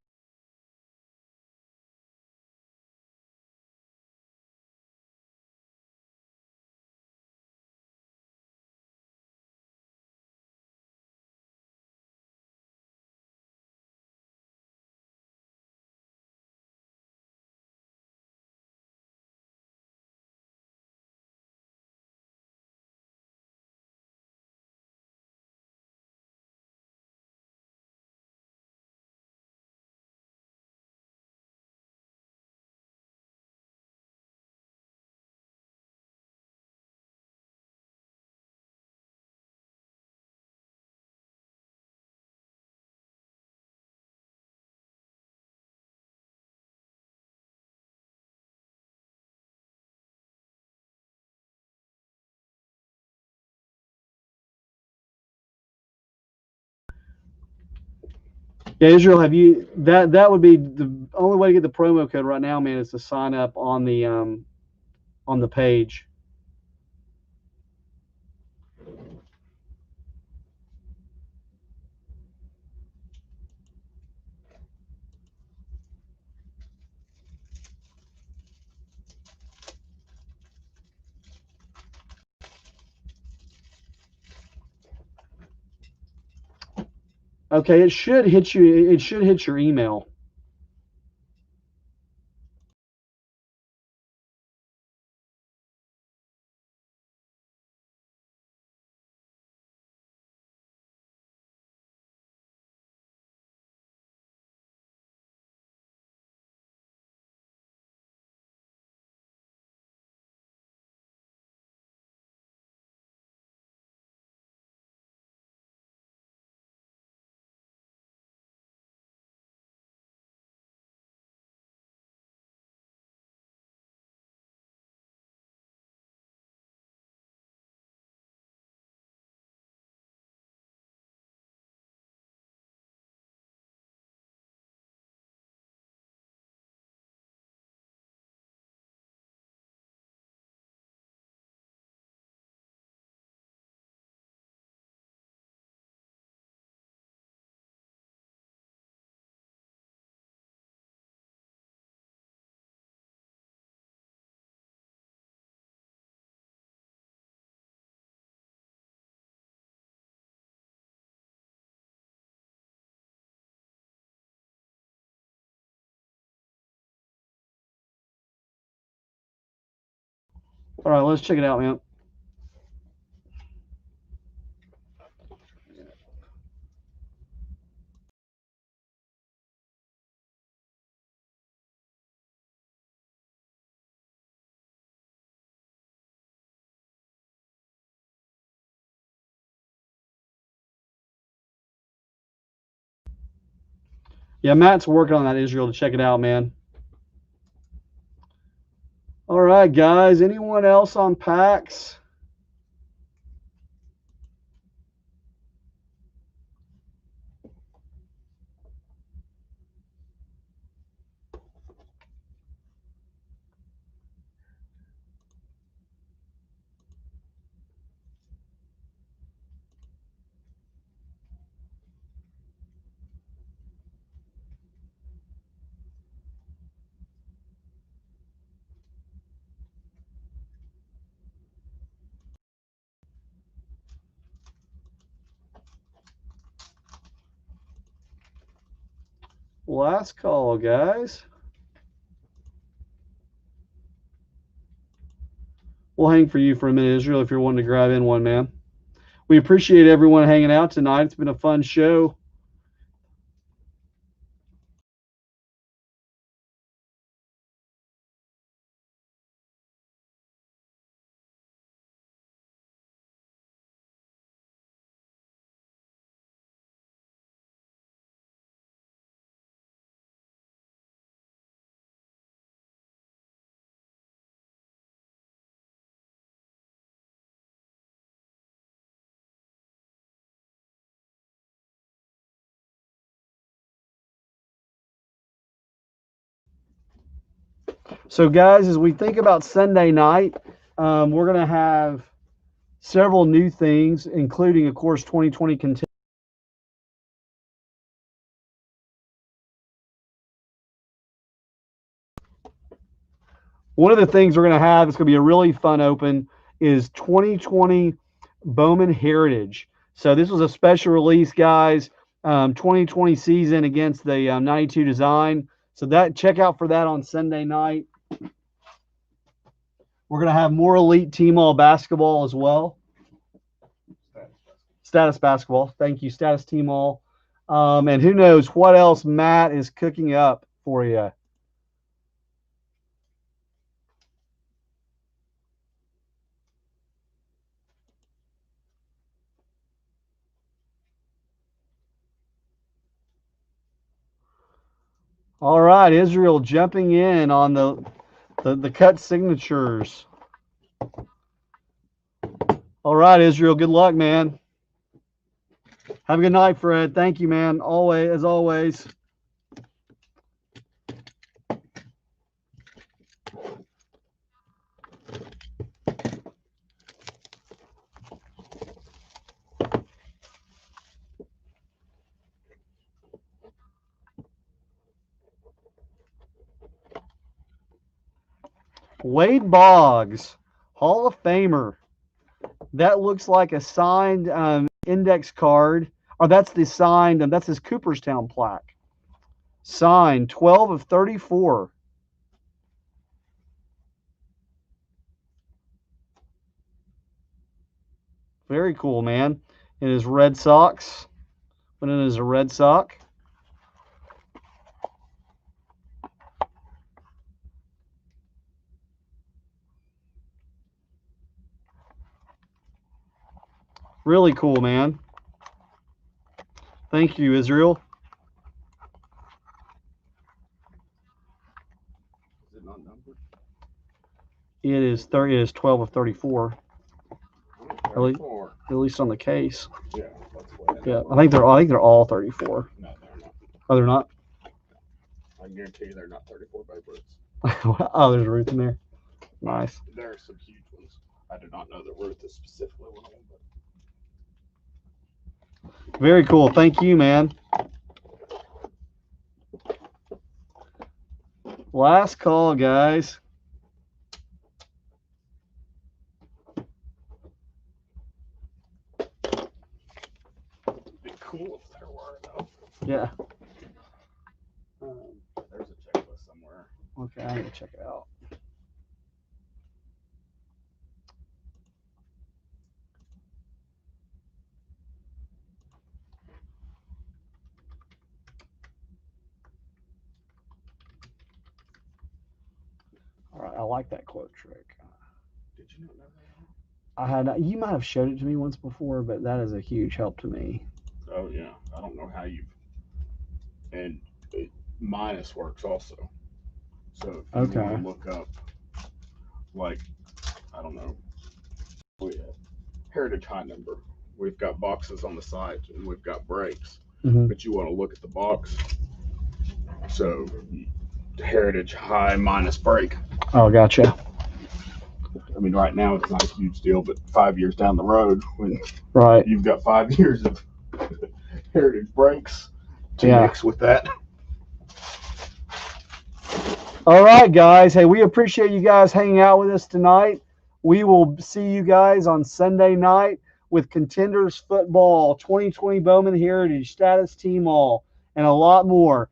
Yeah, Israel, have you that would be the only way to get the promo code right now, man, is to sign up on the page. Okay, it should hit you. It should hit your email. All right, let's check it out, man. Yeah, Matt's working on that, Israel, to check it out, man. All right, guys. Anyone else on packs? Last call, guys. We'll hang for you for a minute, Israel, if you're wanting to grab in one, man. We appreciate everyone hanging out tonight. It's been a fun show. So, guys, as we think about Sunday night, we're going to have several new things, including, of course, 2020 Contenders. One of the things we're going to have, it's going to be a really fun open, is 2020 Bowman Heritage. So this was a special release, guys, 2020 season against the 92 design. So that, check out for that on Sunday night. We're going to have more Elite Team All basketball as well. Status basketball. Thank you, Status Team All. And who knows what else Matt is cooking up for you. All right, Israel jumping in on the cut signatures. All right, Israel, good luck, man. Have a good night, Fred. Thank you, man. Always, as always. Wade Boggs, Hall of Famer. That looks like a signed index card. Or that's the signed, that's his Cooperstown plaque. Signed, 12 of 34. Very cool, man. In his Red Sox. Went in as a Red Sox. Really cool, man. Thank you, Israel. Is it not numbered? It is 12 of 34. 34. At least on the case. Yeah, that's what. Yeah, I think they're all 34. No, they're not. Oh, they're not. I guarantee you they're not 34 Babe Ruths. Oh, there's a Ruth in there. Nice. There are some huge ones. I do not know that Ruth is specifically one of them. But... Very cool. Thank you, man. Last call, guys. It'd be cool if there were, though. Yeah. There's a checklist somewhere. Okay, I need to check it out. All right, I like that quote trick. Did you not know that? I had, you might have showed it to me once before, but that is a huge help to me. Oh yeah, I don't know how you've. And minus works also. So if you want to look up, like, I don't know, heritage high number. We've got boxes on the side and we've got breaks, but you want to look at the box. So heritage high minus break. Oh, gotcha. I mean, right now it's not a huge deal, but 5 years down the road, when you've got 5 years of heritage breaks to mix with that. All right, guys. Hey, we appreciate you guys hanging out with us tonight. We will see you guys on Sunday night with Contenders Football, 2020 Bowman Heritage, Status Team All, and a lot more.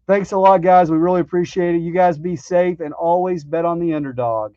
Thanks a lot, guys. We really appreciate it. You guys be safe and always bet on the underdog.